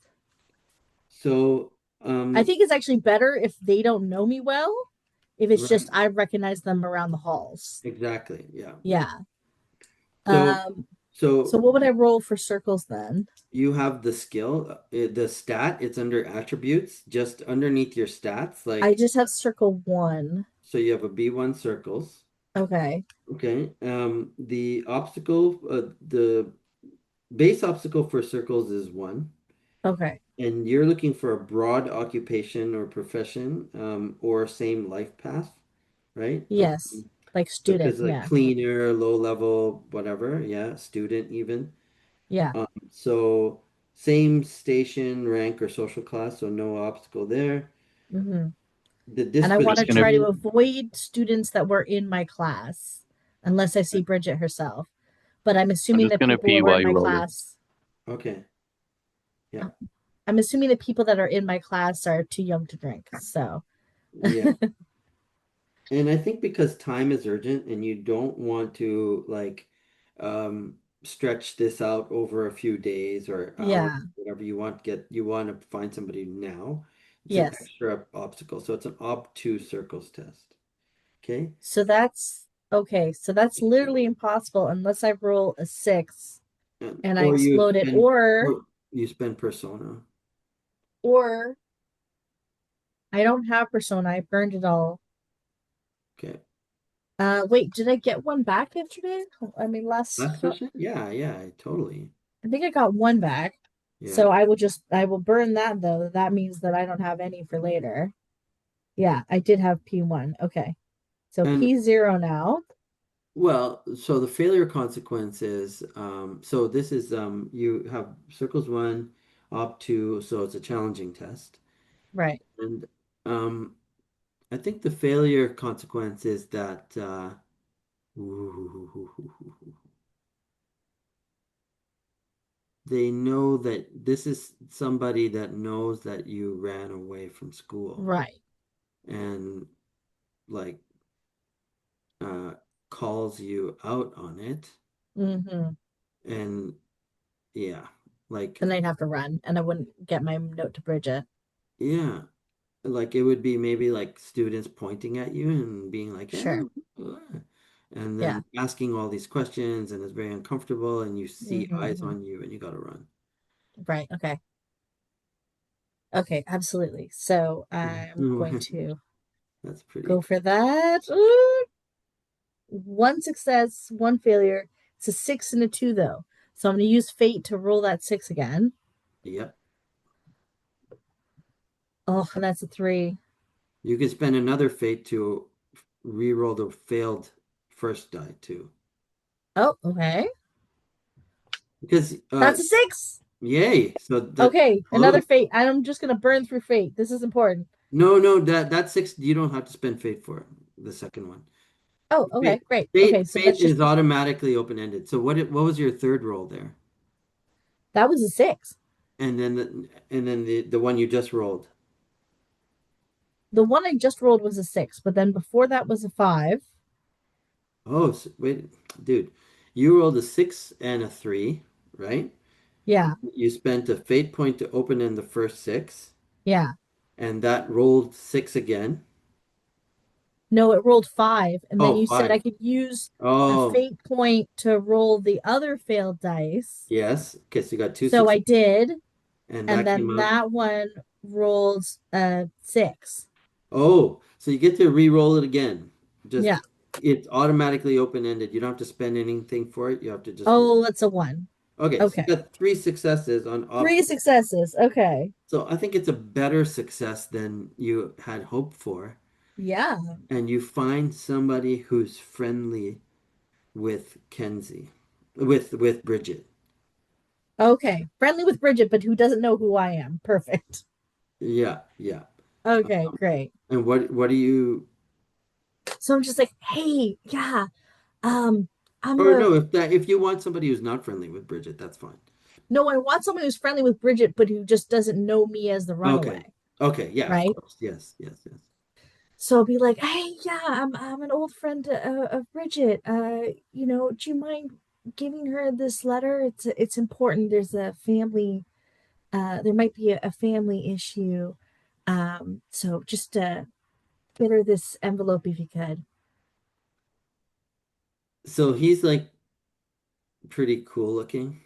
So, I think it's actually better if they don't know me well. If it's right, just I recognize them around the halls. exactly. Yeah. Yeah. So, Um. So so what would I roll for circles then? you have the skill, the stat, it's under attributes, just underneath your stats, I like, just have circle one. so you have a B1 circles. Okay. Okay. The base obstacle for circles is one, Okay. and you're looking for a broad occupation or profession, or same life path, right? Yes. Like So, student. because like Yeah. cleaner, low level, whatever, yeah, student even. Yeah. So same station, rank, or social class, so no obstacle there. hmm The And I I'm want to just gonna try to disposition, avoid students that were in my class, unless I see Bridget herself. But I'm I'm assuming just that gonna people who pee were while in you my roll this. class, okay, yeah, I'm assuming the people that are in my class are too young to drink. So, yeah. And I think because time is urgent and you don't want to like stretch this out over a few days or hours, yeah. whatever you want to find somebody now. It's an Yes. extra obstacle. So it's an ob2 circles test. Okay. So that's okay. So that's literally impossible unless I roll a six and I Or you explode it, spend or you spend persona. or I don't have persona. I burned it all. Okay. Wait, did I get one back yesterday? I mean, Last session? Yeah, yeah, totally. I think I got one back. Yeah. So I will burn that though. That means that I don't have any for later. Yeah, I did have P1. Okay. So And P0 now. well, so the failure consequence is, so this is, you have circles one, up two, so it's a challenging test. Right. And um, I think the failure consequence is that they know that this is somebody that knows that you ran away from school Right. and like uh, calls you out on it. Mm-hmm. And yeah, Like, Then I'd have to run and I wouldn't get my note to Bridget. yeah, like it would be maybe like students pointing at you and being like, "Eh," Sure. and Yeah. then asking all these questions, and it's very uncomfortable, and you see eyes Hmm. on you, and you gotta run. Right. Okay. Okay. Absolutely. So I'm going to That's pretty go cool. for that. Ooh, one success, one failure. It's a six and a two, though. So I'm going to use fate to roll that six again. Yep. Oh, and that's a three. You can spend another fate to re-roll the failed first die too. Oh, okay. Because That's a six. yay. So that Okay, another totally fate. I'm just going to burn through fate. This is important. no, that six you don't have to spend fate for the second one. Oh, okay. Fate Great. Okay. fate, So fate that's just, is automatically open-ended. So what was your third roll there? that was a six. And then the one you just rolled. The one I just rolled was a six, but then before that was a five. Oh, wait, dude. You rolled a six and a three, right? Yeah. You spent a fate point to open in the first six, Yeah. and that rolled six again. No, it rolled five. And then Oh, you said I five. could use a Oh, fate point to roll the other failed dice. yes. Okay, so you got two So I successes, did. and And that came then out. that one rolled a six. Oh, so you get to re-roll it again. Just Yeah. it's automatically open-ended. You don't have to spend anything for it. You have to just Oh, it's a one. okay. So Okay. you got three successes on Three option. successes. Okay. So I think it's a better success than you had hoped for. Yeah. And you find somebody who's friendly with Kenzie, with Bridget. Okay. Friendly with Bridget, but who doesn't know who I am. Perfect. Yeah, yeah. Okay, great. And what do you? So I'm just like, hey, yeah, um, I'm Or a no, if you want somebody who's not friendly with Bridget, that's fine. no, I want someone who's friendly with Bridget, but who just doesn't know me as the Okay, runaway, okay, yeah, of right? course, yes, yes, yes. So I'll be like, hey, yeah, I'm an old friend of Bridget. Do you mind giving her this letter? It's important. There's a family. There might be a family issue. So just get her this envelope if you could. So he's like pretty cool looking,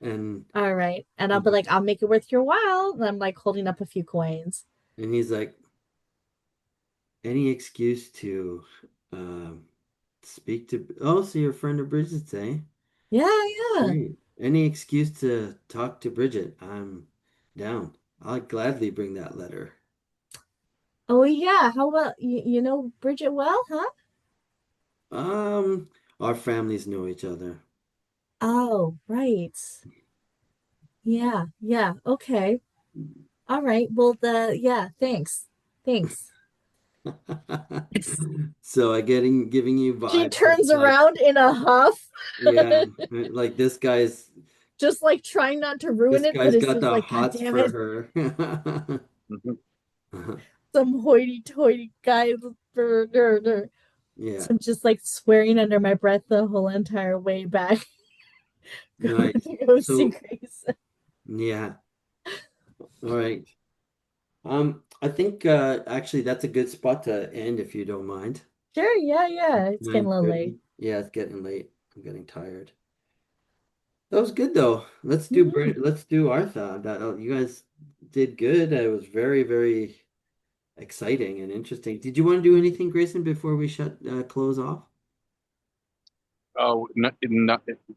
and All right, and I'll be like, I'll make it worth your while. And I'm like holding up a few coins. and he's like, any excuse to um speak to. Oh, so you're a friend of Bridget's, eh? Yeah, yeah. Great. Any excuse to talk to Bridget, I'm down. I'll gladly bring that letter. Oh yeah. How about you know Bridget well, huh? Um, our families know each other. Oh, right. Yeah, yeah. Okay. All right. Well, the yeah, thanks. Thanks. So I getting giving you She vibes of turns like, around in a huff, yeah, like just like trying not to ruin this it, but guy's it's got just the like, God hots damn for it, Mhm. some hoity-toity guy. So Yeah, I'm just like swearing under my breath the whole entire way back, going nice. to go see So Grayson. yeah, all right. I think actually that's a good spot to end if you don't mind. Sure, yeah, yeah. It's getting a little late. 9:30. Yeah, it's getting late. I'm getting tired. That was good though. Mhm. Let's do Artha. You guys did good. It was very, very exciting and interesting. Did you want to do anything, Grayson, before we shut close off? Oh, no,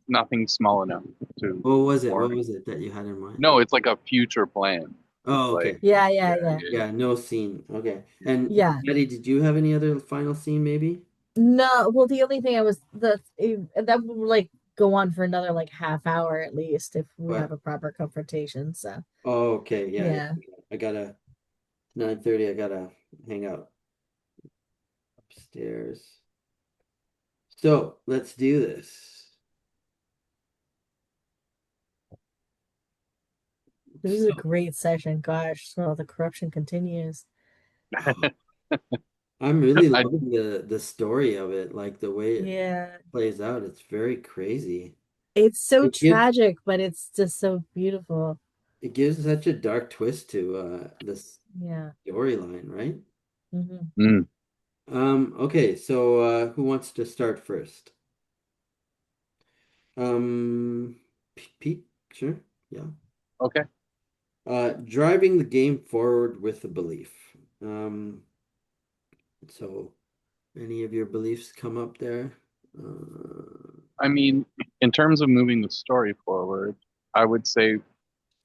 nothing small enough to What was it? bore What me. was it that you had in mind? No, it's like a future plan. It's Oh, like, okay. Yeah, yeah, yeah, yeah, yeah, Yeah, no scene. Okay. And yeah. Eddie, did you have any other final scene maybe? No, well, the only thing I was that would like go on for another like half hour at least if we have What? a proper confrontation. So Oh, okay. Yeah, yeah. yeah. I gotta 9:30. I gotta hang out upstairs. So let's do this. This is a So great session. Gosh, so the corruption continues. I'm really I loving the story of it, like the way it Yeah. plays out. It's very crazy. It's so It gives tragic, but it's just so beautiful. it gives such a dark twist to this Yeah. storyline, right? Hmm. Mm, Okay, so who wants to start first? Pete, sure. Yeah. okay. Driving the game forward with a belief. So any of your beliefs come up there? I mean, in terms of moving the story forward, I would say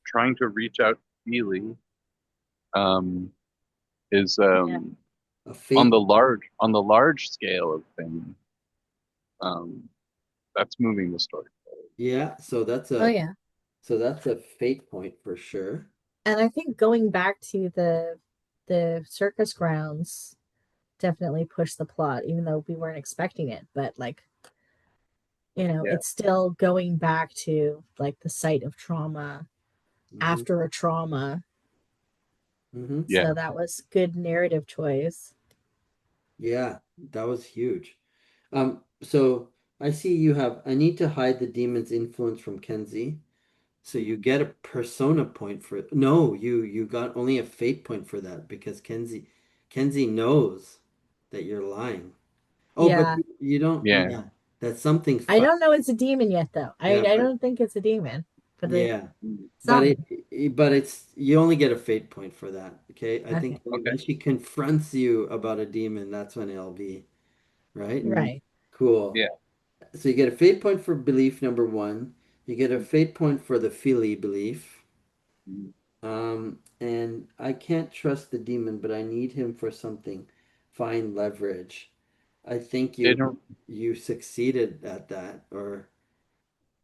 trying to reach out to Keely um, is Yeah. A on fate. on the large scale of things. Um, that's moving the story forward. Yeah, Oh yeah. so that's a fate point for sure. And I think going back to the circus grounds definitely pushed the plot, even though we weren't expecting it. But like, Yeah, it's still going back to like the site of trauma Hmm. after a trauma. Hmm. yeah. So that was good narrative choice. Yeah, that was huge. So I see you have, I need to hide the demon's influence from Kenzie. So you get a persona point for, no, you got only a fate point for that because Kenzie knows that you're lying. Oh, but Yeah. you don't, Yeah. yeah, that's something I fun. don't know it's a demon yet though. I Yeah, I don't think it's a demon, but it's yeah, but something. but it's you only get a fate point for that. Okay, I think Okay. Okay. when she confronts you about a demon, that's when it'll be right. Right. Cool. Yeah. So you get a fate point for belief number one. You get a fate point for the Philly belief. And I can't trust the demon, but I need him for something. Find leverage. I think They don't. you succeeded at that, or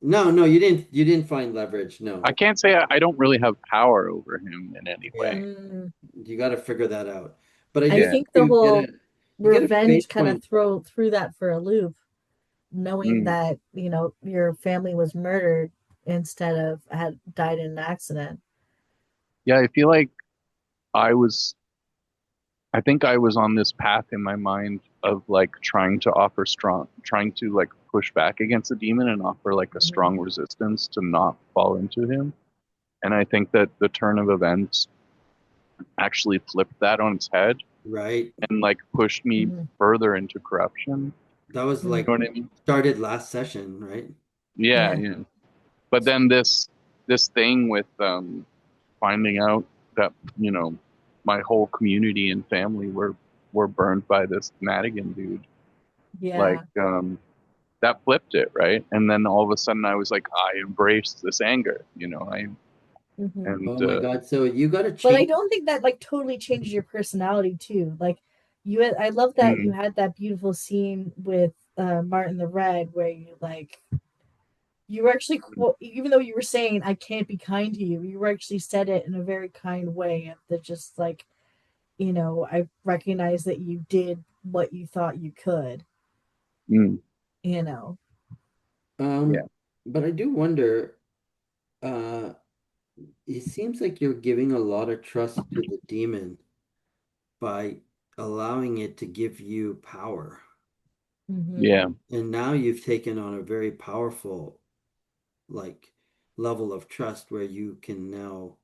no, no, you didn't find leverage. No. I can't say I don't really have power over him in any Yeah. way. Mm, You got to figure that out. But I I do Yeah. think think the whole you get a revenge fate kind of point. threw that for a loop, knowing Mm. that, your family was murdered instead of had died in an accident. Yeah. I feel like I was. I think I was on this path in my mind of like trying to like push back against the demon and offer like a Hmm. strong resistance to not fall into him. And I think that the turn of events actually flipped that on its head Right. and like pushed me Hmm. further into corruption. That was You Hmm. like know what I mean? started last session, right? Yeah, Yeah. yeah. But then this thing with finding out that, you know, my whole community and family were burned by this Madigan dude. Like Yeah. that flipped it, right? And then all of a sudden I was like, I embraced this anger, you know, I Hmm. and Oh my God. So you got to But I change. don't think that like totally changes your personality too. Like I love that you mm, had that beautiful scene with Martin the Red where you were actually even though you were saying I can't be kind to you, you were actually said it in a very kind way that just like, I recognize that you did what you thought you could, mm, you know. yeah. Um, but I do wonder, uh, it seems like you're giving a lot of trust to the demon by allowing it to give you power. Hmm. Yeah. And now you've taken on a very powerful, like, level of trust where you can now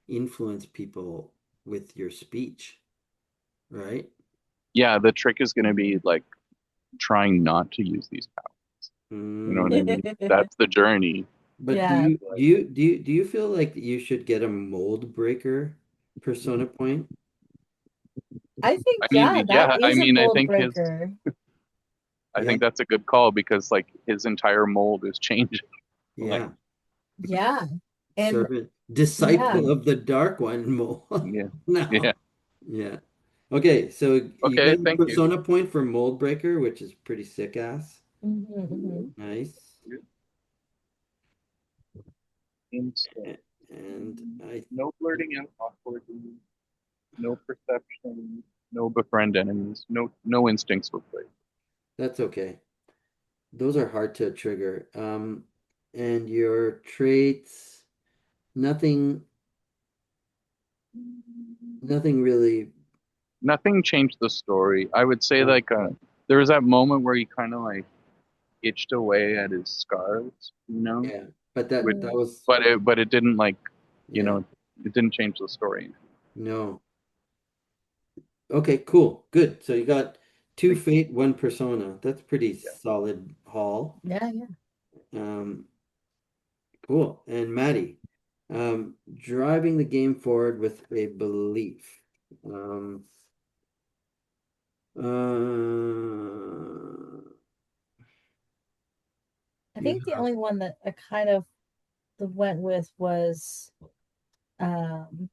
influence people with your speech, right? Yeah, the trick is going to be like trying not to use these powers. You know what I Mm. mean? That's the journey. But Yeah. do you feel like you should get a mold breaker persona point? I think I mean, yeah, that yeah, I is a mean, mold breaker. I Yeah, think that's a good call because like his entire mold is changing. Like, yeah. Yeah. And Servant, yeah. disciple of the Dark One, mold. yeah, yeah. No. Yeah. Okay, so you Okay, got your thank you. persona point for mold breaker, which is pretty sick ass. Hmm. Hmm. Nice. Instinct. And I No blurting out awkwardly. No perception. No befriend enemies. No instincts were played. that's okay. Those are hard to trigger. And your traits, nothing, nothing really. Nothing changed the story. I would say uh, like there was that moment where he kind of like itched away at his scars, Yeah, but that Mm, was but it didn't like, you yeah, know, it didn't change the story. no. Okay, cool. Good. So you got two Like, fate, one persona. That's pretty yeah. solid haul. yeah, yeah. Um, cool. And Maddie, driving the game forward with a belief. Um, uh, I you think the have only one that I kind of went with was um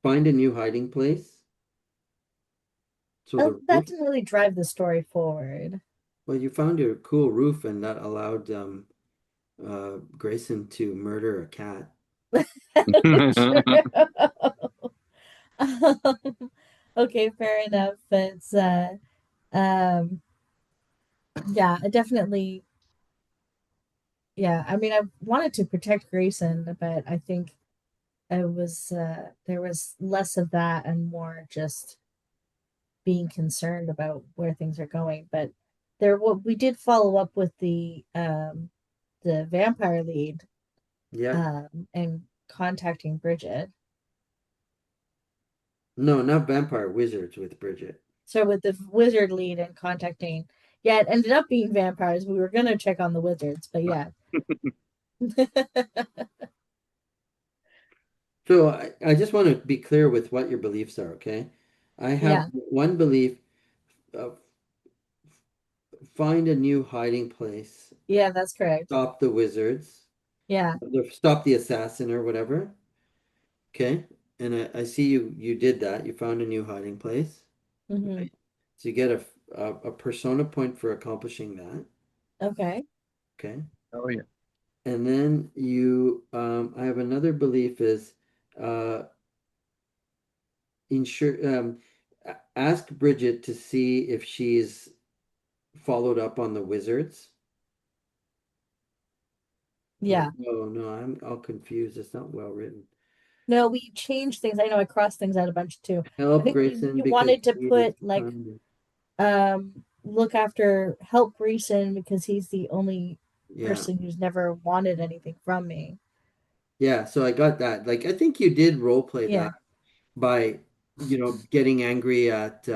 find a new hiding place. So the that roof, didn't really drive the story forward. well, you found a cool roof and that allowed Grayson to murder a cat. True. Okay, fair enough. But um yeah, I definitely yeah, I mean I wanted to protect Grayson, but I think it was there was less of that and more just being concerned about where things are going. But there what we did follow up with the vampire lead Yeah. and contacting Bridget. No, not vampire wizards with Bridget. So with the wizard lead and contacting, yeah, it ended up being vampires. We were gonna check on the wizards, but yeah. So I just want to be clear with what your beliefs are, okay? I have Yeah, one belief, uh, find a new hiding place, yeah, that's correct. stop the wizards, Yeah. stop the assassin or whatever, okay? And I see you did that. You found a new hiding place, Hmm. right? So you get a persona point for accomplishing that, Okay. okay? Oh yeah. And then I have another belief is uh, ensure ask Bridget to see if she's followed up on the wizards. Oh Yeah. no, no, I'm all confused. It's not well written. No, we changed things. I know I crossed things out a bunch too. I Help think we Grayson because wanted to he is put like trying to, look after help Grayson because he's the only yeah. person who's never wanted anything from me. Yeah, so I got that. Like I think you did role play Yeah. that by, getting angry at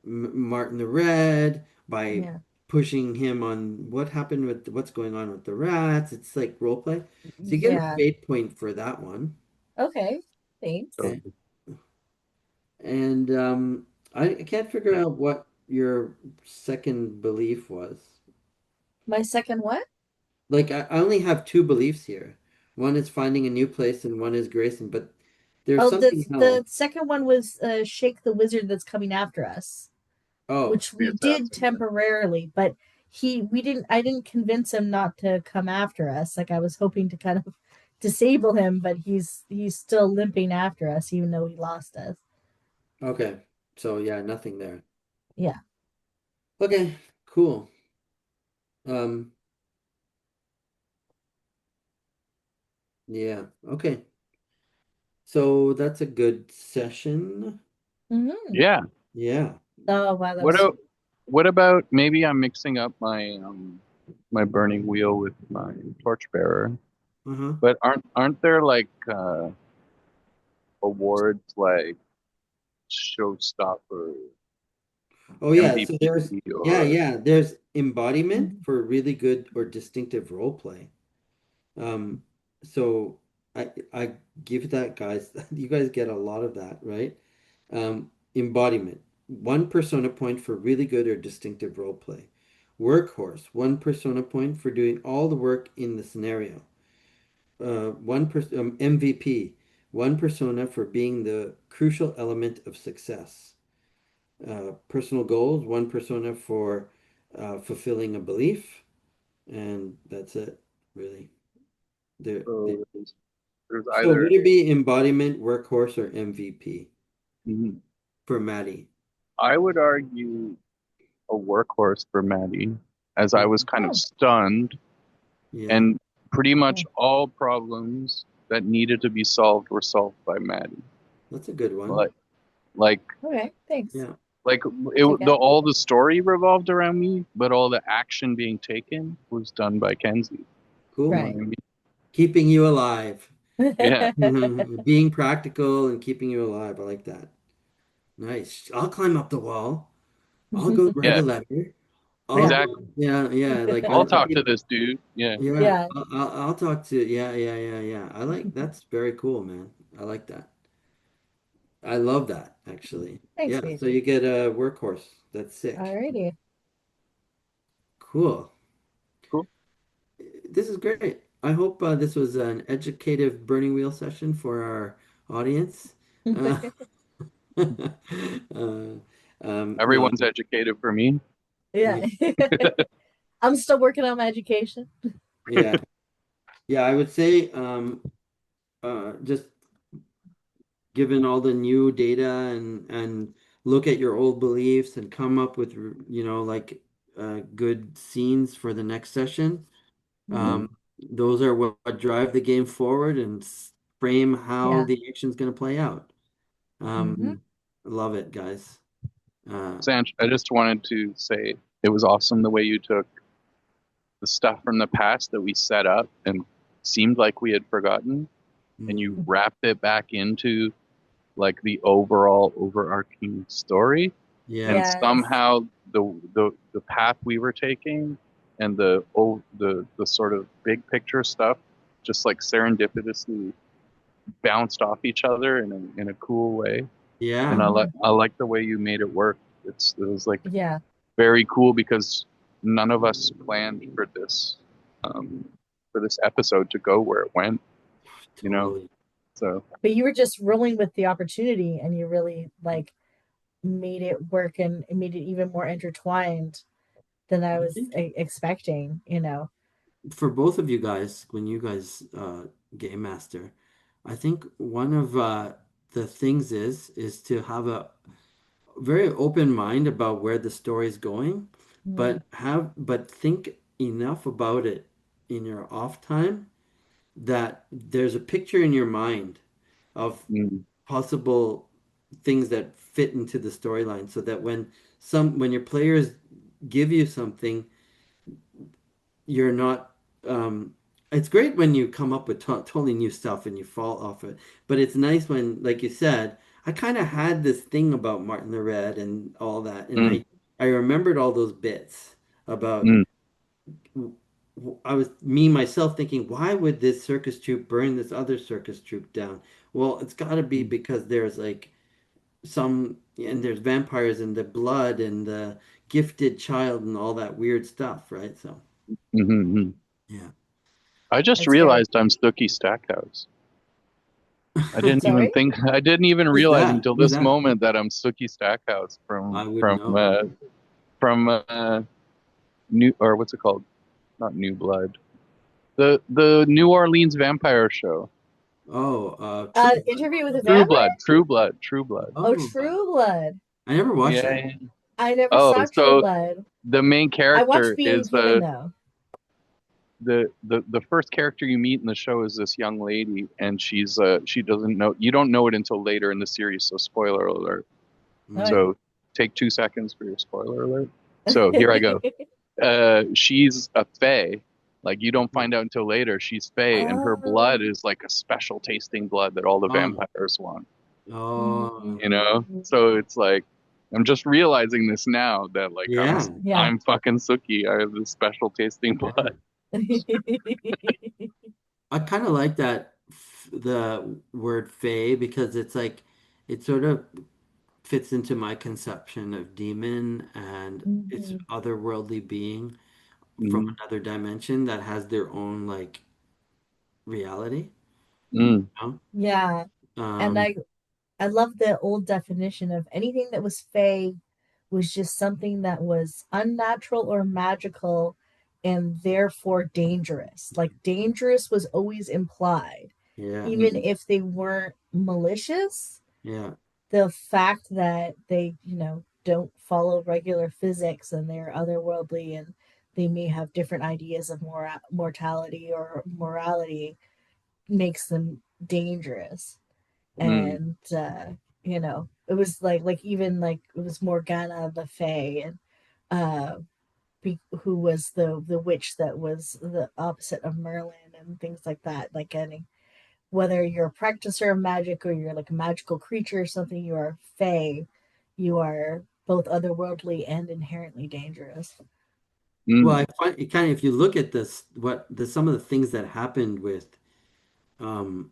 Martin the Red, by Yeah. pushing him on what happened with what's going on with the rats. It's like role play. So you get a Yeah. fate point for that one. Okay. Thanks. Okay. And I can't figure out what your second belief was. My second what? Like I only have two beliefs here. One is finding a new place and one is Grayson, but there's Oh, something the else. second one was Shake the Wizard that's coming after us, Oh, which The we did assassin. Yeah. temporarily, but I didn't convince him not to come after us. Like I was hoping to kind of disable him, but he's still limping after us, even though he lost us. okay. So yeah, nothing there. Yeah. Okay, cool. Um, yeah, okay. So that's a good session. Hmm. Yeah. Yeah. Oh wow, that What was a, what about maybe I'm mixing up my burning wheel with my torchbearer. Uh-huh. But aren't there like awards like showstopper, Oh yeah, so there's MVP yeah, or yeah, there's embodiment mhm. for really good or distinctive role play. Um, so I give that guys, you guys get a lot of that, right? Embodiment, one persona point for really good or distinctive role play. Workhorse, one persona point for doing all the work in the scenario. MVP, one persona for being the crucial element of success. Personal goals, one persona for fulfilling a belief, and that's it, really. so there's So either would it be embodiment, workhorse, or MVP mhm. for Maddie? I would argue a workhorse for Maddie, as I was Mhm. kind of Oh, stunned Yeah, and pretty much okay. all problems that needed to be solved were solved by Maddie. that's a good one. Like like Okay, thanks. Yeah. Like together. all the story revolved around me, but all the action being taken was done by Kenzie. You know Cool. what Right. I mean? Keeping you alive. Yeah, Being practical and keeping you alive. I like that. Nice. I'll climb up the wall. I'll go write yeah, a letter. I'll Yeah. exactly. go, yeah, yeah. Like I'll I'll talk to keep, this dude. Yeah, yeah. Yeah. I'll talk to, yeah, yeah, yeah, yeah. I like that's very cool, man. I like that. I love that actually. Thanks, Yeah. sweet. So you get a workhorse. That's sick. Alrighty. Cool. cool. This is great. I hope this was an educative burning wheel session for our audience. Uh, uh, no, Everyone's educated for me. Yeah. yeah, I'm still working on my education. yeah, yeah. I would say just given all the new data and look at your old beliefs and come up with like good scenes for the next session. Hmm. Um, those are what drive the game forward and frame how Yeah. the action's going to play out. Hmm. Love it, guys. Uh, Sanch, I just wanted to say it was awesome the way you took the stuff from the past that we set up and seemed like we had forgotten, and you mm, wrapped it back into like the overall overarching story, yeah, and Yes. somehow the path we were taking and the sort of big picture stuff just like serendipitously bounced off each other in a cool way. And yeah. Hmm. I like the way you made it work. It was like Yeah. very cool because none of us planned um, for this episode to go where it went, you know. Totally. So But you were just rolling with the opportunity and you really like made it work and it made it even more intertwined than I I was think expecting, you know. for both of you guys, when you guys game master, I think one of the things is to have a very open mind about where the story's going, Mm. but think enough about it in your off time that there's a picture in your mind of mm, possible things that fit into the storyline so that when your players give you something, you're not it's great when you come up with totally new stuff and you fall off it, but it's nice when, like you said, I kind of had this thing about Martin the Red and all that, and mm, I remembered all those bits about mm, I was me myself thinking, why would this circus troupe burn this other circus troupe down? Well, it's got to be mm, because there's like and there's vampires and the blood and the gifted child and all that weird stuff, right? So, mm. yeah. I just That's great. realized I'm Stooky Stackhouse. Sorry? I didn't even Who's realize that? until Who's this that? moment that I'm Stooky Stackhouse I would know. from New, or what's it called? Not New Blood. The New Orleans vampire show. Oh, True Blood. Interview with a Vampire? True Blood. Oh, Oh, True Blood. I never watched Yeah. that. Yeah. I never Oh, saw True so Blood. the main I watched character Being is Human though. the first character you meet in the show is this young lady, and she doesn't know, you don't know it until later in the series, so spoiler alert. Mm, Okay. So take 2 seconds for your spoiler alert. So here I go. She's a fae. Like you don't okay. find out until later she's fae, and her blood Oh. is like a special tasting blood that all the Oh, vampires want. oh, You know, Mm. so it's like I'm just realizing this now that like yeah, Yeah. I'm fucking Suki. I have this special tasting yeah. blood. I kind of like that the word "fae" because it's like it sort of fits into my conception of demon and it's Mhm. otherworldly being from Mm, another dimension that has their own like reality. mm, You Yeah. know? And I love the old definition of anything that was fey was just something that was unnatural or magical and therefore dangerous. Like dangerous was always implied, Yeah, even mm, if they weren't malicious. yeah, The fact that they, don't follow regular physics and they're otherworldly and they may have different ideas of mortality or morality makes them dangerous. mm, And, you know, it was like even like it was Morgana the Fae, and uh who was the witch that was the opposite of Merlin and things like that. Like getting whether you're a practicer of magic or you're like a magical creature or something, you are Fae. You are both otherworldly and inherently dangerous. Well, I Mm, find it kind of if you look at this, what the some of the things that happened with um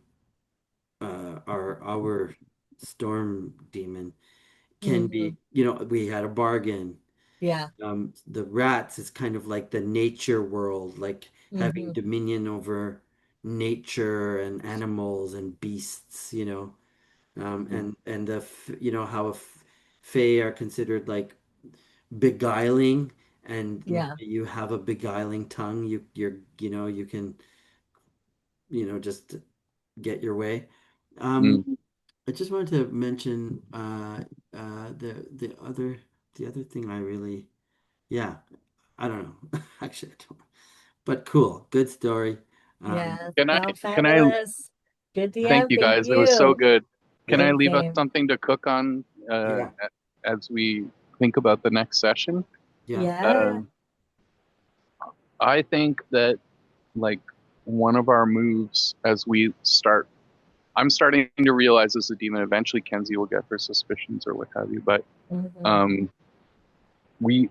our storm demon can Mm-hmm. be, we had a bargain. Yeah. The rats is kind of like the nature world, like having Mm-hmm. dominion over nature and animals and beasts, and how fae are considered like beguiling, and Yeah. you have a beguiling tongue, you can, just get your way. Um, mm. I just wanted to mention the other thing I really, yeah, I don't know. Actually, I don't. But cool, good story. Um, Yeah. Can I No, can I fabulous. Good thank DM. you Thank guys? It was so you. good. Can I yep, Great leave us game. something to cook on yeah, as we think about the next session? yeah. Yeah. Um, I think that like one of our moves as we start, I'm starting to realize as a demon, eventually Kenzie will get her suspicions or what have you, but Mm-hmm. um,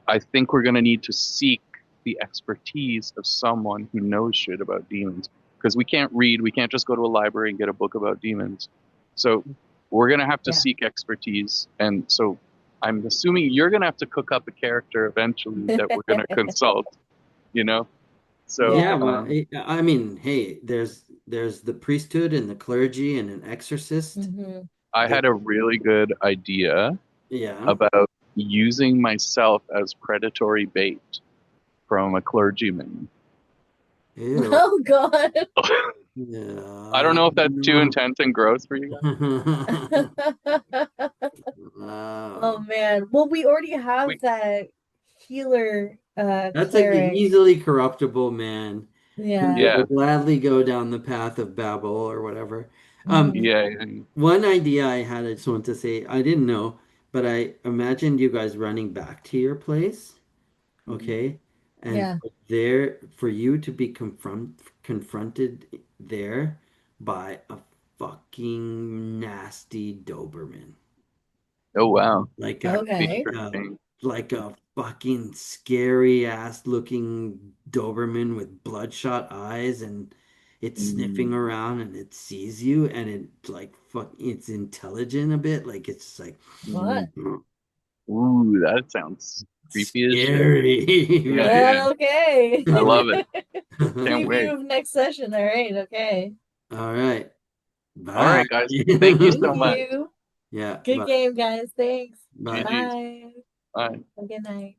I think we're going to need to seek the expertise of someone who knows shit about demons because we can't read, we can't just go to a library and get a book about demons. So we're going to have to Yeah. seek expertise. And so I'm assuming you're going to have to cook up a character eventually that we're going to consult, you know? So Yeah, Yeah. well, I mean, hey, there's the priesthood and the clergy and an exorcist. Mm-hmm. I There, had a really good idea yeah. about using myself as predatory bait from a clergyman. Ew. Oh God. I don't Yeah. know if that's too No. intense and gross for you guys. Oh Wow. man. Well, we already We, have that healer That's like the cleric. easily corruptible man who Yeah. will yeah, gladly go down the path of Babel or whatever. Um, Mm-hmm. yeah, yeah. One idea I had, I just want to say, I didn't know, but I imagined you guys running back to your place, okay? And Yeah. for you to be confronted there by a fucking nasty Doberman. Oh wow, Like a Okay. uh, interesting. like a fucking scary ass looking Doberman with bloodshot eyes, and it's sniffing Mm. around and it sees you, and it's intelligent a bit, like it's like What? "Mm, Ooh, that sounds creepy as shit. scary, Yeah, right? yeah. Okay. I love it. Can't wait. Preview of next session. All right. Okay. All right, All bye. right, guys. Thank you Thank so much. you. Yeah, Good bye, game, guys. Thanks. bye. GG's. Bye. Bye. Have a good night.